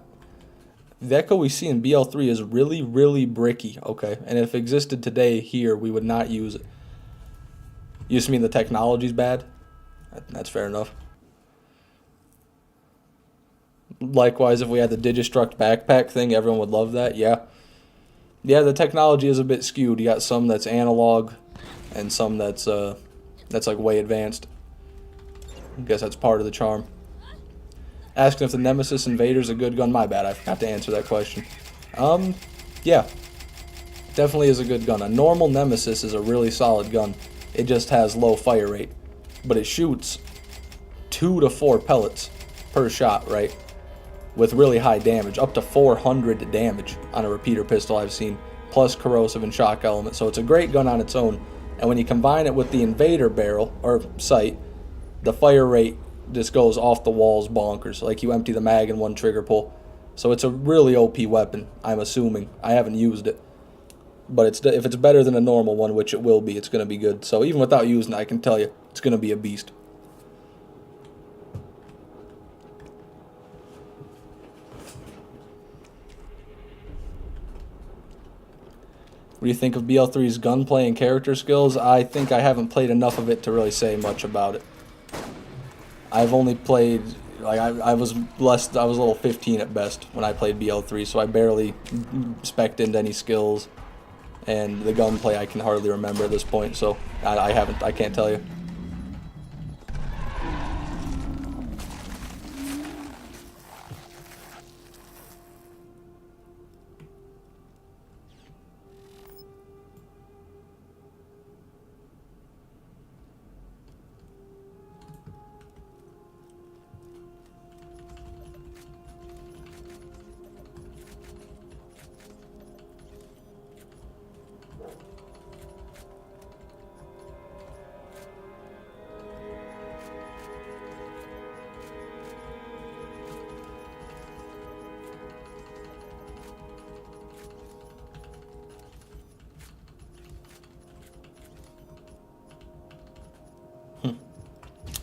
S1: The echo we see in BL3 is really, really bricky, okay? And if it existed today here, we would not use it. You just mean the technology's bad? That's fair enough. Likewise, if we had the Digistruct backpack thing, everyone would love that, yeah. Yeah, the technology is a bit skewed. You got some that's analog, and some that's like way advanced. I guess that's part of the charm. Asking if the Nemesis Invader is a good gun. My bad, I forgot to answer that question. Yeah. Definitely is a good gun. A normal Nemesis is a really solid gun. It just has low fire rate. But it shoots 2 to 4 pellets per shot, right? With really high damage, up to 400 damage on a repeater pistol I've seen, plus corrosive and shock element. So it's a great gun on its own. And when you combine it with the Invader barrel, or sight, the fire rate just goes off the walls bonkers. Like you empty the mag in one trigger pull. So it's a really OP weapon, I'm assuming. I haven't used it. But if it's better than a normal one, which it will be, it's going to be good. So even without using it, I can tell you, it's going to be a beast. What do you think of BL3's gunplay and character skills? I think I haven't played enough of it to really say much about it. I've only played, like, I was a little 15 at best when I played BL3, so I barely spec'd into any skills. And the gunplay I can hardly remember at this point, so I can't tell you.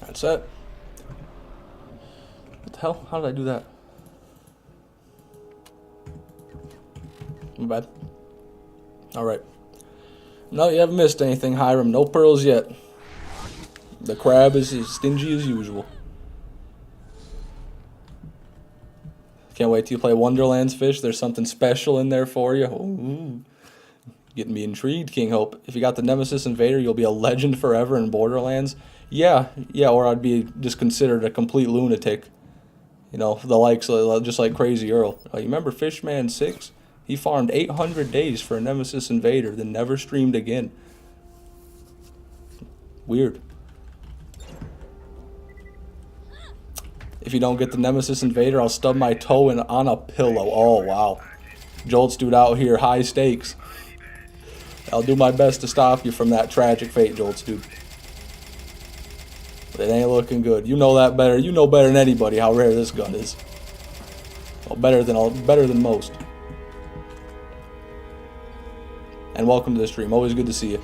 S1: That's it. What the hell? How did I do that? My bad. Alright. No, you haven't missed anything, Hiram. No pearls yet. The crab is as stingy as usual. Can't wait till you play Wonderlands, Fish. There's something special in there for you. Ooh. Getting me intrigued, King Hope. If you got the Nemesis Invader, you'll be a legend forever in Borderlands. Yeah, or I'd be just considered a complete lunatic. You know, the likes, just like Crazy Earl. You remember Fishman 6? He farmed 800 days for a Nemesis Invader, then never streamed again. Weird. If you don't get the Nemesis Invader, I'll stub my toe on a pillow. Oh, wow. Jolts dude out here, high stakes. I'll do my best to stop you from that tragic fate, Jolts dude. But it ain't looking good. You know that better. You know better than anybody how rare this gun is. Well, better than most. And welcome to the stream. Always good to see you.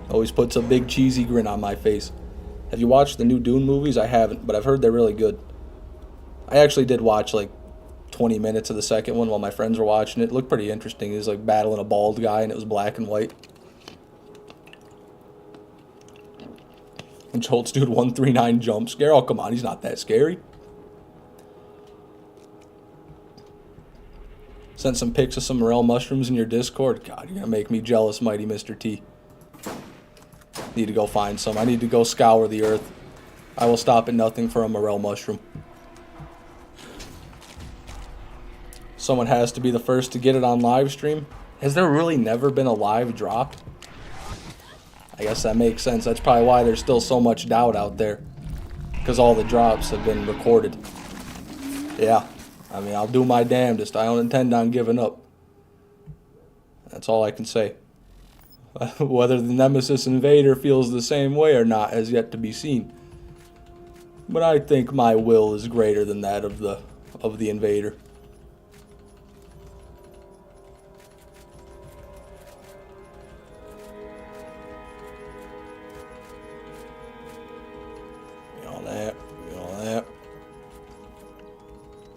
S1: Always puts a big cheesy grin on my face. Have you watched the new Dune movies? I haven't, but I've heard they're really good. I actually did watch like 20 minutes of the second one while my friends were watching it. It looked pretty interesting. He was like battling a bald guy and it was black and white. And Jolts dude 139 jump scare. Oh, come on, he's not that scary. Sent some pics of some morel mushrooms in your Discord. God, you're gonna make me jealous, mighty Mr. T. Need to go find some. I need to go scour the earth. I will stop at nothing for a morel mushroom. Someone has to be the first to get it on live stream. Has there really never been a live drop? I guess that makes sense. That's probably why there's still so much doubt out there. Because all the drops have been recorded. Yeah. I mean, I'll do my damnedest. I don't intend on giving up. That's all I can say. Whether the Nemesis Invader feels the same way or not has yet to be seen. But I think my will is greater than that of the Invader.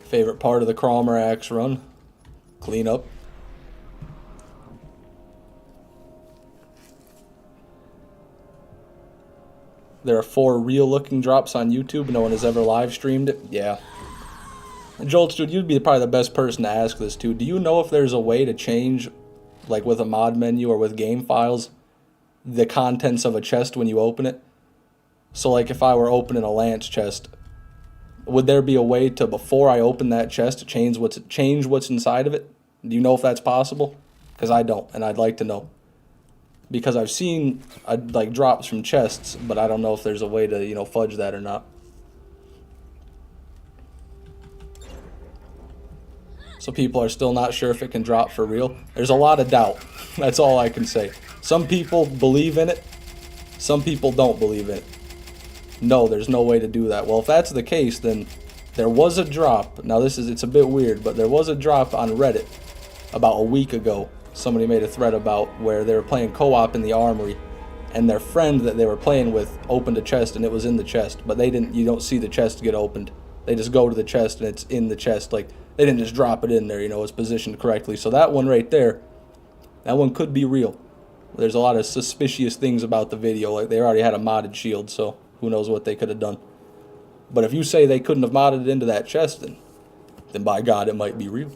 S1: Favorite part of the Cromer axe run? Clean up. There are 4 real looking drops on YouTube. No one has ever live streamed it. Yeah. And Jolts, dude, you'd be probably the best person to ask this to. Do you know if there's a way to change, like with a mod menu or with game files, the contents of a chest when you open it? So like if I were opening a Lance chest, would there be a way to, before I open that chest, to change what's inside of it? Do you know if that's possible? Because I don't, and I'd like to know. Because I've seen like drops from chests, but I don't know if there's a way to, fudge that or not. So people are still not sure if it can drop for real. There's a lot of doubt. That's all I can say. Some people believe in it. Some people don't believe in it. No, there's no way to do that. Well, if that's the case, then there was a drop. Now it's a bit weird, but there was a drop on Reddit about a week ago. Somebody made a thread about where they were playing co-op in the armory, and their friend that they were playing with opened a chest, and it was in the chest, but you don't see the chest get opened. They just go to the chest and it's in the chest. Like, they didn't just drop it in there, it's positioned correctly. So that one right there, that one could be real. There's a lot of suspicious things about the video. Like, they already had a modded shield, so who knows what they could have done. But if you say they couldn't have modded it into that chest, then by God, it might be real.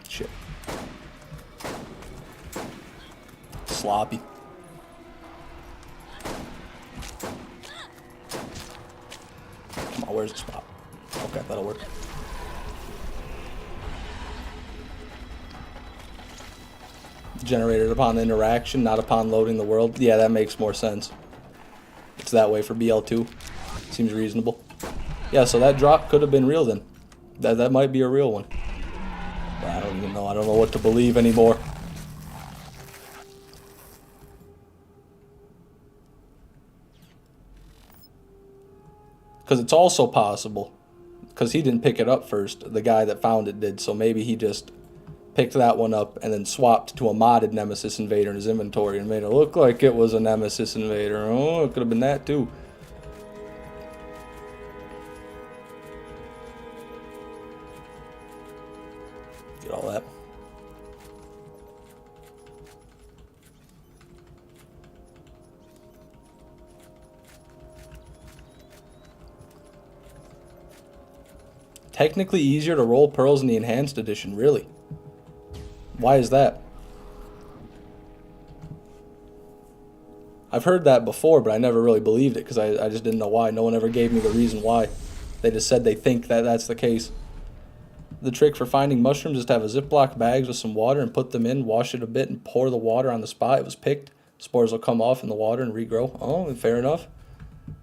S1: Shit. Sloppy. Come on, where's the spot? Okay, that'll work. Generated upon interaction, not upon loading the world. Yeah, that makes more sense. It's that way for BL2. Seems reasonable. Yeah, so that drop could have been real then. That might be a real one. But I don't even know. I don't know what to believe anymore. Because it's also possible, because he didn't pick it up first, the guy that found it did, so maybe he just picked that one up and then swapped to a modded Nemesis Invader in his inventory and made it look like it was a Nemesis Invader. Oh, it could have been that too. Get all that. Technically easier to roll pearls in the Enhanced Edition, really. Why is that? I've heard that before, but I never really believed it because I just didn't know why. No one ever gave me the reason why. They just said they think that that's the case. The trick for finding mushrooms is to have a Ziploc bags with some water and put them in, wash it a bit, and pour the water on the spot it was picked. Spores will come off in the water and regrow. Oh, fair enough.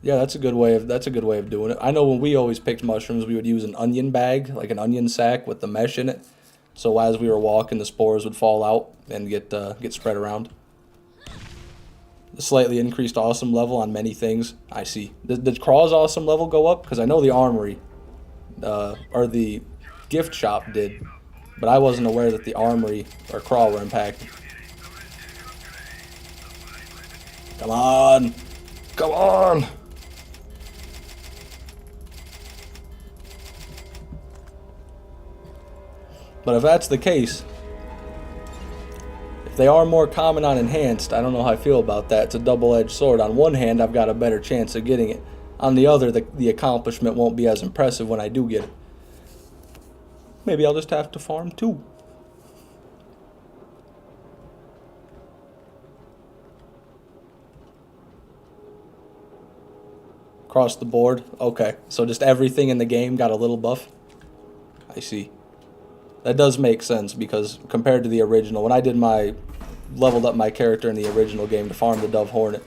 S1: Yeah, that's a good way of doing it. I know when we always picked mushrooms, we would use an onion bag, like an onion sack with the mesh in it. So as we were walking, the spores would fall out and get spread around. The slightly increased awesome level on many things. I see. Did Craw's awesome level go up? Because I know the armory, or the gift shop did, but I wasn't aware that the armory or Craw were impacted. Come on! Come on! But if that's the case, if they are more common on Enhanced, I don't know how I feel about that. It's a double-edged sword. On one hand, I've got a better chance of getting it. On the other, the accomplishment won't be as impressive when I do get it. Maybe I'll just have to farm too. Across the board? Okay. So just everything in the game got a little buff? I see. That does make sense because compared to the original, when I leveled up my character in the original game to farm the Dove Hornet,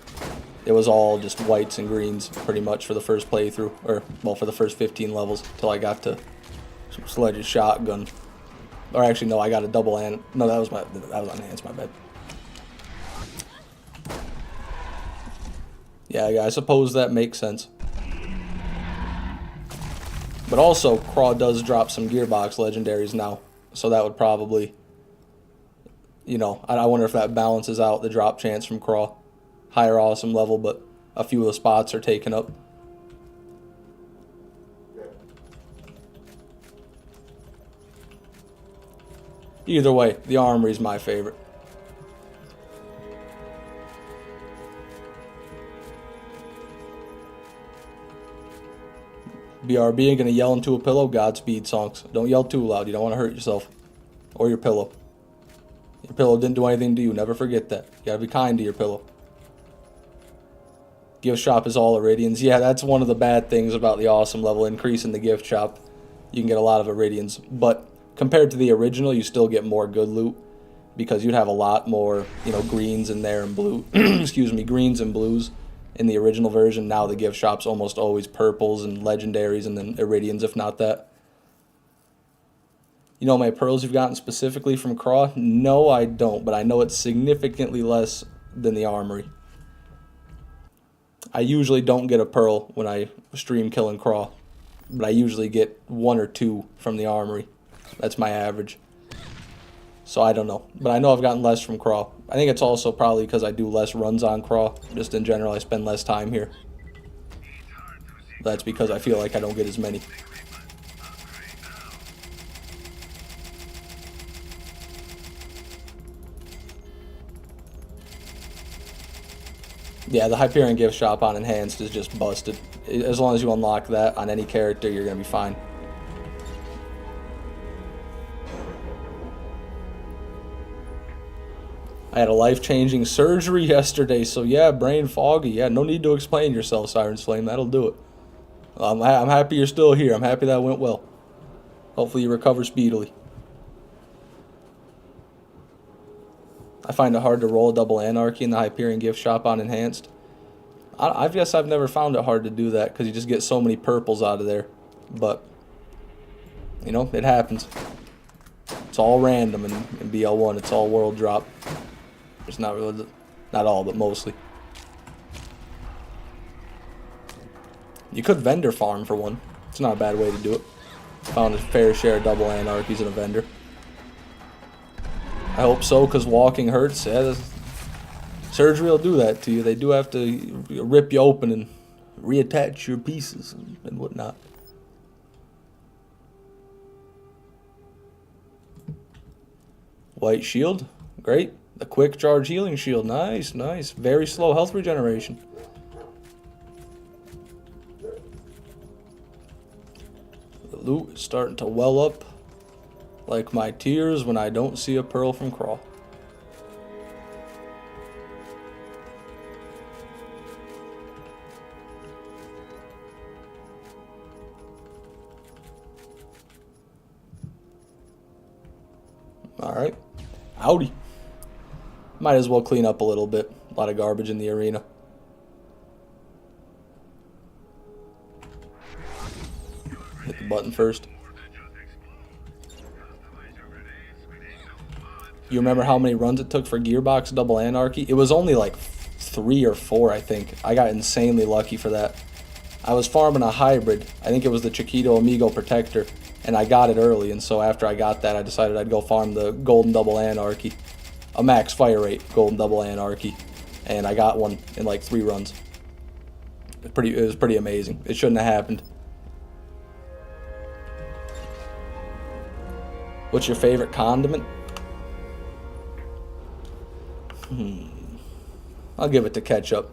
S1: it was all just whites and greens pretty much for the first playthrough, or well, for the first 15 levels till I got to Sledge's shotgun. Or actually, no, I got a double and no, that was on Enhanced, my bad. Yeah, I suppose that makes sense. But also, Craw does drop some Gearbox legendaries now, so that would probably, I wonder if that balances out the drop chance from Craw. Higher awesome level, but a few of the spots are taken up. Either way, the armory's my favorite. BRB ain't gonna yell into a pillow. Godspeed songs. Don't yell too loud. You don't want to hurt yourself. Or your pillow. Your pillow didn't do anything to you. Never forget that. You gotta be kind to your pillow. Gift shop is all Iridians. Yeah, that's one of the bad things about the awesome level increase in the gift shop. You can get a lot of Iridians. But compared to the original, you still get more good loot. Because you'd have a lot more, greens in there and blue. Excuse me, greens and blues. in the original version. Now the gift shop's almost always purples and legendaries and then iridians, if not that. You know how many pearls you've gotten specifically from Craw? No, I don't, but I know it's significantly less than the armory. I usually don't get a pearl when I stream killing Craw, but I usually get 1 or 2 from the armory. That's my average. So I don't know, but I know I've gotten less from Craw. I think it's also probably because I do less runs on Craw. Just in general, I spend less time here. That's because I feel like I don't get as many. Yeah, the Hyperion gift shop on Enhanced is just busted. As long as you unlock that on any character, you're going to be fine. I had a life-changing surgery yesterday, so yeah, brain foggy. Yeah, no need to explain yourself, Siren's Flame. That'll do it. I'm happy you're still here. I'm happy that went well. Hopefully you recover speedily. I find it hard to roll a double Anarchy in the Hyperion gift shop on Enhanced. I guess I've never found it hard to do that because you just get so many purples out of there. But, you know, it happens. It's all random in BL1. It's all world drop. It's not really, not all, but mostly. You could vendor farm for one. It's not a bad way to do it. Found a fair share of double Anarchies in a vendor. I hope so, because walking hurts. Yeah, surgery will do that to you. They do have to rip you open and reattach your pieces and whatnot. White shield, great. The quick charge healing shield, nice, nice. Very slow health regeneration. The loot is starting to well up like my tears when I don't see a pearl from Craw. Alright. Howdy. Might as well clean up a little bit. A lot of garbage in the arena. Hit the button first. You remember how many runs it took for Gearbox Double Anarchy? It was only like 3 or 4, I think. I got insanely lucky for that. I was farming a hybrid. I think it was the Chiquito Amigo Protector. And I got it early, and so after I got that, I decided I'd go farm the Golden Double Anarchy. A max fire rate Golden Double Anarchy. And I got one in like 3 runs. It was pretty amazing. It shouldn't have happened. What's your favorite condiment? I'll give it to ketchup.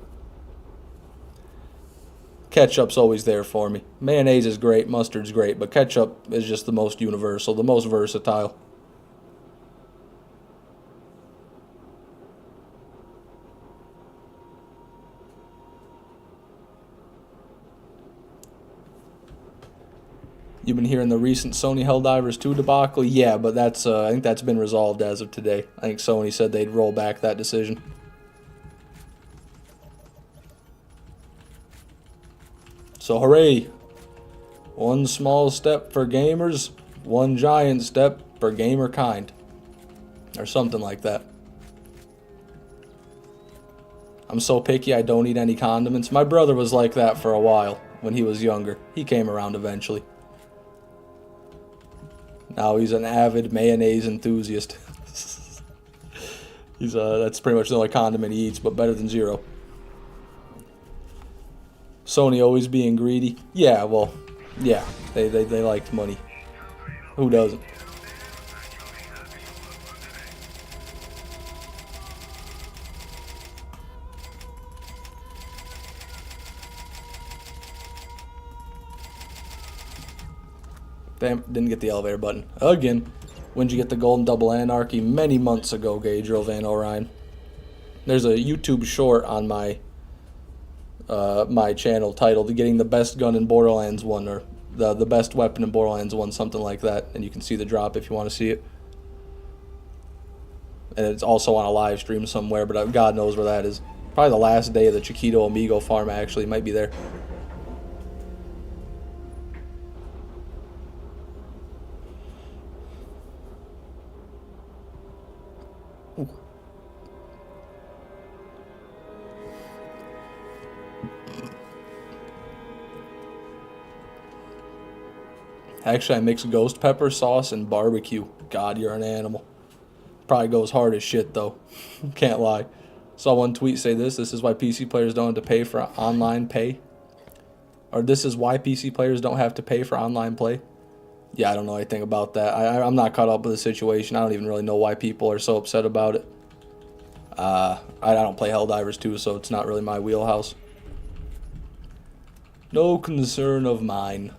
S1: Ketchup's always there for me. Mayonnaise is great, mustard's great, but ketchup is just the most universal, the most versatile. You've been hearing the recent Sony Helldivers 2 debacle? Yeah, but that's I think that's been resolved as of today. I think Sony said they'd roll back that decision. So hooray! One small step for gamers, one giant step for gamer kind. Or something like that. I'm so picky I don't eat any condiments. My brother was like that for a while when he was younger. He came around eventually. Now he's an avid mayonnaise enthusiast. That's pretty much the only condiment he eats, but better than zero. Sony always being greedy. Yeah, well, yeah, they liked money. Who doesn't? Damn, didn't get the elevator button. Again. When'd you get the Golden Double Anarchy? Many months ago, Gaedril Van Orion. There's a YouTube short on my my channel titled Getting the Best Gun in Borderlands 1, or the best weapon in Borderlands 1, something like that. And you can see the drop if you want to see it. And it's also on a live stream somewhere, but God knows where that is. Probably the last day of the Chiquito Amigo farm, actually. Might be there. Ooh. Actually, I mix ghost pepper sauce and barbecue. God, you're an animal. Probably goes hard as shit, though. Can't lie. Saw one tweet say this. This is why PC players don't have to pay for online pay. Or this is why PC players don't have to pay for online play. Yeah, I don't know anything about that. I'm not caught up with the situation. I don't even really know why people are so upset about it. I don't play Helldivers 2, so it's not really my wheelhouse. No concern of mine.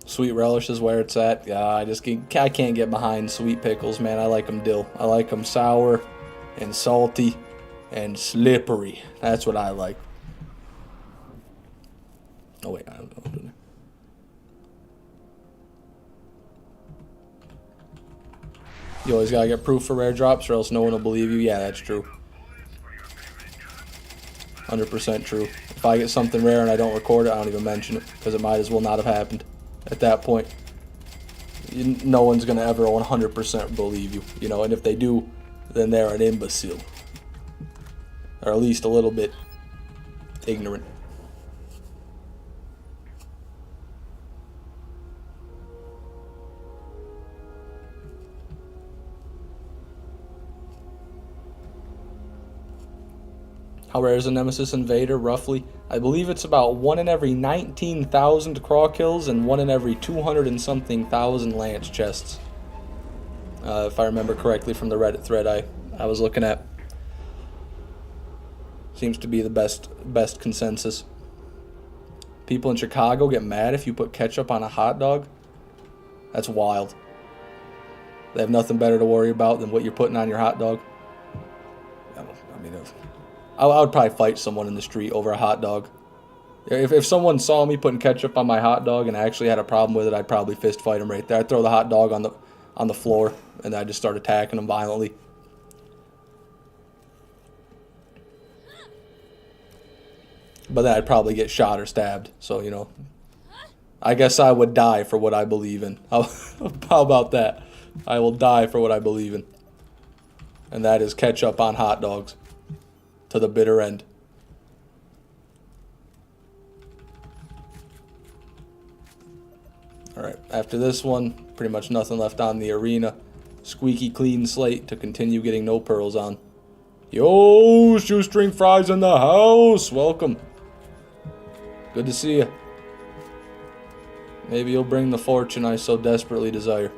S1: Sweet relish is where it's at. Yeah, I can't get behind sweet pickles, man. I like them dill. I like them sour and salty and slippery. That's what I like. Oh wait, I don't know. You always gotta get proof for rare drops, or else no one will believe you. Yeah, that's true. 100% true. If I get something rare and I don't record it, I don't even mention it, because it might as well not have happened. At that point, no one's going to ever 100% believe you, you know, and if they do, then they're an imbecile. Or at least a little bit ignorant. How rare is a Nemesis Invader, roughly? I believe it's about 1 in every 19,000 craw kills and 1 in every 200 and something thousand lance chests. If I remember correctly from the Reddit thread I was looking at. Seems to be the best consensus. People in Chicago get mad if you put ketchup on a hot dog. That's wild. They have nothing better to worry about than what you're putting on your hot dog. I mean, I would probably fight someone in the street over a hot dog. If someone saw me putting ketchup on my hot dog and actually had a problem with it, I'd probably fist fight them right there. I'd throw the hot dog on the floor and I'd just start attacking them violently. But then I'd probably get shot or stabbed. So, you know, I guess I would die for what I believe in. How about that? I will die for what I believe in. And that is ketchup on hot dogs. To the bitter end. Alright, after this one, pretty much nothing left on the arena. Squeaky clean slate to continue getting no pearls on. Yo, Shoestring Fries in the house! Welcome. Good to see you. Maybe you'll bring the fortune I so desperately desire.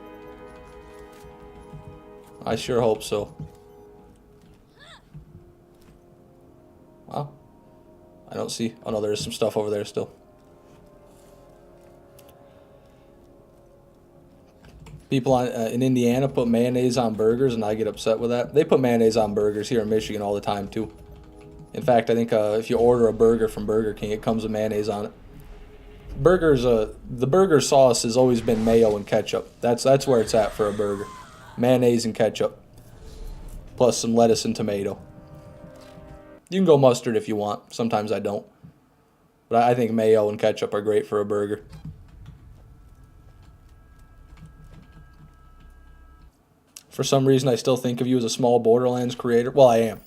S1: I sure hope so. Wow. I don't see. Oh no, there's some stuff over there still. People in Indiana put mayonnaise on burgers, and I get upset with that. They put mayonnaise on burgers here in Michigan all the time too. In fact, I think if you order a burger from Burger King, it comes with mayonnaise on it. Burgers, the burger sauce has always been mayo and ketchup. That's where it's at for a burger. Mayonnaise and ketchup, plus some lettuce and tomato. You can go mustard if you want. Sometimes I don't. But I think mayo and ketchup are great for a burger. For some reason, I still think of you as a small Borderlands creator. Well, I am.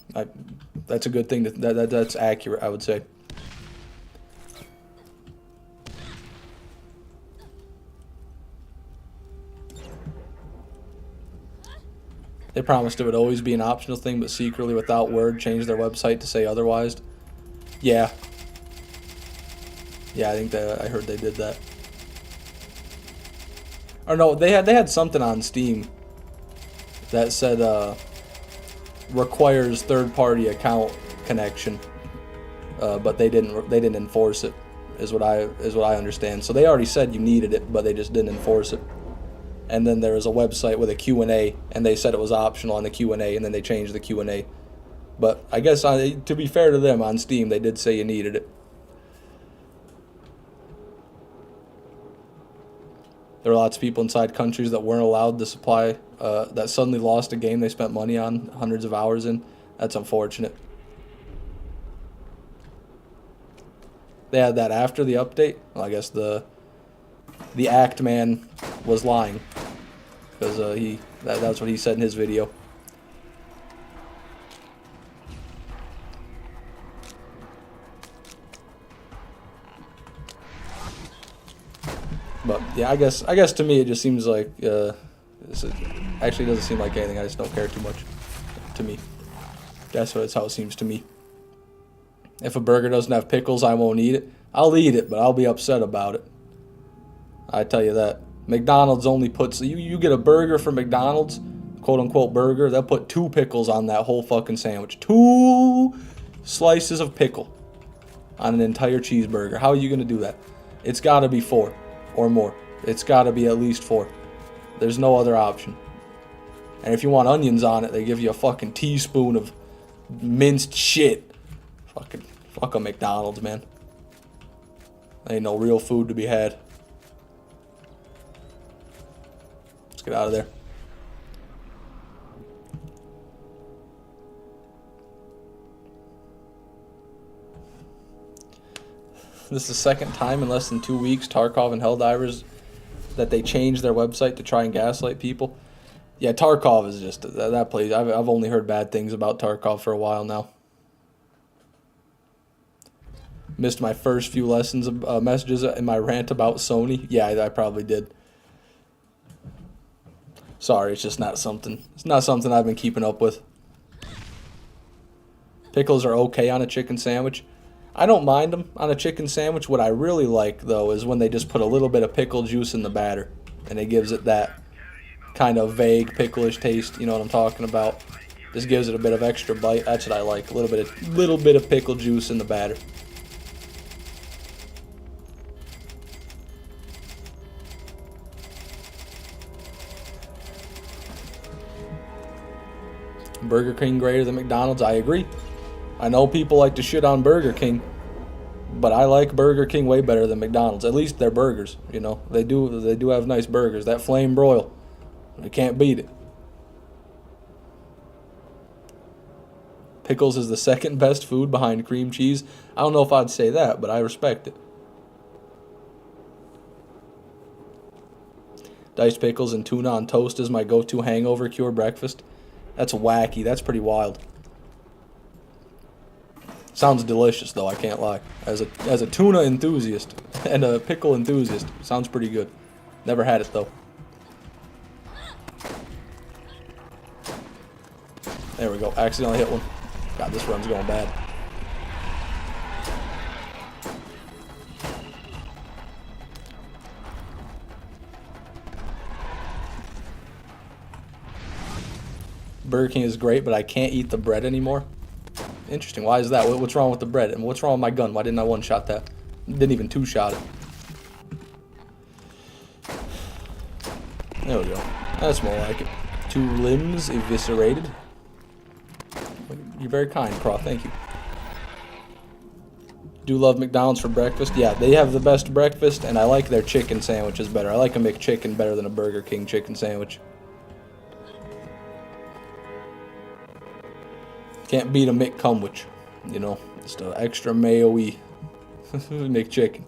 S1: That's a good thing. That's accurate, I would say. They promised it would always be an optional thing, but secretly, without word, changed their website to say otherwise. Yeah. Yeah, I think I heard they did that. Or no, they had something on Steam that said requires third-party account connection, but they didn't enforce it. Is what I understand. So they already said you needed it, but they just didn't enforce it. And then there was a website with a Q&A, and they said it was optional on the Q&A, and then they changed the Q&A But I guess to be fair to them, on Steam, they did say you needed it. There were lots of people inside countries that weren't allowed the supply, that suddenly lost a game they spent money on, hundreds of hours in. That's unfortunate. They had that after the update. Well, I guess the Act Man was lying, because that's what he said in his video. But yeah, I guess to me it just seems like this actually doesn't seem like anything. I just don't care too much. To me, that's how it seems to me. If a burger doesn't have pickles, I won't eat it. I'll eat it, but I'll be upset about it. I tell you that. McDonald's only puts you get a burger from McDonald's, quote unquote burger. They'll put 2 pickles on that whole fucking sandwich. 2 slices of pickle on an entire cheeseburger. How are you gonna do that? It's got to be 4 or more. It's got to be at least 4. There's no other option. And if you want onions on it, they give you a fucking teaspoon of minced shit. Fuck a McDonald's, man. Ain't no real food to be had. Let's get out of there. This is the second time in less than 2 weeks, Tarkov and Helldivers, that they changed their website to try and gaslight people. Yeah, Tarkov is just that place. I've only heard bad things about Tarkov for a while now. Missed my first few lessons of messages in my rant about Sony. Yeah, I probably did. Sorry, it's just not something. It's not something I've been keeping up with. Pickles are okay on a chicken sandwich. I don't mind them on a chicken sandwich. What I really like, though, is when they just put a little bit of pickle juice in the batter, and it gives it that kind of vague picklish taste. You know what I'm talking about? Just gives it a bit of extra bite. That's what I like. A little bit of pickle juice in the batter. Burger King greater than McDonald's? I agree. I know people like to shit on Burger King, but I like Burger King way better than McDonald's. At least their burgers, you know. They do have nice burgers. That flame broil, you can't beat it. Pickles is the second best food behind cream cheese. I don't know if I'd say that, but I respect it. Diced pickles and tuna on toast is my go-to hangover cure breakfast. That's wacky. That's pretty wild. Sounds delicious, though, I can't lie. As a tuna enthusiast and a pickle enthusiast, sounds pretty good. Never had it, though. There we go. Accidentally hit one. God, this run's going bad. Burger King is great, but I can't eat the bread anymore. Interesting. Why is that? What's wrong with the bread? And what's wrong with my gun? Why didn't I one-shot that? Didn't even two-shot it. There we go. That's more like it. 2 limbs eviscerated. You're very kind, Croft. Thank you. Do love McDonald's for breakfast. Yeah, they have the best breakfast, and I like their chicken sandwiches better. I like a McChicken better than a Burger King chicken sandwich. Can't beat a McCumwich, you know, just an extra mayo-y McChicken.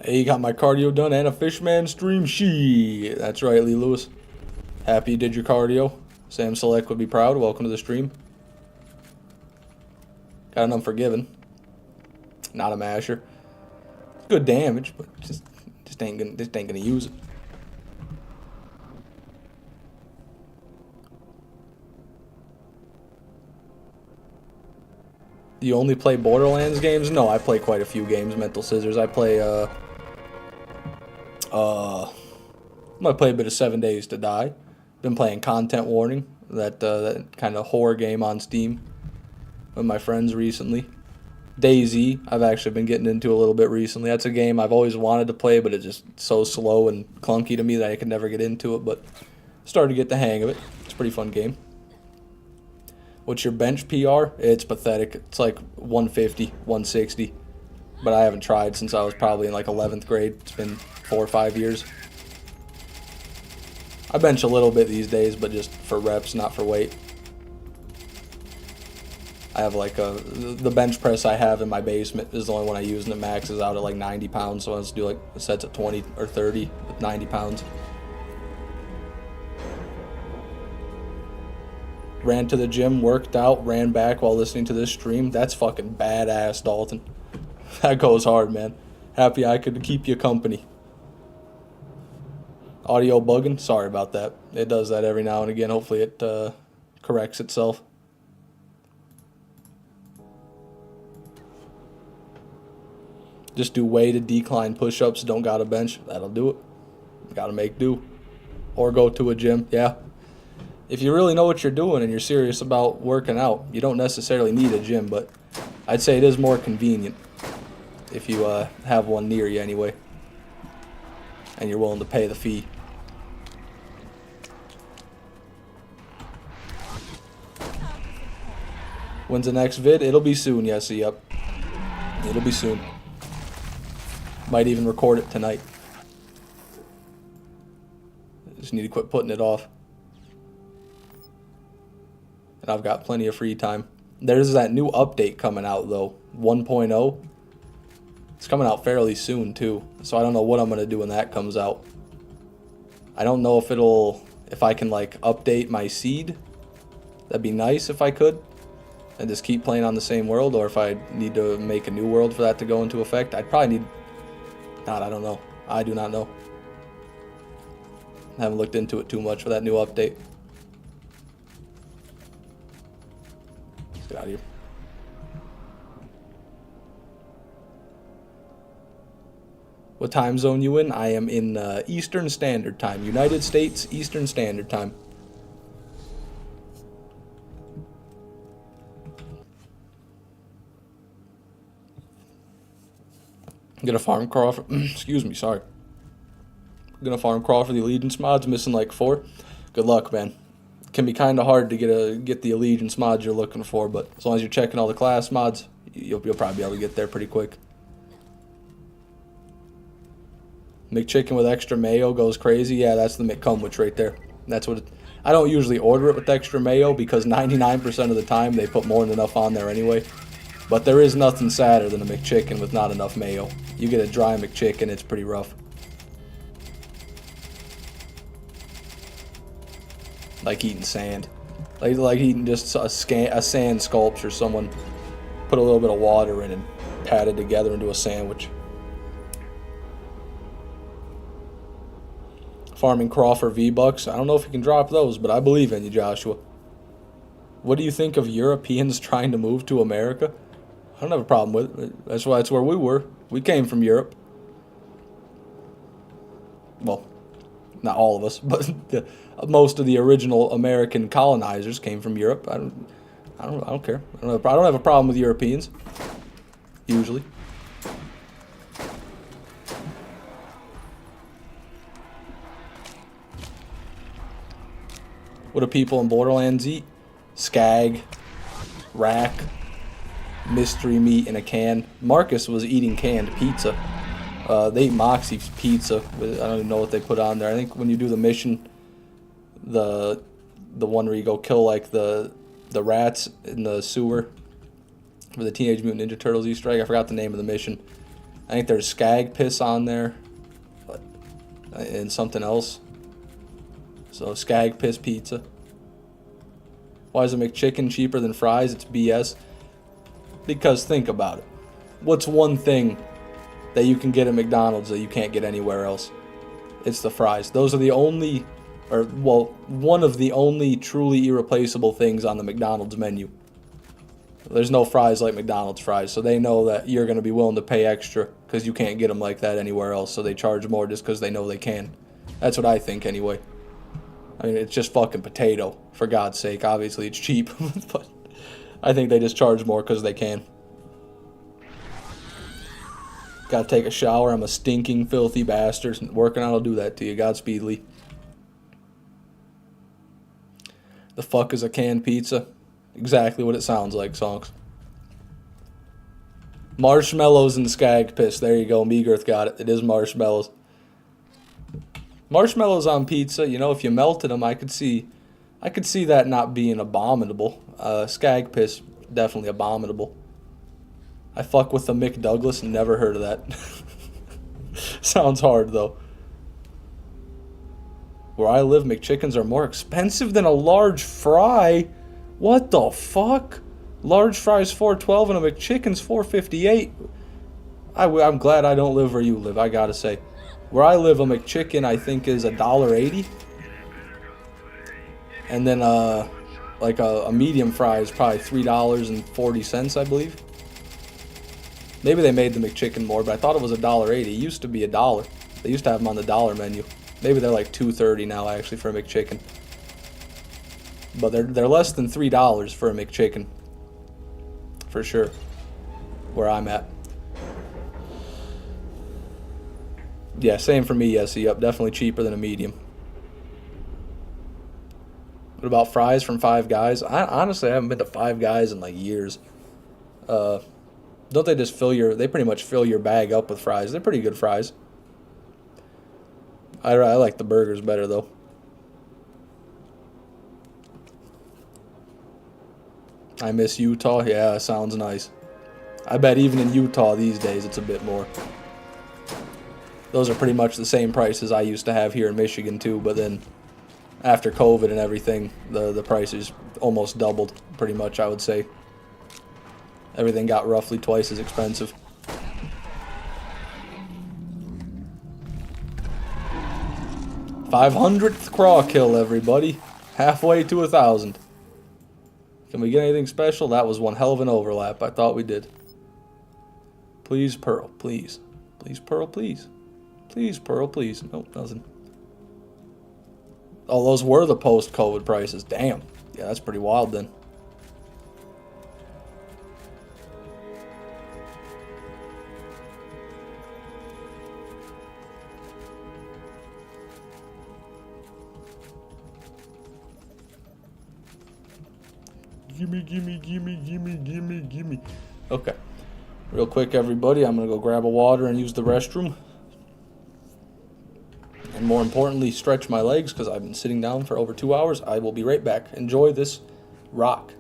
S1: Hey, you got my cardio done and a Fishman stream. That's right, Lee Lewis. Happy you did your cardio. Sam Select would be proud. Welcome to the stream. Got an Unforgiven. Not a masher. Good damage, but just ain't gonna use it. Do you only play Borderlands games? No, I play quite a few games. Mental Scissors. I play I might play a bit of 7 Days to Die. Been playing Content Warning. that kind of horror game on Steam with my friends recently. DayZ, I've actually been getting into a little bit recently. That's a game I've always wanted to play, but it's just so slow and clunky to me that I could never get into it, but started to get the hang of it. It's a pretty fun game. What's your bench PR? It's pathetic. It's like 150, 160, but I haven't tried since I was probably in like 11th grade. It's been 4 or 5 years. I bench a little bit these days, but just for reps, not for weight. I have like the bench press I have in my basement is the only one I use, and it maxes out at like 90 pounds. So I just do like sets at 20 or 30 with 90 pounds. Ran to the gym, worked out, ran back while listening to this stream. That's fucking badass, Dalton. That goes hard, man. Happy I could keep you company. Audio bugging? Sorry about that. It does that every now and again. Hopefully it corrects itself. Just do weighted decline push-ups. Don't got a bench. That'll do it. Gotta make do. Or go to a gym. Yeah. If you really know what you're doing and you're serious about working out, you don't necessarily need a gym, but I'd say it is more convenient if you have one near you anyway, and you're willing to pay the fee. When's the next vid? It'll be soon, yes, yep. It'll be soon. Might even record it tonight. Just need to quit putting it off. And I've got plenty of free time. There's that new update coming out though, 1.0. It's coming out fairly soon too. So I don't know what I'm gonna do when that comes out. I don't know if I can like update my seed. That'd be nice if I could. And just keep playing on the same world, or if I need to make a new world for that to go into effect. I'd probably need... God, I don't know. I do not know. I haven't looked into it too much for that new update. Let's get out of here. What time zone you in? I am in Eastern Standard Time. United States Eastern Standard Time. I'm gonna farm crawl for, excuse me, sorry. I'm gonna farm crawl for the Allegiance mods, missing like 4. Good luck, man. It can be kind of hard to get the Allegiance mods you're looking for, but as long as you're checking all the class mods, you'll probably be able to get there pretty quick. McChicken with extra mayo goes crazy. Yeah, that's the McCumwich right there. That's what I don't usually order it with extra mayo because 99% of the time they put more than enough on there anyway. But there is nothing sadder than a McChicken with not enough mayo. You get a dry McChicken, it's pretty rough. Like eating sand. Like eating just a sand sculpture someone put a little bit of water in and patted together into a sandwich. Farming Crawford V-Bucks. I don't know if you can drop those, but I believe in you, Joshua. What do you think of Europeans trying to move to America? I don't have a problem with it. That's where we were. We came from Europe. Well, not all of us, but most of the original American colonizers came from Europe. I don't care. I don't have a problem with Europeans. Usually. What do people in Borderlands eat? Skag, rack, mystery meat in a can. Marcus was eating canned pizza. They eat Moxie's pizza. I don't even know what they put on there. I think when you do the mission, the one where you go kill like the rats in the sewer for the Teenage Mutant Ninja Turtles Easter egg. I forgot the name of the mission. I think there's skag piss on there, and something else. So skag piss pizza. Why is a McChicken cheaper than fries? It's BS. Because think about it. What's one thing that you can get at McDonald's that you can't get anywhere else? It's the fries. Those are the only, one of the only truly irreplaceable things on the McDonald's menu. There's no fries like McDonald's fries, so they know that you're going to be willing to pay extra because you can't get them like that anywhere else, so they charge more just because they know they can. That's what I think anyway. I mean, it's just fucking potato, for God's sake. Obviously, it's cheap, but I think they just charge more because they can. Gotta take a shower. I'm a stinking, filthy bastard. Working out will do that to you. Godspeed, Lee. The fuck is a canned pizza? Exactly what it sounds like, Sonks. Marshmallows and skag piss. There you go. Meagirth got it. It is marshmallows. Marshmallows on pizza, you know, if you melted them, I could see that not being abominable. Skag piss, definitely abominable. I fuck with the McDouglas, never heard of that. Sounds hard, though. Where I live, McChickens are more expensive than a large fry. What the fuck? Large fries $4.12 and a McChicken's $4.58. I'm glad I don't live where you live, I gotta say. Where I live, a McChicken, I think, is $1.80. And then, like a medium fry is probably $3.40, I believe. Maybe they made the McChicken more, but I thought it was $1.80. It used to be $1. They used to have them on the dollar menu. Maybe they're like $2.30 now, actually, for a McChicken. But they're less than $3 for a McChicken. For sure. Where I'm at. Yeah, same for me, yes. Yep, definitely cheaper than a medium. What about fries from Five Guys? I honestly haven't been to Five Guys in like years. Don't they just they pretty much fill your bag up with fries. They're pretty good fries. I like the burgers better though. I miss Utah. Yeah, sounds nice. I bet even in Utah these days it's a bit more. Those are pretty much the same prices I used to have here in Michigan too, but then after COVID and everything, the prices almost doubled pretty much, I would say. Everything got roughly twice as expensive. $500th craw kill, everybody. Halfway to 1,000. Can we get anything special? That was one hell of an overlap. I thought we did. Please, Pearl, please. Please, Pearl, please. Please, Pearl, please. Nope, nothing. Oh, those were the post-COVID prices. Damn. Yeah, that's pretty wild then. Gimme, gimme, gimme, gimme, gimme, gimme. Okay. Real quick, everybody, I'm going to go grab a water and use the restroom. And more importantly, stretch my legs because I've been sitting down for over 2 hours. I will be right back. Enjoy this rock.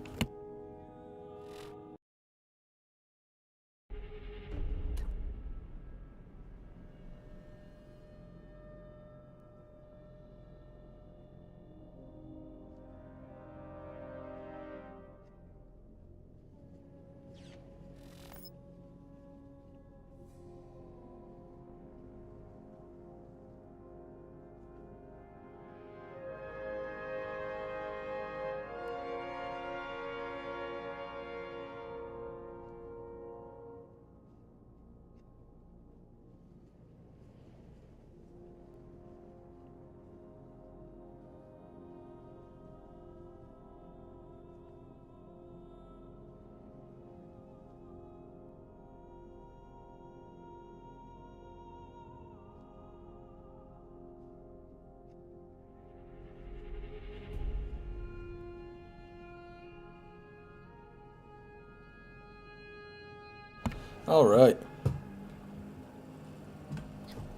S1: All right.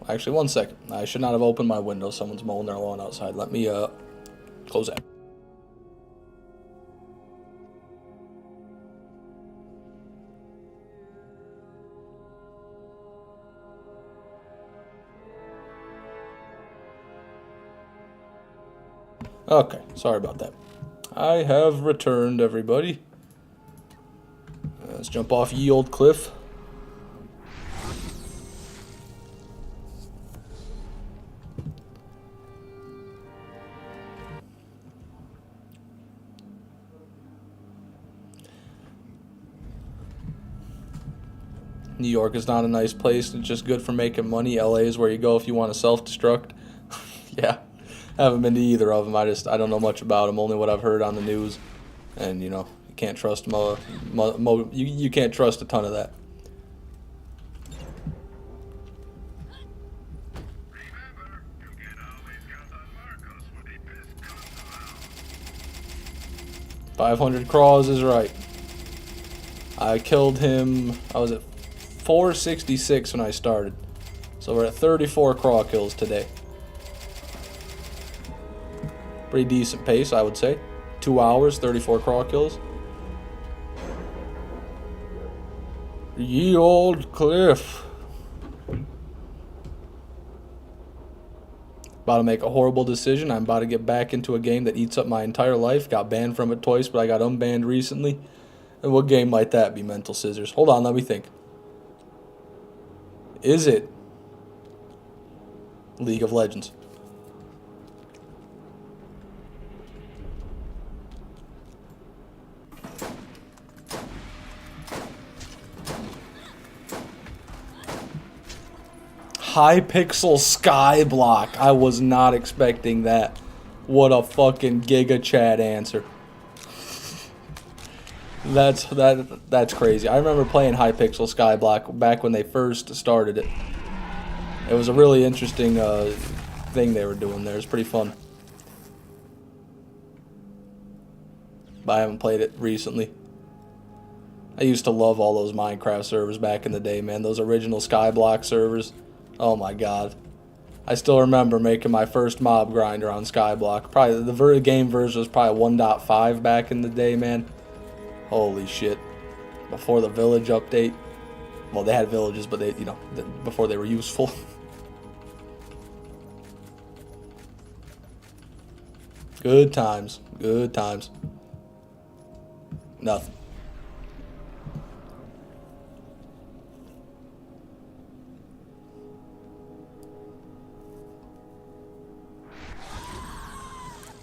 S1: Actually, one second. I should not have opened my window. Someone's mowing their lawn outside. Let me close that. Okay, sorry about that. I have returned, everybody. Let's jump off ye old cliff. New York is not a nice place. It's just good for making money. LA is where you go if you want to self-destruct. Yeah. Haven't been to either of them. I don't know much about them. Only what I've heard on the news, and you can't trust you can't trust a ton of that.
S2: Remember, you can always count on Marcos when he piss comes around.
S1: 500 craws is right. I killed him. I was at 466 when I started, so we're at 34 craw kills today. Pretty decent pace, I would say. 2 hours, 34 craw kills. Ye old cliff. About to make a horrible decision. I'm about to get back into a game that eats up my entire life. Got banned from it twice, but I got unbanned recently. And what game might that be, Mental Scissors? Hold on, let me think. Is it League of Legends? Hypixel Skyblock. I was not expecting that. What a fucking Giga Chat answer. That's crazy. I remember playing Hypixel Skyblock back when they first started it. It was a really interesting thing they were doing there. It's pretty fun. But I haven't played it recently. I used to love all those Minecraft servers back in the day, man. Those original Skyblock servers. Oh my god. I still remember making my first mob grinder on Skyblock. Probably the game version was probably 1.5 back in the day, man. Holy shit. Before the village update. Well, they had villages, but they, before they were useful. Good times. Good times. Nothing.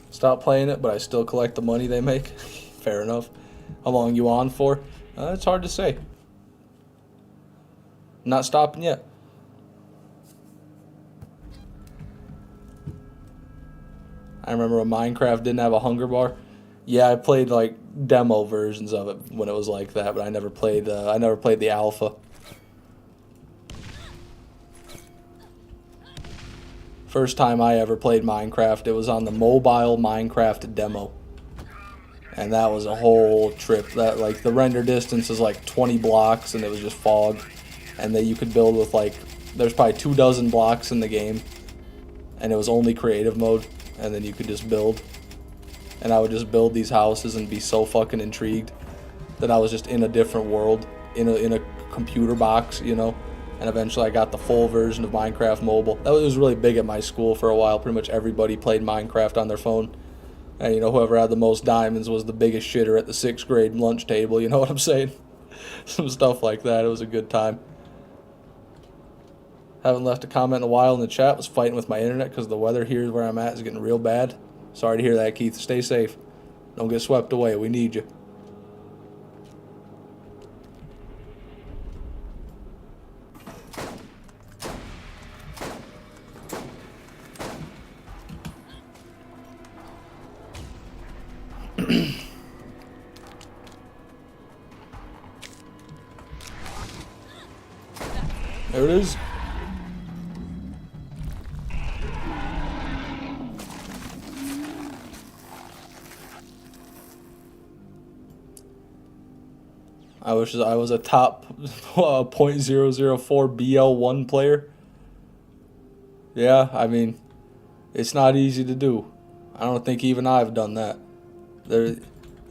S1: Stop playing it, but I still collect the money they make. Fair enough. How long you on for? It's hard to say. Not stopping yet. I remember when Minecraft didn't have a hunger bar. Yeah, I played like demo versions of it when it was like that, but I never played the alpha. First time I ever played Minecraft, it was on the mobile Minecraft demo. And that was a whole trip. That, like, the render distance is like 20 blocks and it was just fog. And then you could build with like, there's probably 24 blocks in the game. And it was only creative mode. And then you could just build. And I would just build these houses and be so fucking intrigued that I was just in a different world, in a computer box, And eventually I got the full version of Minecraft Mobile. That was really big at my school for a while. Pretty much everybody played Minecraft on their phone. And, whoever had the most diamonds was the biggest shitter at the 6th grade lunch table. You know what I'm saying? Some stuff like that. It was a good time. Haven't left a comment in a while in the chat. Was fighting with my internet because the weather here where I'm at is getting real bad. Sorry to hear that, Keith. Stay safe. Don't get swept away. We need you. There it is. I wish I was a top .004 BL1 player. Yeah, I mean, it's not easy to do. I don't think even I've done that. The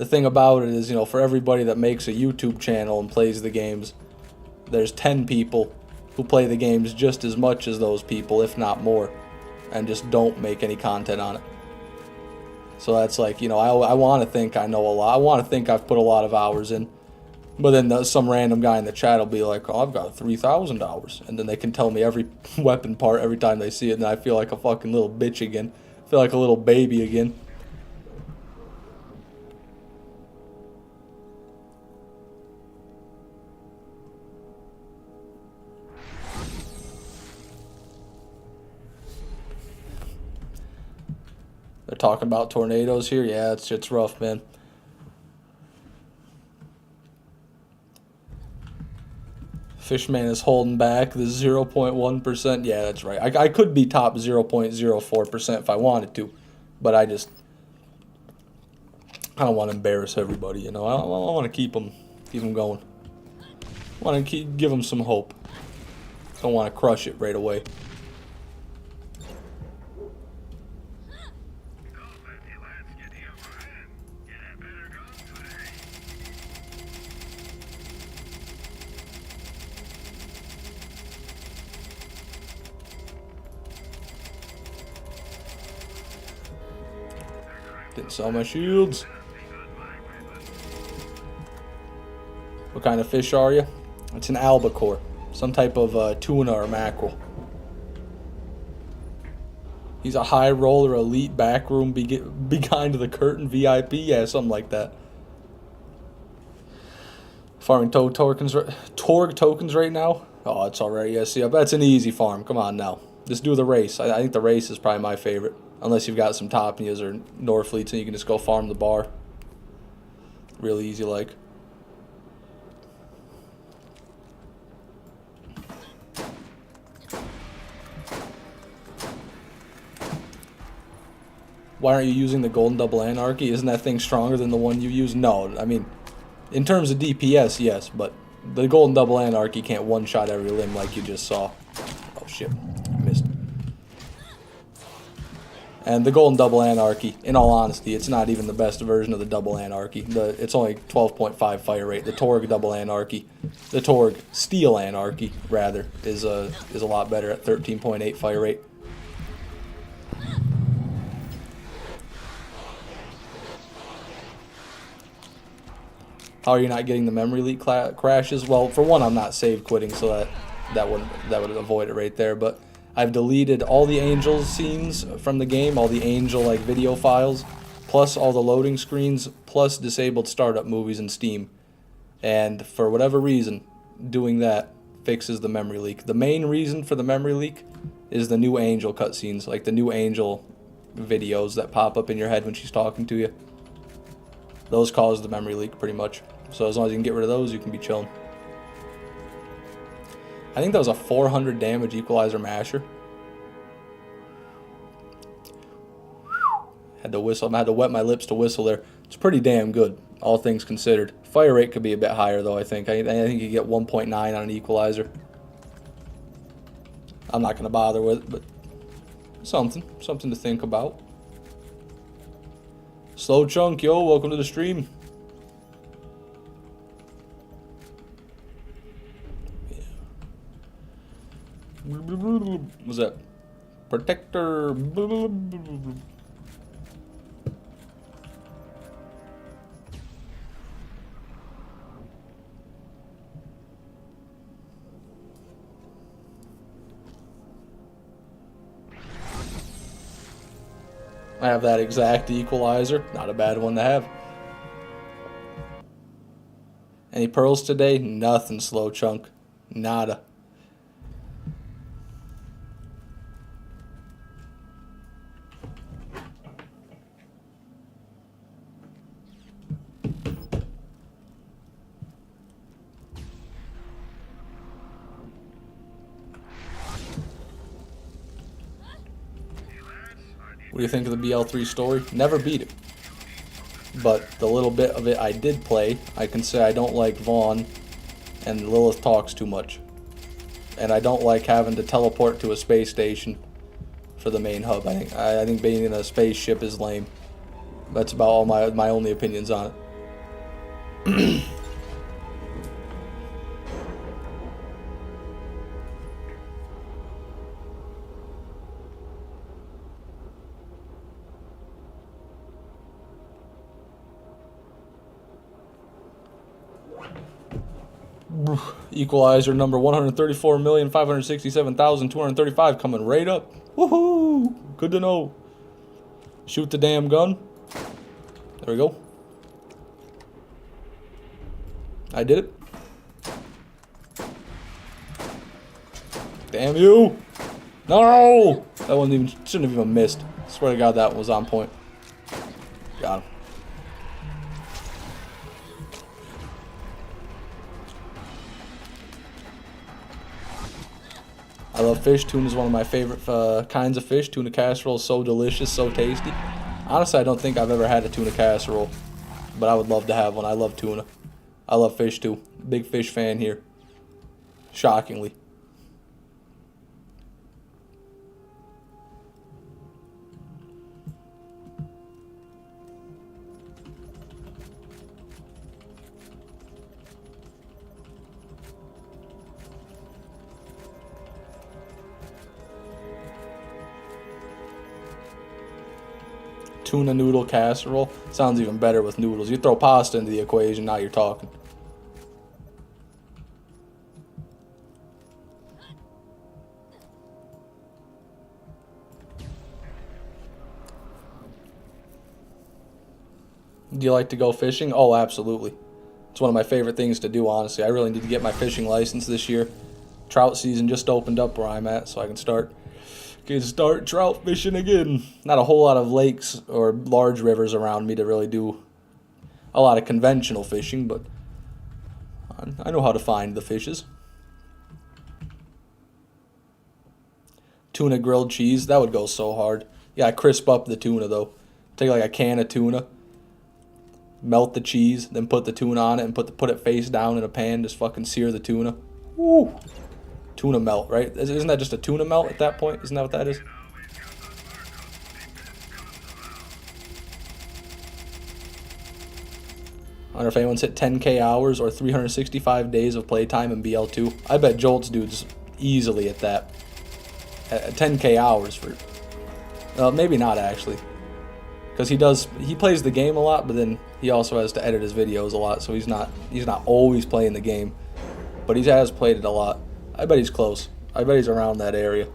S1: thing about it is, for everybody that makes a YouTube channel and plays the games, there's 10 people who play the games just as much as those people, if not more, and just don't make any content on it. So that's like, I want to think I know a lot. I want to think I've put a lot of hours in. But then some random guy in the chat will be like, oh, I've got 3,000 hours. And then they can tell me every weapon part every time they see it, and I feel like a fucking little bitch again. I feel like a little baby again. They're talking about tornadoes here. Yeah, it's rough, man. Fishman is holding back the 0.1%. Yeah, that's right. I could be top 0.04% if I wanted to, but I don't want to embarrass everybody, you know. I want to keep them going. I want to give them some hope. Don't want to crush it right away.
S2: Don't let the lads get the upper hand. You had better go today.
S1: Didn't sell my shields. What kind of fish are you? It's an albacore. Some type of tuna or mackerel. He's a high roller, elite backroom, behind the curtain VIP. Yeah, something like that. Farming Torg tokens right now. Oh, it's already. Yeah, see, that's an easy farm. Come on now. Just do the race. I think the race is probably my favorite. Unless you've got some Topnias or Norfleets and you can just go farm the bar. Really easy like. Why aren't you using the Golden Double Anarchy? Isn't that thing stronger than the one you use? No, I mean, in terms of DPS, yes, but the Golden Double Anarchy can't one-shot every limb like you just saw. Oh shit, I missed. And the Golden Double Anarchy, in all honesty, it's not even the best version of the Double Anarchy. It's only 12.5 fire rate. The Torg Double Anarchy, the Torg Steel Anarchy, rather, is a lot better at 13.8 fire rate. How are you not getting the memory leak crashes? Well, for one, I'm not save quitting, so that would avoid it right there. But I've deleted all the Angel scenes from the game, all the Angel like video files, plus all the loading screens, plus disabled startup movies in Steam. And for whatever reason, doing that fixes the memory leak. The main reason for the memory leak is the new Angel cutscenes, like the new Angel videos that pop up in your head when she's talking to you. Those cause the memory leak pretty much. So as long as you can get rid of those, you can be chilling. I think that was a 400 damage equalizer masher. Had to whistle. I had to wet my lips to whistle there. It's pretty damn good, all things considered. Fire rate could be a bit higher though. I think you get 1.9 on an equalizer. I'm not gonna bother with it, but something to think about. Slow Chunk, yo, welcome to the stream. What's that? Protector. I have that exact equalizer. Not a bad one to have. Any pearls today? Nothing, Slow Chunk. Nada. What do you think of the BL3 story? Never beat it. But the little bit of it I did play, I can say I don't like Vaughn, and Lilith talks too much. And I don't like having to teleport to a space station for the main hub. I think being in a spaceship is lame. That's about all my only opinions on it. Equalizer number 134,567,235 coming right up. Woohoo! Good to know. Shoot the damn gun. There we go. I did it. Damn you! No! That shouldn't have even missed. I swear to God that one was on point. Got him. I love fish. Tuna is one of my favorite kinds of fish. Tuna casserole is so delicious, so tasty. Honestly, I don't think I've ever had a tuna casserole, but I would love to have one. I love tuna. I love fish too. Big fish fan here. Shockingly. Tuna noodle casserole sounds even better with noodles. You throw pasta into the equation, now you're talking. Do you like to go fishing? Oh, absolutely. It's one of my favorite things to do, honestly. I really need to get my fishing license this year. Trout season just opened up where I'm at, so I can start trout fishing again. Not a whole lot of lakes or large rivers around me to really do a lot of conventional fishing, but I know how to find the fishes. Tuna grilled cheese, that would go so hard. Yeah, crisp up the tuna though. Take like a can of tuna, melt the cheese, then put the tuna on it and put it face down in a pan. Just fucking sear the tuna. Woo! Tuna melt, right? Isn't that just a tuna melt at that point? Isn't that what that is? I wonder if anyone's hit 10k hours or 365 days of playtime in BL2. I bet Jolt's dude's easily at that. At 10k hours for... maybe not actually. Because he plays the game a lot, but then he also has to edit his videos a lot, so he's not always playing the game. But he has played it a lot. I bet he's close. I bet he's around that area.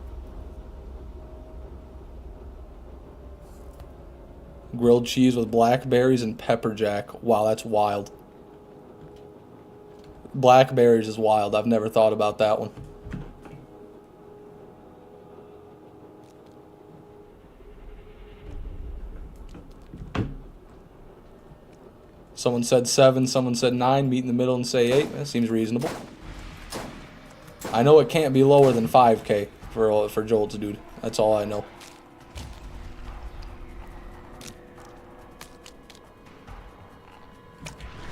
S1: Grilled cheese with blackberries and pepper jack. Wow, that's wild. Blackberries is wild. I've never thought about that one. Someone said 7, someone said 9. Meet in the middle and say 8. That seems reasonable. I know it can't be lower than 5k for Jolt's dude. That's all I know.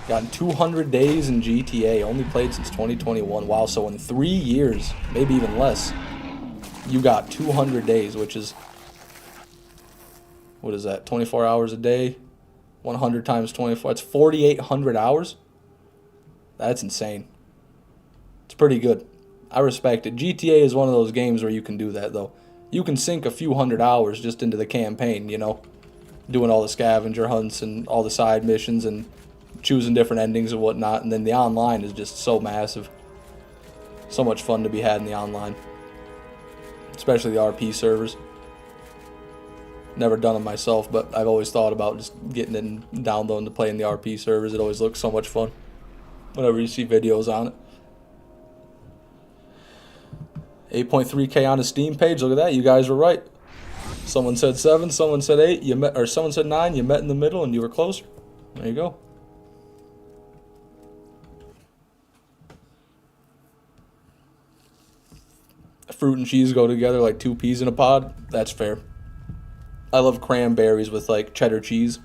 S1: Gotten 200 days in GTA. Only played since 2021. Wow, so in 3 years, maybe even less, you got 200 days, which is... What is that? 24 hours a day? 100 times 24. That's 4,800 hours? That's insane. It's pretty good. I respect it. GTA is one of those games where you can do that, though. You can sink a few hundred hours just into the campaign, you know? Doing all the scavenger hunts and all the side missions and choosing different endings and whatnot. And then the online is just so massive. So much fun to be had in the online. Especially the RP servers. Never done them myself, but I've always thought about just getting it and downloading to play in the RP servers. It always looks so much fun whenever you see videos on it. 8.3k on the Steam page. Look at that. You guys were right. Someone said 7, someone said 8, or someone said 9, you met in the middle and you were closer. There you go. Fruit and cheese go together like 2 peas in a pod. That's fair. I love cranberries with like cheddar cheese.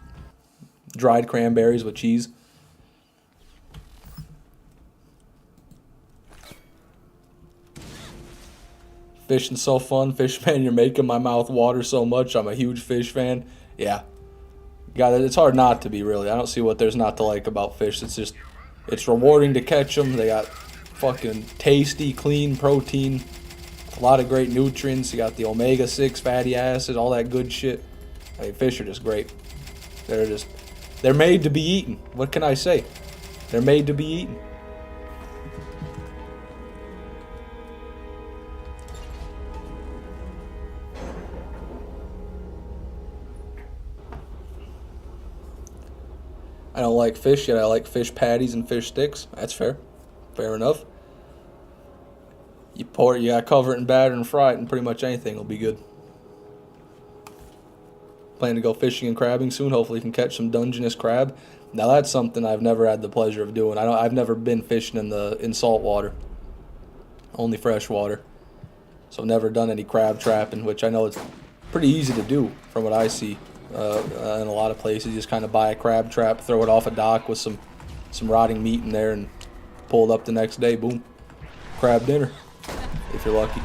S1: Dried cranberries with cheese. Fishing's so fun. Fish man, you're making my mouth water so much. I'm a huge fish fan. Yeah. God, it's hard not to be, really. I don't see what there's not to like about fish. It's just, it's rewarding to catch them. They got fucking tasty, clean protein. A lot of great nutrients. You got the omega-6 fatty acids, all that good shit. I mean, fish are just great. They're made to be eaten. What can I say? They're made to be eaten. I don't like fish, yet I like fish patties and fish sticks. That's fair. Fair enough. You gotta cover it in batter and fry it, and pretty much anything will be good. plan to go fishing and crabbing soon. Hopefully, can catch some Dungeness crab. Now that's something I've never had the pleasure of doing. I've never been fishing in salt water, only fresh water. So I've never done any crab trapping, which I know it's pretty easy to do from what I see in a lot of places. You just kind of buy a crab trap, throw it off a dock with some rotting meat in there, and pull it up the next day. Boom, crab dinner if you're lucky.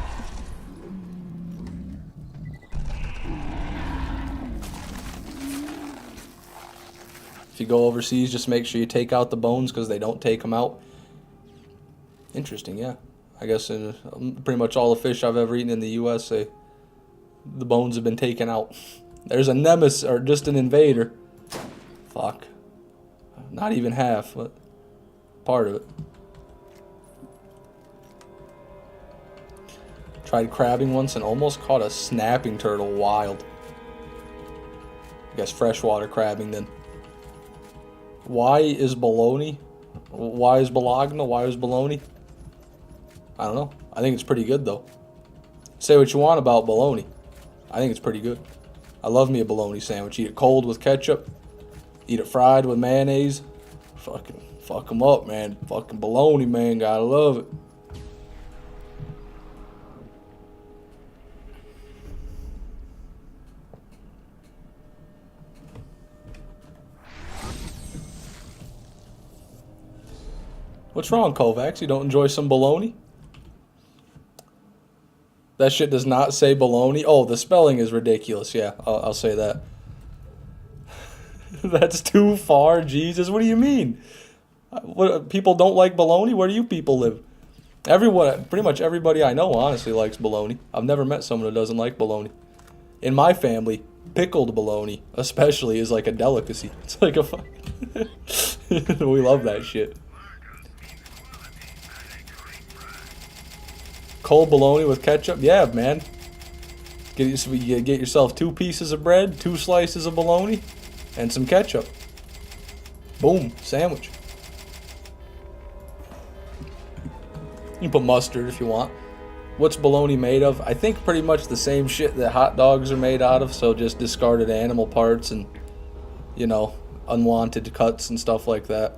S1: If you go overseas, just make sure you take out the bones because they don't take them out. Interesting, yeah. I guess in pretty much all the fish I've ever eaten in the U.S., the bones have been taken out. There's a Nemesis, or just an Invader. Fuck. Not even half, but part of it. Tried crabbing once and almost caught a snapping turtle wild. I guess freshwater crabbing then. Why is bologna? Why is bologna? Why is bologna? I don't know. I think it's pretty good though. Say what you want about bologna. I think it's pretty good. I love me a bologna sandwich. Eat it cold with ketchup. Eat it fried with mayonnaise. Fucking fuck them up, man. Fucking bologna, man. Gotta love it. What's wrong, Kovacs? You don't enjoy some bologna? That shit does not say bologna. Oh, the spelling is ridiculous. Yeah, I'll say that. That's too far, Jesus. What do you mean? What, people don't like bologna? Where do you people live? Everyone, pretty much everybody I know, honestly, likes bologna. I've never met someone who doesn't like bologna. In my family, pickled bologna, especially, is like a delicacy. It's like a we love that shit. Cold bologna with ketchup? Yeah, man. Get yourself 2 pieces of bread, 2 slices of bologna, and some ketchup. Boom, sandwich. You can put mustard if you want. What's bologna made of? I think pretty much the same shit that hot dogs are made out of, so just discarded animal parts and, you know, unwanted cuts and stuff like that.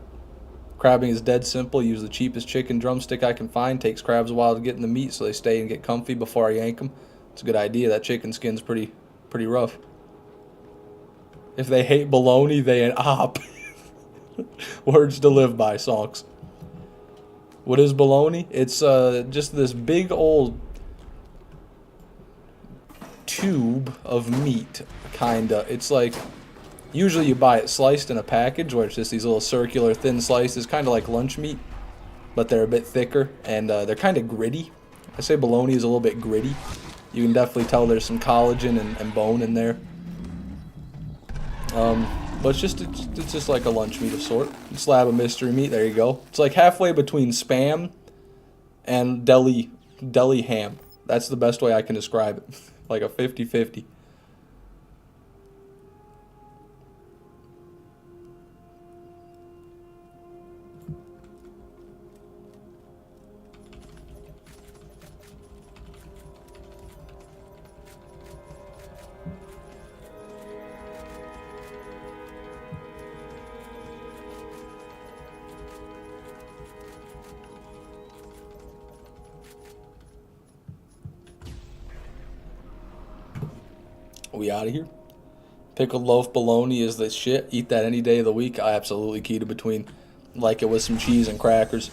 S1: Crabbing is dead simple. Use the cheapest chicken drumstick I can find. Takes crabs a while to get in the meat, so they stay and get comfy before I yank them. It's a good idea. That chicken skin's pretty rough. If they hate bologna, they an op. Words to live by, songs. What is bologna? It's just this big old tube of meat, kinda. It's like, usually you buy it sliced in a package where it's just these little circular thin slices, kind of like lunch meat, but they're a bit thicker and they're kind of gritty. I say bologna is a little bit gritty. You can definitely tell there's some collagen and bone in there. But it's just like a lunch meat of sort. A slab of mystery meat, there you go. It's like halfway between Spam and deli ham. That's the best way I can describe it. Like a 50-50. We out of here. Pickled loaf bologna is the shit. Eat that any day of the week. I absolutely keyed it between. Like it with some cheese and crackers.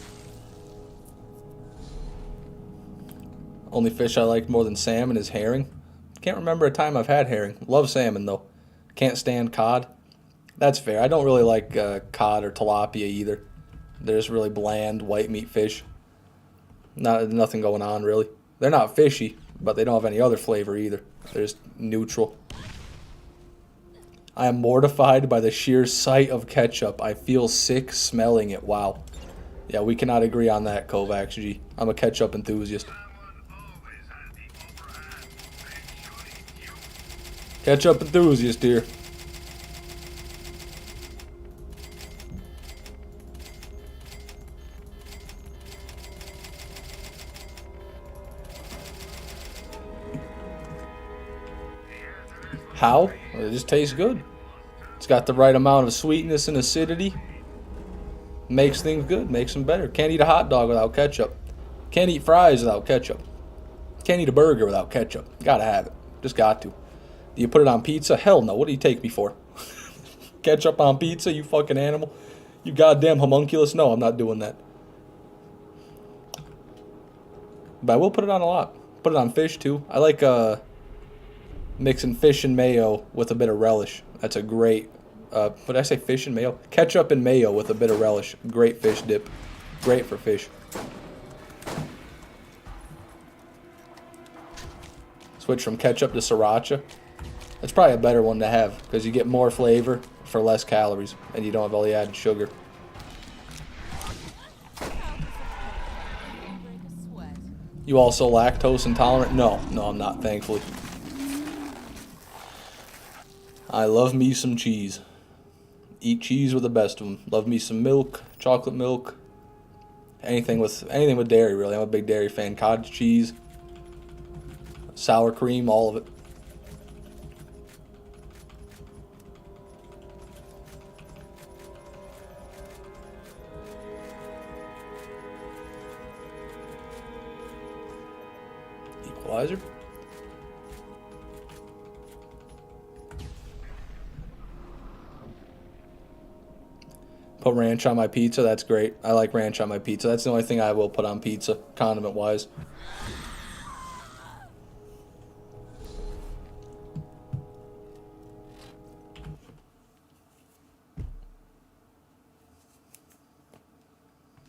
S1: Only fish I like more than salmon is herring. Can't remember a time I've had herring. Love salmon though. Can't stand cod. That's fair. I don't really like cod or tilapia either. They're just really bland white meat fish. Nothing going on really. They're not fishy, but they don't have any other flavor either. They're just neutral. I am mortified by the sheer sight of ketchup. I feel sick smelling it. Wow. Yeah, we cannot agree on that, Kovacs G. I'm a ketchup enthusiast. Ketchup enthusiast here. How? Well, it just tastes good. It's got the right amount of sweetness and acidity. Makes things good, makes them better. Can't eat a hot dog without ketchup. Can't eat fries without ketchup. Can't eat a burger without ketchup. Gotta have it. Just got to. Do you put it on pizza? Hell no. What do you take me for? Ketchup on pizza, you fucking animal. You goddamn homunculus. No, I'm not doing that. But I will put it on a lot. Put it on fish too. I like mixing fish and mayo with a bit of relish. That's a great, what did I say, fish and mayo? Ketchup and mayo with a bit of relish. Great fish dip. Great for fish. Switch from ketchup to sriracha. That's probably a better one to have because you get more flavor for less calories and you don't have all the added sugar. You also lactose intolerant? No, I'm not, thankfully. I love me some cheese. Eat cheese with the best of them. Love me some milk, chocolate milk, anything with dairy really. I'm a big dairy fan. Cottage cheese, sour cream, all of it. Equalizer. Put ranch on my pizza. That's great. I like ranch on my pizza. That's the only thing I will put on pizza, condiment wise.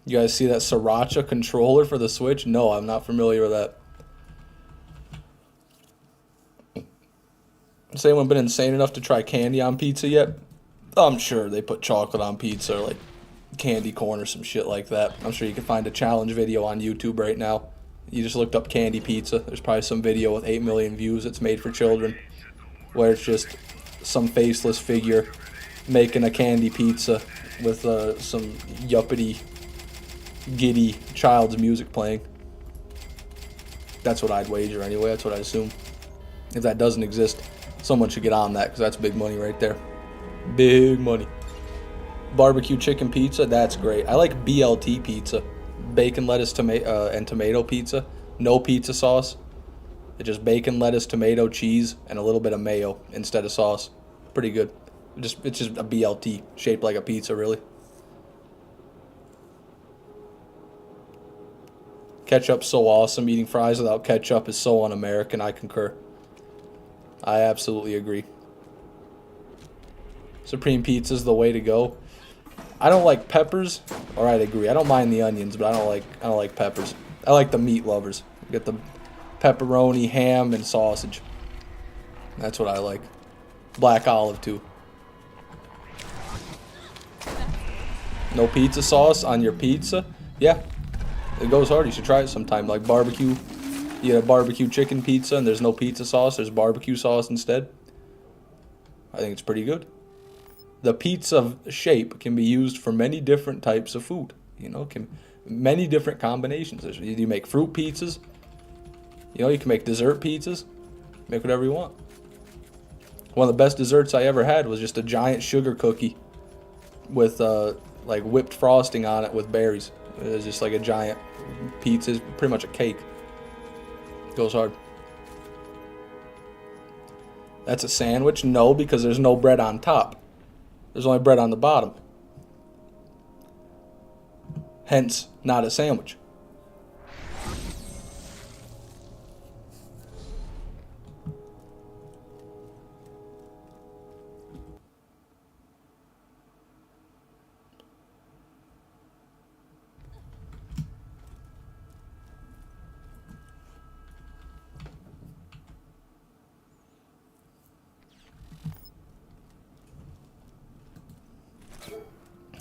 S1: You guys see that sriracha controller for the Switch? No, I'm not familiar with that. Has anyone been insane enough to try candy on pizza yet? I'm sure they put chocolate on pizza or like candy corn or some shit like that. I'm sure you can find a challenge video on YouTube right now. You just looked up candy pizza. There's probably some video with 8 million views that's made for children where it's just some faceless figure making a candy pizza with some yuppity, giddy child's music playing. That's what I'd wager anyway. That's what I assume. If that doesn't exist, someone should get on that because that's big money right there. Big money. Barbecue chicken pizza, that's great. I like BLT pizza. Bacon, lettuce, and tomato pizza. No pizza sauce. It's just bacon, lettuce, tomato, cheese, and a little bit of mayo instead of sauce. Pretty good. It's just a BLT shaped like a pizza, really. Ketchup's so awesome. Eating fries without ketchup is so un-American. I concur. I absolutely agree. Supreme pizza's the way to go. I don't like peppers, or I'd agree. I don't mind the onions, but I don't like peppers. I like the meat lovers. Get the pepperoni, ham, and sausage. That's what I like. Black olive too. No pizza sauce on your pizza? Yeah, it goes hard. You should try it sometime. Like barbecue. You get a barbecue chicken pizza and there's no pizza sauce. There's barbecue sauce instead. I think it's pretty good. The pizza shape can be used for many different types of food. You know, many different combinations. You make fruit pizzas. You know, you can make dessert pizzas. Make whatever you want. One of the best desserts I ever had was just a giant sugar cookie with like whipped frosting on it with berries. It was just like a giant pizza. It's pretty much a cake. Goes hard. That's a sandwich? No, because there's no bread on top. There's only bread on the bottom. Hence, not a sandwich.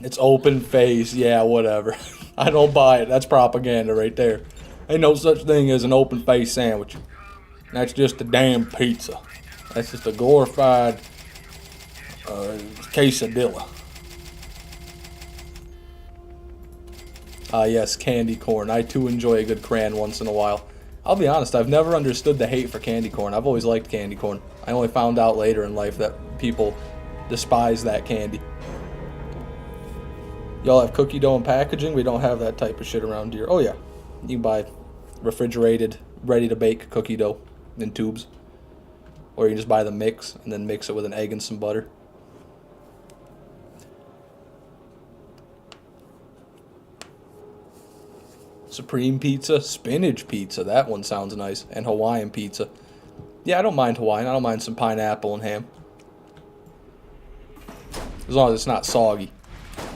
S1: It's open face. Yeah, whatever. I don't buy it. That's propaganda right there. Ain't no such thing as an open face sandwich. That's just a damn pizza. That's just a glorified quesadilla. Ah, yes, candy corn. I too enjoy a good crayon once in a while. I'll be honest, I've never understood the hate for candy corn. I've always liked candy corn. I only found out later in life that people despise that candy. Y'all have cookie dough and packaging? We don't have that type of shit around here. Oh yeah, you can buy refrigerated, ready-to-bake cookie dough in tubes. Or you can just buy the mix and then mix it with an egg and some butter. Supreme pizza, spinach pizza. That one sounds nice. And Hawaiian pizza. Yeah, I don't mind Hawaiian. I don't mind some pineapple and ham. As long as it's not soggy.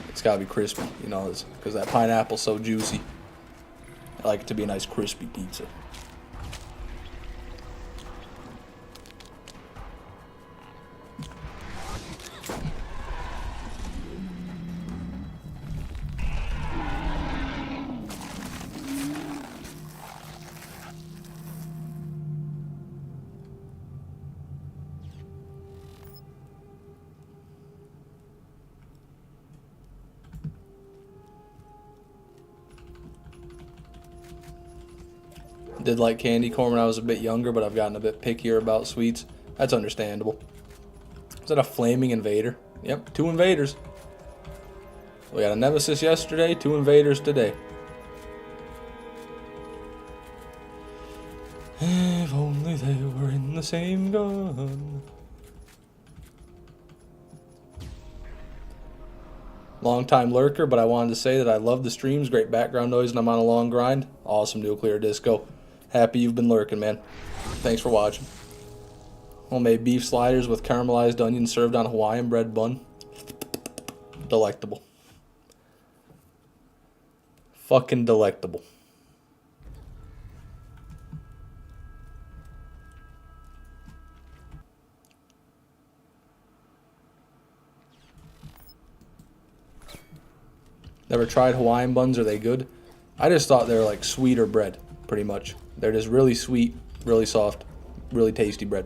S1: It's gotta be crispy, you know, because that pineapple's so juicy. I like it to be a nice crispy pizza. Did like candy corn when I was a bit younger, but I've gotten a bit pickier about sweets. That's understandable. Is that a flaming invader? Yep, 2 invaders. We got a Nemesis yesterday, 2 invaders today. If only they were in the same gun. Long time lurker, but I wanted to say that I love the streams, great background noise, and I'm on a long grind. Awesome nuclear disco. Happy you've been lurking, man. Thanks for watching. Homemade beef sliders with caramelized onions served on Hawaiian bread bun. Delectable. Fucking delectable. Never tried Hawaiian buns? Are they good? I just thought they were like sweeter bread, pretty much. They're just really sweet, really soft, really tasty bread.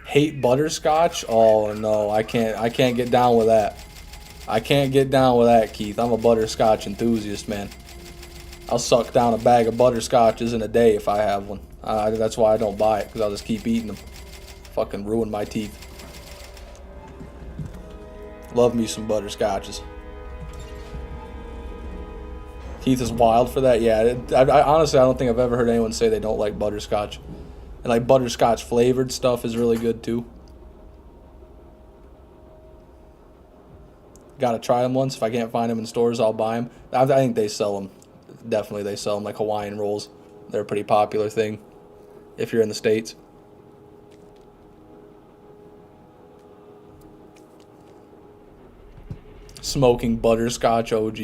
S1: Hate butterscotch? Oh no, I can't get down with that. I can't get down with that, Keith. I'm a butterscotch enthusiast, man. I'll suck down a bag of butterscotches in a day if I have one. That's why I don't buy it, because I'll just keep eating them. Fucking ruin my teeth. Love me some butterscotches. Keith is wild for that. Yeah, I honestly, I don't think I've ever heard anyone say they don't like butterscotch. And like butterscotch flavored stuff is really good too. Gotta try them once. If I can't find them in stores, I'll buy them. I think they sell them. Definitely they sell them, like Hawaiian rolls. They're a pretty popular thing if you're in the States. Smoking butterscotch OG.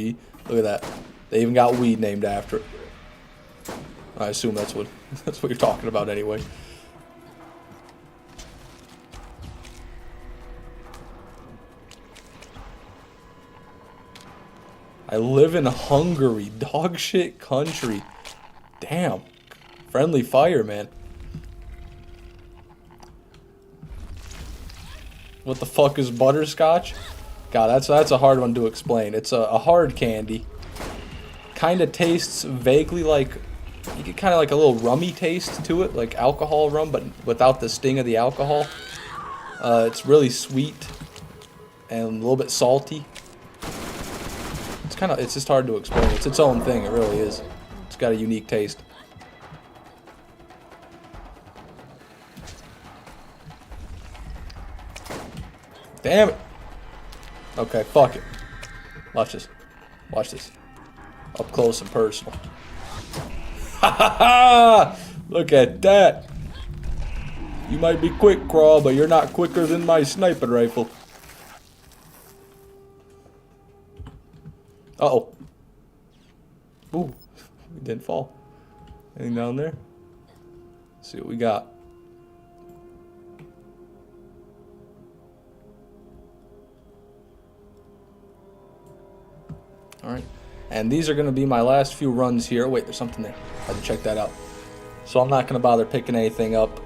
S1: Look at that. They even got weed named after it. I assume that's what you're talking about anyway. I live in Hungary, dog shit country. Damn. Friendly fire, man. What the fuck is butterscotch? God, that's a hard one to explain. It's a hard candy. Kind of tastes vaguely like, you get kind of like a little rummy taste to it, like alcohol rum, but without the sting of the alcohol. It's really sweet and a little bit salty. It's just hard to explain. It's its own thing, it really is. It's got a unique taste. Damn it. Okay, fuck it. Watch this. Watch this. Up close and personal. Ha ha ha! Look at that. You might be quick, Crawl, but you're not quicker than my sniper rifle. Uh-oh. Ooh, we didn't fall. Anything down there? Let's see what we got. Alright. And these are going to be my last few runs here. Wait, there's something there. I had to check that out. So I'm not going to bother picking anything up.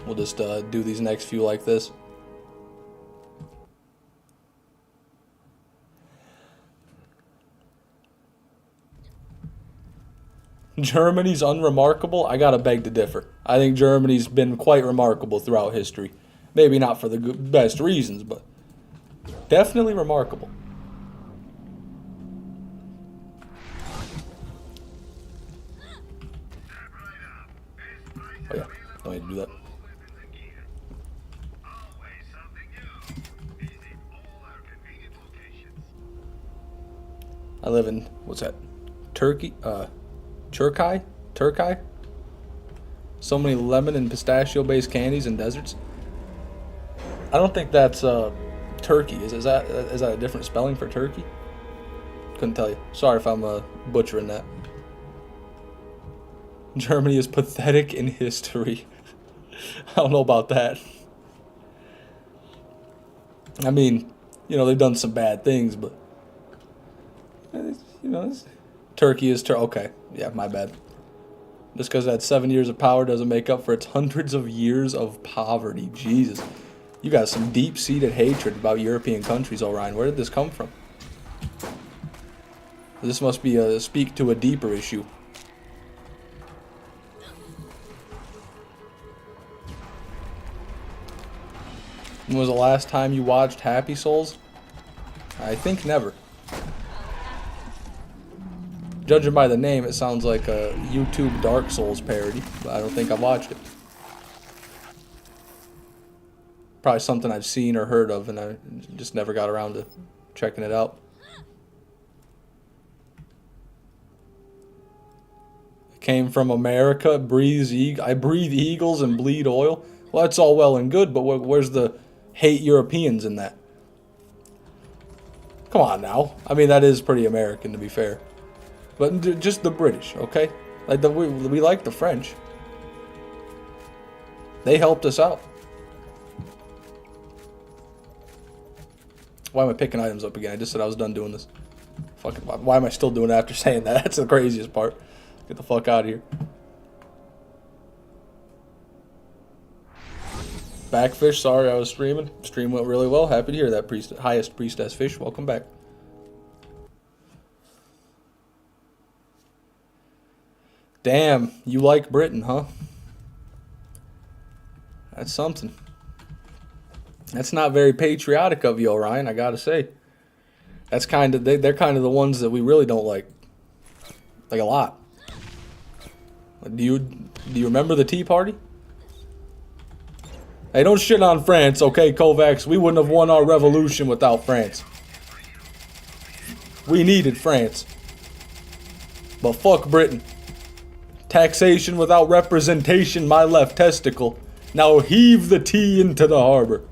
S1: We'll just do these next few like this. Germany's unremarkable? I gotta beg to differ. I think Germany's been quite remarkable throughout history. Maybe not for the best reasons, but definitely remarkable. Oh yeah, don't need to do that. I live in, what's that? Turkey? Turkey? So many lemon and pistachio-based candies and desserts. I don't think that's Turkey. Is that a different spelling for Turkey? Couldn't tell you. Sorry if I'm butchering that. Germany is pathetic in history. I don't know about that. I mean, they've done some bad things, but Turkey is okay. Yeah, my bad. Just because that 7 years of power doesn't make up for its hundreds of years of poverty. Jesus. You got some deep-seated hatred about European countries, Orion. Where did this come from? This must be speak to a deeper issue. When was the last time you watched Happy Souls? I think never. Judging by the name, it sounds like a YouTube Dark Souls parody, but I don't think I've watched it. Probably something I've seen or heard of, and I just never got around to checking it out. Came from America, I breathe eagles and bleed oil. Well, that's all well and good, but where's the hate Europeans in that? Come on now. I mean, that is pretty American, to be fair. But just the British, okay? Like we like the French. They helped us out. Why am I picking items up again? I just said I was done doing this. Fucking, why am I still doing it after saying that? That's the craziest part. Get the fuck out of here. Backfish, sorry I was streaming. Stream went really well. Happy to hear that. Highest priestess fish. Welcome back. Damn, you like Britain, huh? That's something. That's not very patriotic of you, Orion, I gotta say. That's kind of, they're kind of the ones that we really don't like. Like a lot. Do you remember the Tea Party? Hey, don't shit on France, okay, Kovacs? We wouldn't have won our revolution without France. We needed France. But fuck Britain. Taxation without representation, my left testicle. Now heave the tea into the harbor.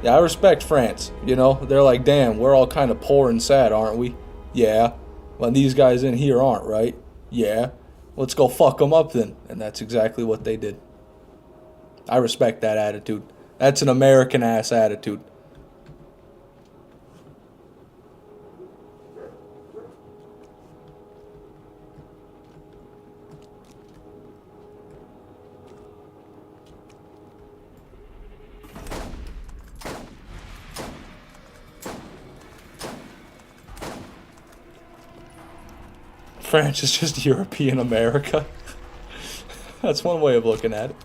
S1: Yeah, I respect France. They're like, damn, we're all kind of poor and sad, aren't we? Yeah. Well, these guys in here aren't, right? Yeah. Let's go fuck them up then. And that's exactly what they did. I respect that attitude. That's an American-ass attitude. France is just European America. That's one way of looking at it.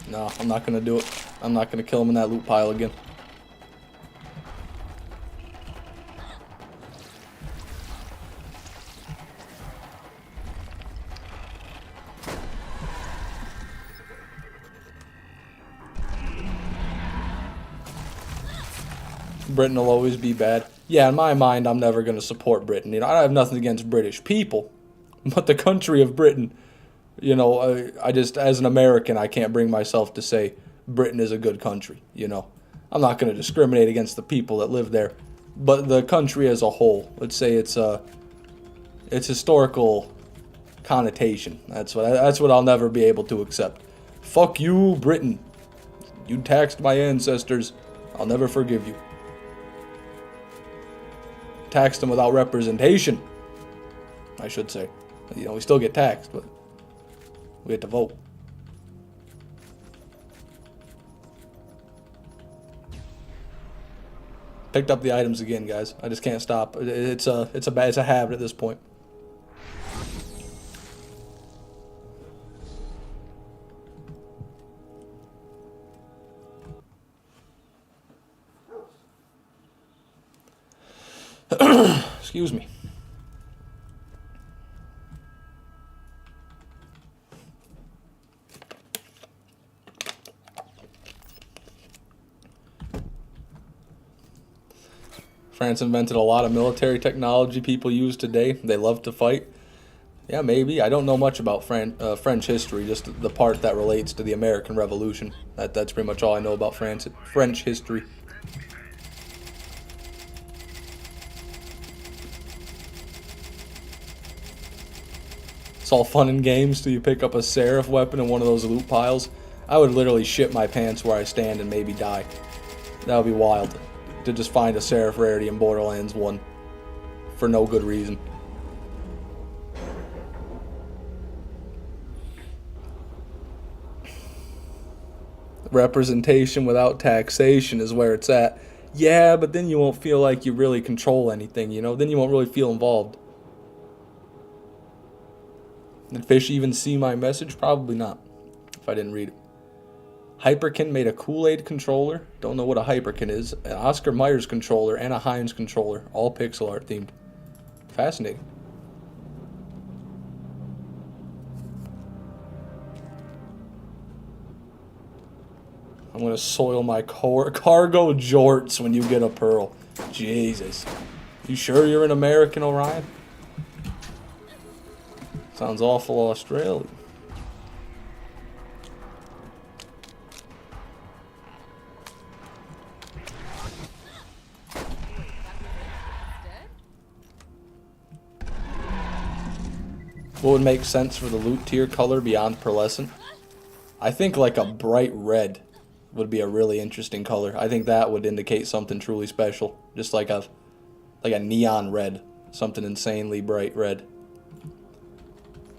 S1: No, I'm not gonna do it. I'm not gonna kill him in that loot pile again. Britain will always be bad. Yeah, in my mind, I'm never going to support Britain. I have nothing against British people, but the country of Britain, I just, as an American, I can't bring myself to say Britain is a good country, I'm not going to discriminate against the people that live there, but the country as a whole, let's say it's historical connotation. That's what I'll never be able to accept. Fuck you, Britain. You taxed my ancestors. I'll never forgive you. Taxed them without representation, I should say. We still get taxed, but we get to vote. Picked up the items again, guys. I just can't stop. It's a habit at this point. Excuse me. France invented a lot of military technology people use today. They love to fight. Yeah, maybe. I don't know much about French history, just the part that relates to the American Revolution. That's pretty much all I know about French history. It's all fun and games till you pick up a Seraph weapon in one of those loot piles. I would literally shit my pants where I stand and maybe die. That would be wild. To just find a Seraph rarity in Borderlands 1. For no good reason. Representation without taxation is where it's at. Yeah, but then you won't feel like you really control anything, you know? Then you won't really feel involved. Did Fish even see my message? Probably not, if I didn't read it. Hyperkin made a Kool-Aid controller. Don't know what a Hyperkin is. An Oscar Myers controller and a Heinz controller. All pixel art themed. Fascinating. I'm going to soil my cargo jorts when you get a pearl. Jesus. You sure you're an American, Orion? Sounds awful Australian. What would make sense for the loot tier color beyond pearlescent? I think like a bright red would be a really interesting color. I think that would indicate something truly special. Just like a neon red. Something insanely bright red.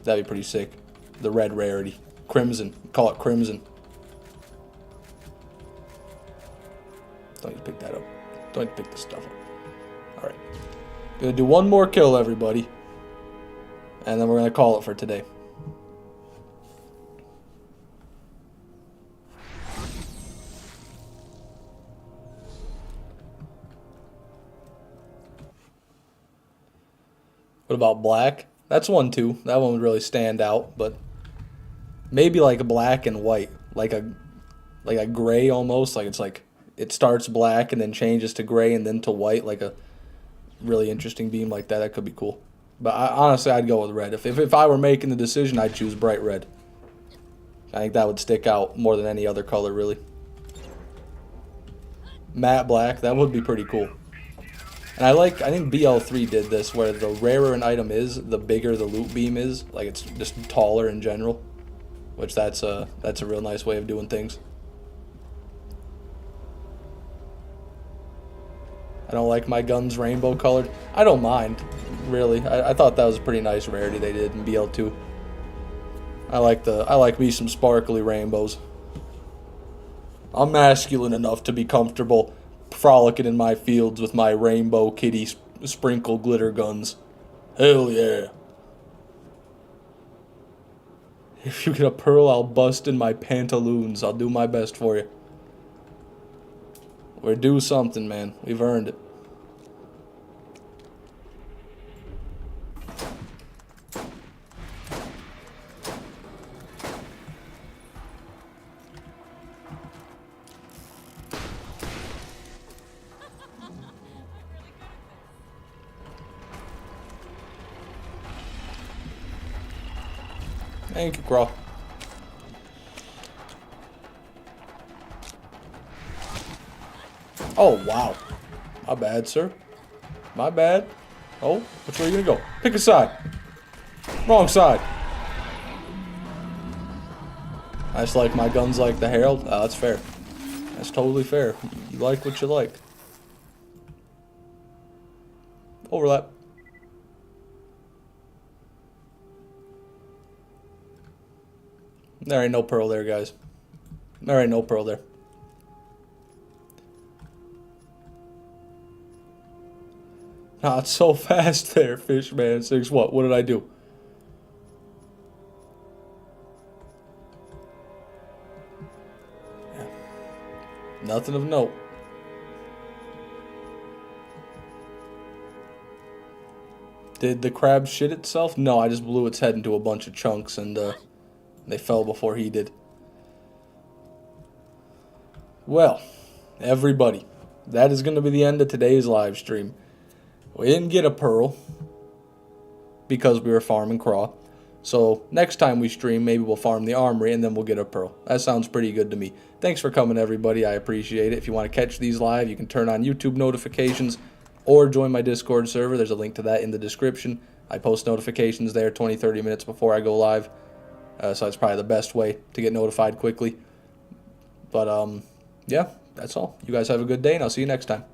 S1: That'd be pretty sick. The red rarity. Crimson. Call it crimson. Don't need to pick that up. Don't need to pick this stuff up. Alright. Gonna do one more kill, everybody. And then we're gonna call it for today. What about black? That's one too. That one would really stand out, but maybe like a black and white, like a gray almost. Like it's like it starts black and then changes to gray and then to white, like a really interesting beam like that. That could be cool. But honestly, I'd go with red. If I were making the decision, I'd choose bright red. I think that would stick out more than any other color, really. Matte black, that would be pretty cool. And I think BL3 did this, where the rarer an item is, the bigger the loot beam is. Like, it's just taller in general. Which, that's a real nice way of doing things. I don't like my guns rainbow colored. I don't mind, really. I thought that was a pretty nice rarity they did in BL2. I like me some sparkly rainbows. I'm masculine enough to be comfortable frolicking in my fields with my rainbow kitty sprinkle glitter guns. Hell yeah. If you get a pearl, I'll bust in my pantaloons. I'll do my best for you. We're due something, man. We've earned it. Thank you, Crawl. Oh, wow. My bad, sir. My bad. Oh, which way are you gonna go? Pick a side. Wrong side. I just like my guns like the Herald. Oh, that's fair. That's totally fair. You like what you like. Overlap. There ain't no pearl there, guys. There ain't no pearl there. Not so fast there, Fishman 6. What did I do? Yeah. Nothing of note. Did the crab shit itself? No, I just blew its head into a bunch of chunks and they fell before he did. Well, everybody, that is going to be the end of today's live stream. We didn't get a pearl because we were farming craw. So next time we stream, maybe we'll farm the armory and then we'll get a pearl. That sounds pretty good to me. Thanks for coming, everybody. I appreciate it. If you want to catch these live, you can turn on YouTube notifications or join my Discord server. There's a link to that in the description. I post notifications there 20-30 minutes before I go live. So it's probably the best way to get notified quickly. But, yeah, that's all. You guys have a good day, and I'll see you next time.